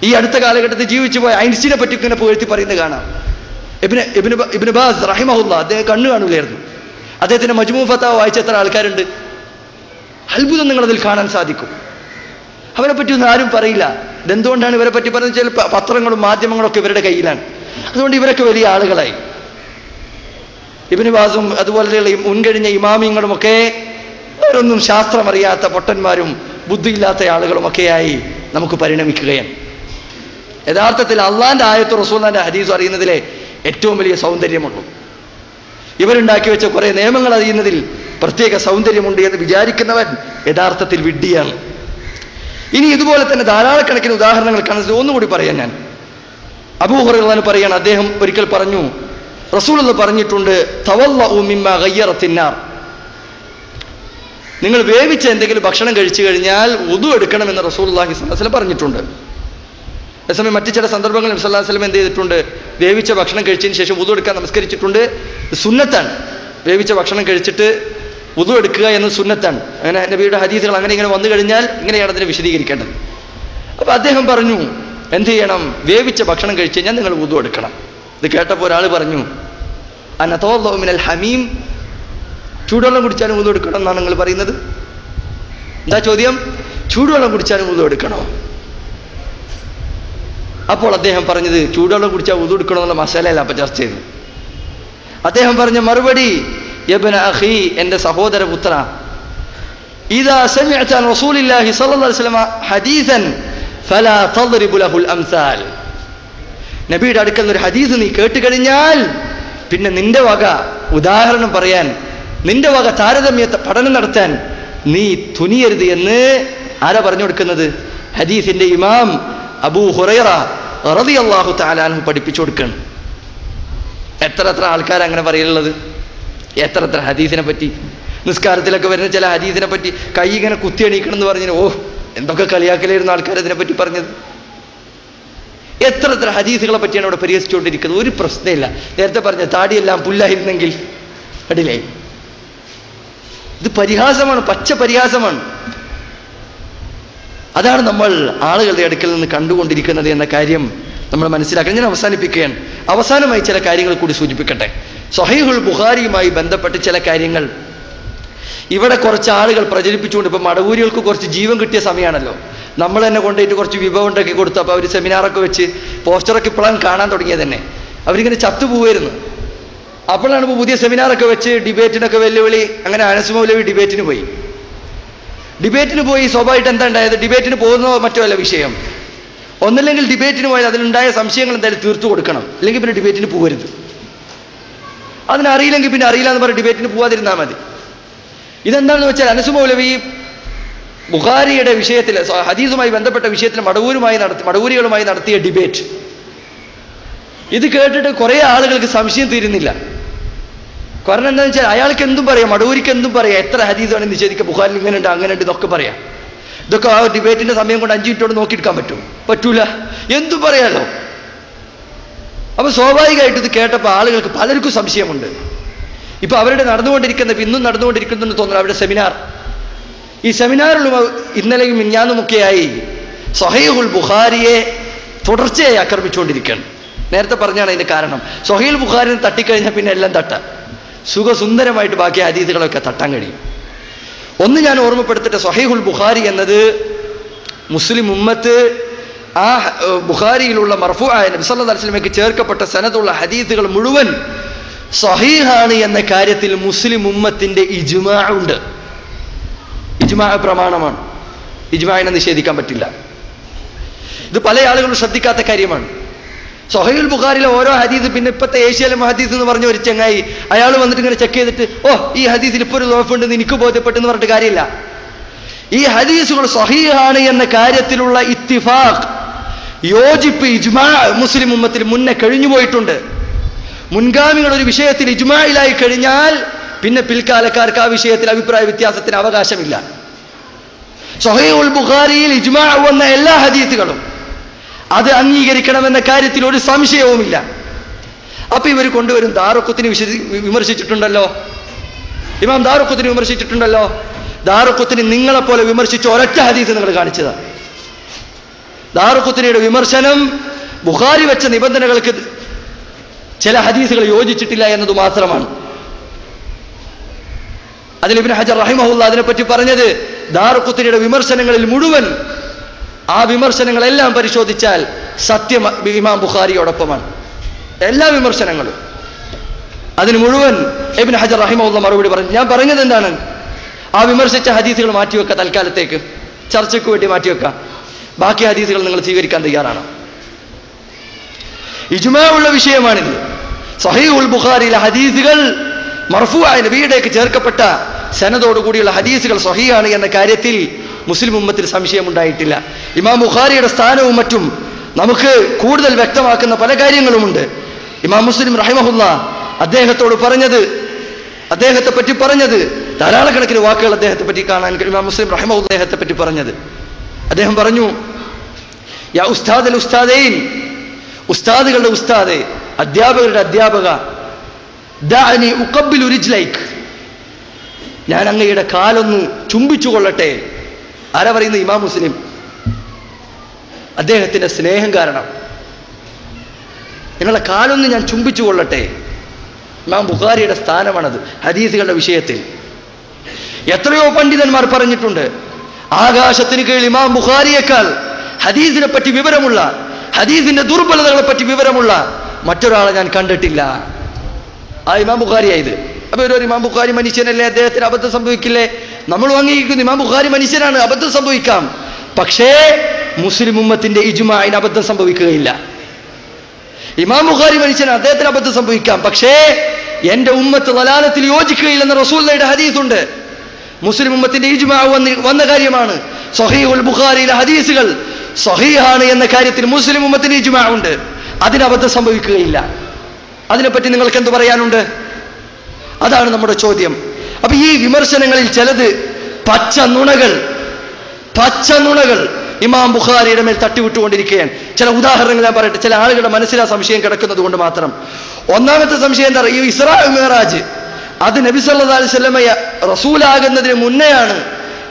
ഈ അടുത്ത കാലഘട്ടത്തിൽ ജീവിച്ചു പോയ ഐൻസ്റ്റീനെ പറ്റി ഇങ്ങനെ പുകഴ്ത്തി പറയുന്നത് കാണാം. ഇബ്നു ബാസ് റഹിമഹുല്ലാഹ്, അദ്ദേഹം കണ്ണു കാണൂലായിരുന്നു. അദ്ദേഹത്തിന്റെ മജ്മൂ ഫതാവ വായിച്ച എത്ര ആൾക്കാരുണ്ട്? അത്ഭുതം നിങ്ങളതിൽ കാണാൻ സാധിക്കും. അവരെ പറ്റി ഒന്നും ആരും പറയില്ല. ഇതെന്തുകൊണ്ടാണ് ഇവരെ പറ്റി പറയുന്നത്? ചില പത്രങ്ങളും മാധ്യമങ്ങളും ഒക്കെ ഇവരുടെ കയ്യിലാണ്. അതുകൊണ്ട് ഇവരൊക്കെ വലിയ ആളുകളായി. ഇബ്നു ബാസും അതുപോലെയുള്ള മുൻകഴിഞ്ഞ ഇമാമിങ്ങളും ഒക്കെ അവരൊന്നും ശാസ്ത്രം അറിയാത്ത പൊട്ടന്മാരും ബുദ്ധിയില്ലാത്ത ആളുകളുമൊക്കെയായി നമുക്ക് പരിണമിക്കുകയാണ്. യഥാർത്ഥത്തിൽ അള്ളാന്റെ ആയത്ത് റസൂലുള്ളാഹിന്റെ ഹദീസ് അറിയുന്നതിലെ ഏറ്റവും വലിയ സൗന്ദര്യമുള്ളൂ. ഇവരുണ്ടാക്കി വെച്ച കുറെ നിയമങ്ങൾ അറിയുന്നതിൽ പ്രത്യേക സൗന്ദര്യമുണ്ട് എന്ന് വിചാരിക്കുന്നവൻ യഥാർത്ഥത്തിൽ വിഡ്ഢിയാണ്. ഇനി ഇതുപോലെ തന്നെ ധാരാളക്കണക്കിന് ഉദാഹരണങ്ങൾ കാണുന്നത് ഒന്നുകൂടി പറയാൻ ഞാൻ. അബൂ ഹുറൈറ പറയാണ്, അദ്ദേഹം ഒരിക്കൽ പറഞ്ഞു, റസൂലുള്ളാഹി പറഞ്ഞിട്ടുണ്ട് തവല്ലഉ മിമ്മാ ഗയ്യറത്തിന്നാർ, നിങ്ങൾ വേവിച്ച എന്തെങ്കിലും ഭക്ഷണം കഴിച്ചു കഴിഞ്ഞാൽ വുദു എടുക്കണമെന്ന് റസൂലുള്ളാഹി സ്വല്ലല്ലാഹു അലൈഹി വസല്ലം പറഞ്ഞിട്ടുണ്ട്. അതേസമയം മറ്റു ചില സന്ദർഭങ്ങളിൽ നബി സല്ലല്ലാഹു അലൈഹി വസല്ലം എന്ത് ചെയ്തിട്ടുണ്ട്? വേവിച്ച ഭക്ഷണം കഴിച്ചതിന് ശേഷം വുദു എടുക്കാൻ നമസ്കരിച്ചിട്ടുണ്ട്. സുന്നത്താണ്. വേവിച്ച ഭക്ഷണം കഴിച്ചിട്ട് വുദു എടുക്കുക എന്നത് സുന്നത്താണ്. അങ്ങനെ നബിയുടെ ഹദീസുകൾ അങ്ങനെ ഇങ്ങനെ വന്നു കഴിഞ്ഞാൽ ഇങ്ങനെയാണ് അതിനെ വിശദീകരിക്കേണ്ടത്. അപ്പൊ അദ്ദേഹം പറഞ്ഞു എന്ത് ചെയ്യണം? വേവിച്ച ഭക്ഷണം കഴിച്ചു കഴിഞ്ഞാൽ നിങ്ങൾ വുദു എടുക്കണം. ഇത് കേട്ടപ്പോൾ ഒരാൾ പറഞ്ഞു അനതവല്ലഉ മിനൽ ഹമീം, ചൂടുവെള്ളം കുടിച്ചാലും വുദു എടുക്കണം എന്നാണ് നിങ്ങൾ പറയുന്നത്? എന്താ ചോദ്യം? ചൂടുവെള്ളം കുടിച്ചാലും വുദു എടുക്കണോ? അപ്പോൾ അദ്ദേഹം പറഞ്ഞത് ചൂടുവെള്ളം കുടിച്ചാൽ വുദു എടുക്കണമെന്നുള്ള മസാലയല്ല അപ്പൊ ചർച്ച ചെയ്തു. അദ്ദേഹം പറഞ്ഞ മറുപടി യബ്ന അഖി, എന്റെ സഹോദര പുത്ര, ഇദാ സമിഅത അൻ റസൂലില്ലാഹി സ്വല്ലല്ലാഹു അലൈഹി വസല്ലം ഹദീസൻ ഫലാ തദ്രിബു ലഹുൽ അംസാൽ, നബിയുടെ അടുക്കൽ നിന്ന് ഒരു ഹദീസ് നീ കേട്ട് കഴിഞ്ഞാൽ പിന്നെ നിന്റെ വക ഉദാഹരണം പറയാൻ, നിന്റെ വക താരതമ്യ പഠനം നടത്താൻ നീ തുനിയരുത് എന്ന് ആരാ പറഞ്ഞു കൊടുക്കുന്നത്? ഹദീസിന്റെ ഇമാം അബൂ ഹുറൈറ റളിയല്ലാഹു തആല അൻഹു പഠിപ്പിച്ചു കൊടുക്കണം. എത്ര ആൾക്കാർ അങ്ങനെ പറയുള്ളത്? എത്ര ഹദീസിനെ പറ്റി, നിസ്കാരത്തിലൊക്കെ വരുന്ന ചില ഹദീസിനെ പറ്റി കൈ ഇങ്ങനെ കുത്തി എണീക്കണം എന്ന് പറഞ്ഞു, ഓ എന്തൊക്കെ കളിയാക്കലായിരുന്നു ആൾക്കാർ ഇതിനെ പറ്റി പറഞ്ഞത്. എത്ര ഹദീസുകളെ പറ്റിയാണ് അവിടെ പരിഹസിച്ചുകൊണ്ടിരിക്കുന്നത്. ഒരു പ്രശ്നമില്ല. നേരത്തെ പറഞ്ഞ താടിയെല്ലാം പുല്ലായിരുന്നെങ്കിൽ കണ്ടില്ലേ? ഇത് പരിഹാസമാണ്, പച്ച പരിഹാസമാണ്. അതാണ് നമ്മൾ ആളുകളുടെ അടുക്കൽ നിന്ന് കണ്ടുകൊണ്ടിരിക്കുന്നത് എന്ന കാര്യം നമ്മൾ മനസ്സിലാക്കണം. ഞാൻ അവസാനിപ്പിക്കുകയാണ്. അവസാനമായി ചില കാര്യങ്ങൾ കൂടി സൂചിപ്പിക്കട്ടെ. സ്വഹീഹുൽ ബുഖാരിയുമായി ബന്ധപ്പെട്ട് ചില കാര്യങ്ങൾ ഇവിടെ കുറച്ച് ആളുകൾ പ്രചരിപ്പിച്ചുകൊണ്ട്, ഇപ്പം മടവൂരികൾക്ക് കുറച്ച് ജീവൻ കിട്ടിയ സമയമാണല്ലോ, നമ്മൾ തന്നെ കൊണ്ടുപോയിട്ട് കുറച്ച് വിഭവം ഉണ്ടാക്കി കൊടുത്തു. അപ്പോൾ അവർ സെമിനാറൊക്കെ വെച്ച് പോസ്റ്ററൊക്കെ ഇപ്പോഴാണ് കാണാൻ തുടങ്ങിയത് തന്നെ. അവരിങ്ങനെ ചത്തുപോവായിരുന്നു. അപ്പോഴാണ് ഇപ്പോൾ പുതിയ സെമിനാറൊക്കെ വെച്ച് ഡിബേറ്റിനൊക്കെ വെല്ലുവിളി. അങ്ങനെ അനസ് മൗലവി ഡിബേറ്റിന് പോയി. സ്വാഭാവികമായിട്ട് എന്താ ഉണ്ടായത്? ഡിബേറ്റിന് പോകുന്നോ മറ്റോ അല്ല വിഷയം. ഒന്നില്ലെങ്കിൽ ഡിബേറ്റിന് പോയാൽ അതിലുണ്ടായ സംശയങ്ങൾ എന്തായാലും തീർത്തു കൊടുക്കണം, അല്ലെങ്കിൽ പിന്നെ ഡിബേറ്റിന് പോകരുത്. അതിനറിയില്ലെങ്കിൽ പിന്നെ അറിയില്ല എന്ന് പറഞ്ഞ് ഡിബേറ്റിന് പോവാതിരുന്നാൽ മതി. ഇതെന്താണെന്ന് വെച്ചാൽ അനസ് മൗലവി ബുഖാരിയുടെ വിഷയത്തിൽ, ഹദീസുമായി ബന്ധപ്പെട്ട വിഷയത്തിൽ മടവൂരികളുമായി നടത്തിയ ഡിബേറ്റ്, ഇത് കേട്ടിട്ട് കുറെ ആളുകൾക്ക് സംശയം തീരുന്നില്ല. കാരണം എന്താണെന്ന് വെച്ചാൽ അയാൾക്ക് എന്തും പറയാം, മടവൂരിക്ക് എന്തും പറയാം, എത്ര ഹദീസ് വേണമെങ്കിൽ നിഷേധിക്കുക, ബുഖാരിൽ ഇങ്ങനെ ഉണ്ട് അങ്ങനെ ഉണ്ട് ഇതൊക്കെ പറയാം. ഇതൊക്കെ ആ ഡിബേറ്റിന്റെ സമയം കൊണ്ട് 5 മിനിറ്റോട് നോക്കിയെടുക്കാൻ പറ്റൂല, എന്തും പറയാലോ. അപ്പൊ സ്വാഭാവികമായിട്ട് ഇത് കേട്ടപ്പോൾ ആളുകൾക്ക് പലർക്കും സംശയമുണ്ട്. ഇപ്പൊ അവരുടെ ഇന്നും നടന്നുകൊണ്ടിരിക്കുന്നെന്ന് തോന്നുന്നു അവരുടെ സെമിനാർ. ഈ സെമിനാറിലും ഇന്നലെയും മിഞ്ഞാന്നുമൊക്കെയായി സ്വഹീഹുൽ ബുഖാരിയെ തുടർച്ചയായി ആക്രമിച്ചുകൊണ്ടിരിക്കുകയാണ്. നേരത്തെ പറഞ്ഞാണ് അതിന്റെ കാരണം. സ്വഹീഹുൽ ബുഖാരിനെ തട്ടിക്കഴിഞ്ഞാൽ പിന്നെ എല്ലാം സുഖസുന്ദരമായിട്ട് ബാക്കി ഹദീസുകളൊക്കെ തട്ടാൻ കഴിയും. ഒന്ന് ഞാൻ ഓർമ്മപ്പെടുത്തട്ടെ, സ്വഹീഹുൽ ബുഖാരി എന്നത് മുസ്ലിം ഉമ്മത്ത് ആ ബുഖാരിയിലുള്ള മർഫൂആയ നബി സല്ലല്ലാഹു അലൈഹി വസല്ലമയ്ക്ക് ചേർക്കപ്പെട്ട സനദുള്ള ഹദീസുകൾ മുഴുവൻ സ്വഹീഹാണ് എന്ന കാര്യത്തിൽ മുസ്ലിം ഉമ്മത്തിന്റെ ഇജ്മാ ഉണ്ട്. ഇജ്മാ പ്രമാണമാണ്. ഇജ്മാഇനെ നിഷേധിക്കാൻ പറ്റില്ല. ഇത് പല ആളുകളും ശ്രദ്ധിക്കാത്ത കാര്യമാണ്. സ്വഹീഹുൽ ബുഖാരിയിലെ ഓരോ ഹദീസ്, പിന്നെ ഇപ്പോഴത്തെ ഏഷ്യയിലെ ഹദീസ് എന്ന് പറഞ്ഞ ഒരു ചങ്ങായി, അയാൾ വന്നിട്ട് ഇങ്ങനെ ചെക്ക് ചെയ്തിട്ട് ഓ ഈ ഹദീസിൽ ഇപ്പോൾ ഒരു ദോഫുണ്ടെന്ന് എനിക്ക് ബോധ്യപ്പെട്ടെന്ന് പറഞ്ഞിട്ട് കാര്യമില്ല. ഈ ഹദീസുകൾ സ്വഹീഹാണ് എന്ന കാര്യത്തിലുള്ള ഇത്തിഫാഖ്, യോജിപ്പ്, ഇജ്മാ മുസ്ലിം ഉമ്മത്തിൽ മുന്നേ കഴിഞ്ഞുപോയിട്ടുണ്ട്. മുൻഗാമികൾ ഒരു വിഷയത്തിൽ ഇജ്മായിലായി കഴിഞ്ഞാൽ പിന്നെ പിൽക്കാലക്കാർക്ക് ആ വിഷയത്തിൽ അഭിപ്രായ വ്യത്യാസത്തിന് അവകാശമില്ല. സ്വഹീഹുൽ ബുഖാരിയിൽ ഇജ്മാ വന്ന എല്ലാ ഹദീസുകളും അത് അംഗീകരിക്കണമെന്ന കാര്യത്തിൽ ഒരു സംശയവുമില്ല. അപ്പൊ ഇവർ കൊണ്ടുവരും ദാറുഖുത്തിനെ വിമർശിച്ചിട്ടുണ്ടല്ലോ, ഇമാം ദാറുഖുത്തിനെ വിമർശിച്ചിട്ടുണ്ടല്ലോ. ദാറുഖുത്തിനെ നിങ്ങളെപ്പോലെ വിമർശിച്ച ഒരൊറ്റ ഹദീസ് നിങ്ങൾ കാണിച്ചതാണ്. ദാറുഖുത്തിനിയുടെ വിമർശനം ബുഖാരി വെച്ച നിബന്ധനകൾക്ക് ചില ഹദീസുകൾ യോജിച്ചിട്ടില്ല എന്നത് മാത്രമാണ്. അതിൽ ഇബ്നു ഹജർ റഹിമഹുല്ലാഹ് അതിനെപ്പറ്റി പറഞ്ഞത്, ദാറുഖുത്തിനിയുടെ വിമർശനങ്ങളിൽ മുഴുവൻ, ആ വിമർശനങ്ങളെല്ലാം പരിശോധിച്ചാൽ സത്യം ഇമാം ബുഖാരിയോടൊപ്പമാണ്. എല്ലാ വിമർശനങ്ങളും അതിന് മുഴുവൻ ഇബ്നു ഹജർ റഹിമഹുല്ലാഹ് മറുപടി പറഞ്ഞു. ഞാൻ പറഞ്ഞത് എന്താണ്? ആ വിമർശിച്ച ഹദീസുകൾ മാറ്റിവെക്കുക, തൽക്കാലത്തേക്ക് ചർച്ചയ്ക്ക് വേണ്ടി മാറ്റിവെക്കാം. ബാക്കി ഹദീസുകൾ നിങ്ങൾ സ്വീകരിക്കാൻ തയ്യാറാണ്. ഇജ്മാ ഉള്ള വിഷയമാണിത്. സ്വഹീഹുൽ ബുഖാരിയിലെ ഹദീസുകൾ മർഫൂആയ നബിയുടേക്ക് ചേർക്കപ്പെട്ട സനദോടുകൂടിയുള്ള ഹദീസുകൾ സ്വഹീഹാണ് എന്ന കാര്യത്തിൽ മുസ്ലിം ഉമ്മത്തിൽ സംശയമുണ്ടായിട്ടില്ല. ഇമാം ബുഖാരിയുടെ സ്ഥാനവും മറ്റും നമുക്ക് കൂടുതൽ വ്യക്തമാക്കുന്ന പല കാര്യങ്ങളുമുണ്ട്. ഇമാം മുസ്ലിം റഹിമഹുല്ലാഹ് അദ്ദേഹത്തോട് പറഞ്ഞത്, അദ്ദേഹത്തെ പറ്റി പറഞ്ഞത് ധാരാളക്കണക്കിന് വാക്കുകൾ അദ്ദേഹത്തെ പറ്റി കാണാൻ കഴിയും. ഇമാം മുസ്ലിം റഹിമഹുല്ലാഹ് അദ്ദേഹത്തെ പറ്റി പറഞ്ഞത്, അദ്ദേഹം പറഞ്ഞു, യാ ഉസ്താദൽ ഉസ്താദൈൻ, ഉസ്താദുകളുടെ ഉസ്താദെ, അധ്യാപകരുടെ അധ്യാപക, ദഅനി ഉഖബ്ബിലു റിജ്ലൈക്, ഞാൻ അങ്ങയുടെ കാലൊന്ന് ചുംബിച്ചു കൊള്ളട്ടെ. ആരാ പറയുന്നത്? ഇമാം മുസ്ലിം. അദ്ദേഹത്തിന്റെ സ്നേഹം കാരണം നിങ്ങളുടെ കാലൊന്ന് ഞാൻ ചുംബിച്ചു കൊള്ളട്ടെ. ഇമാം ബുഖാരിയുടെ സ്ഥാനമാണത് ഹദീസുകളുടെ വിഷയത്തിൽ. എത്രയോ പണ്ഡിതന്മാർ പറഞ്ഞിട്ടുണ്ട്, ആകാശത്തിന് കീഴിൽ ഇമാം ബുഖാരിയേക്കാൾ ഹദീസിനെ പറ്റി വിവരമുള്ള, ഹദീസിന്റെ ദുർബലതകളെ പറ്റി വിവരമുള്ള മറ്റൊരാളെ ഞാൻ കണ്ടിട്ടില്ല. ആ ഇമാം ബുഖാരിയായത്. അപ്പൊ ഒരു ഇമാം ബുഖാരി മനുഷ്യനല്ലേ, അദ്ദേഹത്തിന് അബദ്ധം സംഭവിക്കില്ലേ? നമ്മൾ അംഗീകരിക്കുന്നു ഇമാം ബുഖാരി മനുഷ്യനാണ്, അബദ്ധം സംഭവിക്കാം. പക്ഷേ മുസ്ലിം ഉമ്മത്തിന്റെ ഇജ്മാഇന് അബദ്ധം സംഭവിക്കുകയില്ല. ഇമാം ബുഖാരി മനുഷ്യനാണ്, അദ്ദേഹത്തിന് അബദ്ധം സംഭവിക്കാം. പക്ഷേ എന്റെ ഉമ്മത്ത് ദലാലത്തിൽ യോജിക്കുകയില്ലെന്ന് റസൂലുള്ളാഹിയുടെ ഹദീസുണ്ട്. മുസ്ലിം ഉമ്മത്തിന്റെ ഇജ്മാ വന്ന കാര്യമാണ്. സ്വഹീഹുൽ ബുഖാരിയിലെ ഹദീസുകൾ സ്വഹീഹാണ് എന്ന കാര്യത്തിൽ മുസ്ലിം ഉമ്മത്തിന് ഇജ്മാ ഉണ്ട്. അതിന് അബദ്ധം സംഭവിക്കുകയില്ല. അതിനെപ്പറ്റി നിങ്ങൾക്ക് എന്ത് പറയാനുണ്ട്? അതാണ് നമ്മുടെ ചോദ്യം. അപ്പൊ ഈ വിമർശനങ്ങളിൽ ചിലത് പച്ച നുണകൾ ഇമാം ബുഖാരിയുടെ മേൽ തട്ടിവിട്ടുകൊണ്ടിരിക്കുകയാണ്. ചില ഉദാഹരണങ്ങൾ ഞാൻ പറയട്ടെ, ചില ആളുകളുടെ മനസ്സിൽ ആ സംശയം കിടക്കുന്നത് കൊണ്ട് മാത്രം. ഒന്നാമത്തെ സംശയം എന്താ പറയുക? ഈ ഇസ്രാ മിഅ്റാജ് അത് നബി സല്ലല്ലാഹു അലൈഹി വസല്ലം റസൂലാകുന്നതിന് മുന്നെയാണ്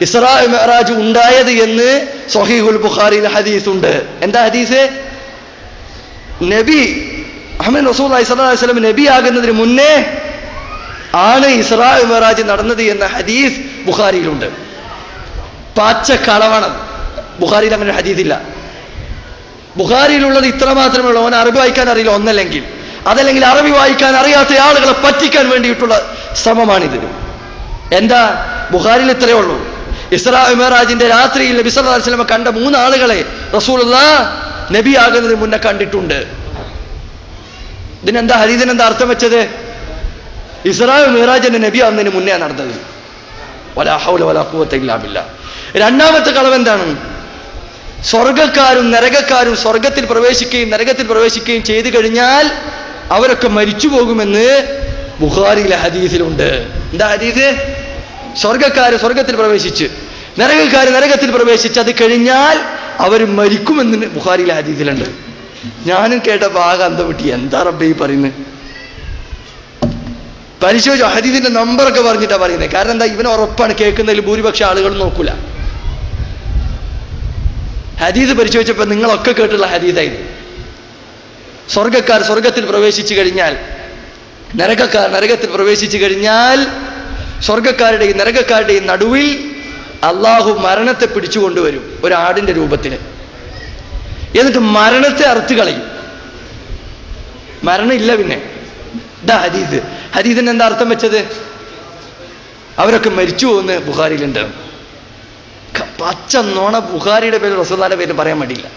ഇസ്രാ മിഅ്റാജ് ഉണ്ടായത് എന്ന് സ്വഹീഹുൽ ബുഖാരിയിൽ ഹദീസ് ഉണ്ട്. എന്താ ഹദീസ്? നബി മുഹമ്മദ് റസൂലുള്ളാഹി സ്വല്ലല്ലാഹു അലൈഹി വസല്ലം നബി ആകുന്നതിന് മുന്നേ ആണ് ഇസ്രാ മിഅ്റാജ് നടന്നത് എന്ന ഹദീസ് ബുഖാരിയിലുണ്ട്. പച്ചക്കളവാണ്. ബുഖാരിയിൽ അങ്ങനെ ഹദീസില്ല. ബുഖാരിയിലുള്ളത് ഇത്ര മാത്രമേ ഉള്ളൂ. അവൻ അറബി വായിക്കാൻ അറിയില്ല ഒന്നല്ലെങ്കിൽ, അതല്ലെങ്കിൽ അറബി വായിക്കാൻ അറിയാത്ത ആളുകളെ പറ്റിക്കാൻ വേണ്ടിയിട്ടുള്ള ശ്രമമാണിത്. എന്താ? ബുഖാരിയിൽ ഇത്രയേ ഉള്ളൂ. ഇസ്രാ മിഅ്റാജിന്റെ രാത്രിയിൽ നബി സല്ലല്ലാഹു അലൈഹി വസല്ലം കണ്ട 3 ആളുകളെ റസൂലുള്ളാഹ് നബി ആകുന്നതിന് മുന്നേ കണ്ടിട്ടുണ്ട്. ഇതിനെന്താ ഹദീസിനെന്താ അർത്ഥം വെച്ചത്? ഇസ്രാ മിഅ്റാജിന്റെ നബി ആകുന്നതിന് മുന്നേ നടന്നത്. വലാ ഹൗല വലാ ഖുവത ഇല്ലാ ബില്ലാ. രണ്ടാമത്തെ കളവ് എന്താണ്? സ്വർഗക്കാരും നരകക്കാരും സ്വർഗത്തിൽ പ്രവേശിക്കുകയും നരകത്തിൽ പ്രവേശിക്കുകയും ചെയ്തു കഴിഞ്ഞാൽ അവരൊക്കെ മരിച്ചു പോകുമെന്ന് ബുഖാരിയിലെ ഹദീസിലുണ്ട്. എന്താ ഹദീസ്? സ്വർഗക്കാര് സ്വർഗത്തിൽ പ്രവേശിച്ച് നരകക്കാര് നരകത്തിൽ പ്രവേശിച്ച് അത് കഴിഞ്ഞാൽ അവർ മരിക്കുമെന്ന് ബുഖാരിയിലെ ഹദീസിലുണ്ട്. ഞാനും കേട്ട ഭാഗം അന്തം വിട്ടി. എന്താ റബ്ബേ ഈ പറയുന്നത്? പരിശോധിച്ചു, ഹദീസിന്റെ നമ്പറൊക്കെ പറഞ്ഞിട്ടാ പറയുന്നത്. കാരണം എന്താ? ഇവന് ഉറപ്പാണ് കേൾക്കുന്നതിൽ ഭൂരിപക്ഷം ആളുകൾ നോക്കൂല. ഹദീസ് പരിശോധിച്ചപ്പോ നിങ്ങളൊക്കെ കേട്ടുള്ള ഹദീസായിരുന്നു. സ്വർഗക്കാർ സ്വർഗത്തിൽ പ്രവേശിച്ചു കഴിഞ്ഞാൽ നരകക്കാർ നരകത്തിൽ പ്രവേശിച്ചു കഴിഞ്ഞാൽ സ്വർഗക്കാരുടെയും നരകക്കാരുടെയും നടുവിൽ അള്ളാഹു മരണത്തെ പിടിച്ചുകൊണ്ടുവരും ഒരു ആടിന്റെ രൂപത്തിൽ. എന്നിട്ട് മരണത്തെ അറുത്ത് കളയും. മരണം ഇല്ല പിന്നെ. ഇതാ ഹദീസ്. ഹദീസിന് എന്താ അർത്ഥം വെച്ചത്? അവരൊക്കെ മരിച്ചു പോകുന്ന ബുഖാരിയിലുണ്ട്. പച്ച നോണ. ബുഖാരിയുടെ പേര് റസൂലുള്ളാഹിയുടെ പേര് പറയാൻ വേണ്ടിയില്ല.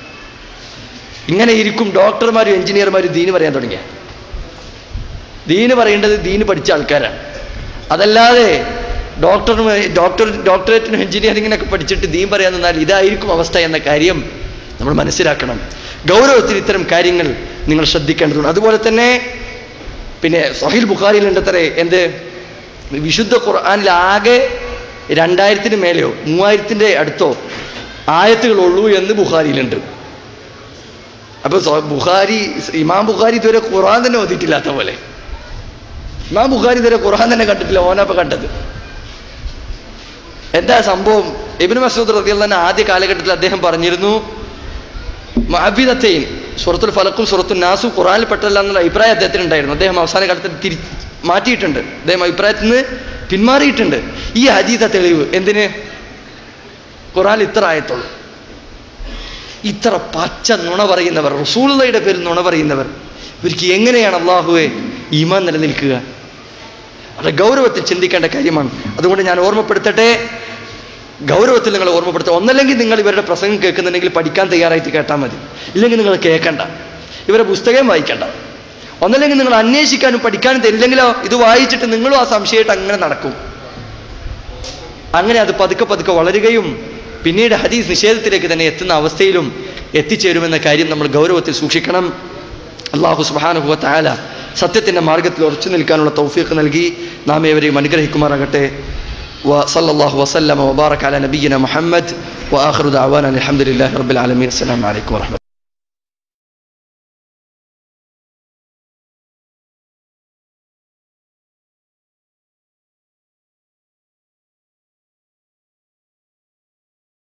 ഇങ്ങനെ ഇരിക്കും ഡോക്ടർമാരും എഞ്ചിനീയർമാരും ദീന് പറയാൻ തുടങ്ങിയ. ദീന് പറയേണ്ടത് ദീന് പഠിച്ച ആൾക്കാരാണ്. അതല്ലാതെ ഡോക്ടറേറ്റിനും എഞ്ചിനീയറിങ്ങിനൊക്കെ പഠിച്ചിട്ട് ദീൻ പറയാൻ നിന്നാൽ ഇതായിരിക്കും അവസ്ഥ എന്ന കാര്യം നമ്മൾ മനസ്സിലാക്കണം. ഗൗരവത്തിൽ ഇത്തരം കാര്യങ്ങൾ നിങ്ങൾ ശ്രദ്ധിക്കേണ്ടതുണ്ട്. അതുപോലെ തന്നെ പിന്നെ സ്വഹീഹ് ബുഖാരിയിലുണ്ട് അത്രേ എന്ത്? വിശുദ്ധ ഖുർആനിൽ ആകെ 2000 മേലെയോ 3000 അടുത്തോ ആയത്തുകളുള്ളൂ എന്ന് ബുഖാരിയിലുണ്ട്. അപ്പൊ ഇമാം ബുഖാരി ഇതുവരെ ഖുർആൻ തന്നെ ഓതിയിട്ടില്ലാത്ത പോലെ. ഇമാം ബുഖാരി ഇതുവരെ ഖുർആൻ തന്നെ കണ്ടിട്ടില്ല. ഓനപ്പ കണ്ടത് എന്താ സംഭവം? ഇബ്നു മസ്ഊദ് റളിയല്ലാഹു അൻഹു ആദ്യ കാലഘട്ടത്തിൽ അദ്ദേഹം പറഞ്ഞിരുന്നു, മുഅവ്വിദത്തൈൻ സൂറത്തുൽ ഫലഖും സൂറത്തുൽ നാസും ഖുർആനിൽ പെട്ടല്ല എന്നുള്ള അഭിപ്രായം അദ്ദേഹത്തിന് ഉണ്ടായിരുന്നു. അദ്ദേഹം അവസാന കാലത്തിൽ മാറ്റിയിട്ടുണ്ട്. അദ്ദേഹം അഭിപ്രായത്തിൽ നിന്ന് പിന്മാറിയിട്ടുണ്ട്. ഈ ഹദീസ തെളിവ് എന്തിന്? ഖുർആനിൽ ഇത്ര ആയത്തുള്ളൂ. ഇത്ര പച്ച നുണ പറയുന്നവർ, റസൂലുള്ളാഹിയുടെ പേരിൽ നുണ പറയുന്നവർ, ഇവർക്ക് എങ്ങനെയാണ് അല്ലാഹുവേ ഈമാൻ നിലനിൽക്കുക? വളരെ ഗൗരവത്തിൽ ചിന്തിക്കേണ്ട കാര്യമാണ്. അതുകൊണ്ട് ഞാൻ ഓർമ്മപ്പെടുത്തട്ടെ, ഗൗരവത്തിൽ നിങ്ങൾ ഓർമ്മപ്പെടുത്തുക. ഒന്നല്ലെങ്കിൽ നിങ്ങൾ ഇവരുടെ പ്രസംഗം കേൾക്കുന്നുണ്ടെങ്കിൽ പഠിക്കാൻ തയ്യാറായിട്ട് കേട്ടാൽ മതി. ഇല്ലെങ്കിൽ നിങ്ങൾ കേൾക്കണ്ട, ഇവരെ പുസ്തകം വായിക്കണ്ട. ഒന്നല്ലെങ്കിൽ നിങ്ങൾ അന്വേഷിക്കാനും പഠിക്കാനും തരില്ലെങ്കിലോ ഇത് വായിച്ചിട്ട് നിങ്ങളും ആ സംശയമായിട്ട് അങ്ങനെ നടക്കും. അങ്ങനെ അത് പതുക്കെ പതുക്കെ വളരുകയും പിന്നീട് ഹദീസ് നിഷേധത്തിലേക്ക് തന്നെ എത്തുന്ന അവസ്ഥയിലും എത്തിച്ചേരുമെന്ന കാര്യം നമ്മൾ ഗൗരവത്തിൽ സൂക്ഷിക്കണം. അല്ലാഹു സുബ്ഹാനഹു വ തആല സത്യത്തിൻ്റെ മാർഗത്തിൽ ഉറച്ചു നിൽക്കാനുള്ള തൗഫീഖ് നൽകി നാം ഏവരെയും അനുഗ്രഹിക്കുമാറാകട്ടെ. വസല്ലല്ലാഹു വസല്ലമ വബാറക അലാ നബിയ്യിന മുഹമ്മദ് വആഖിറു ദഅവാനാ അൽഹംദുലില്ലാഹി റബ്ബിൽ ആലമീൻ. അസ്സലാമു അലൈക്കും വറഹ്മത്തുള്ളാഹി.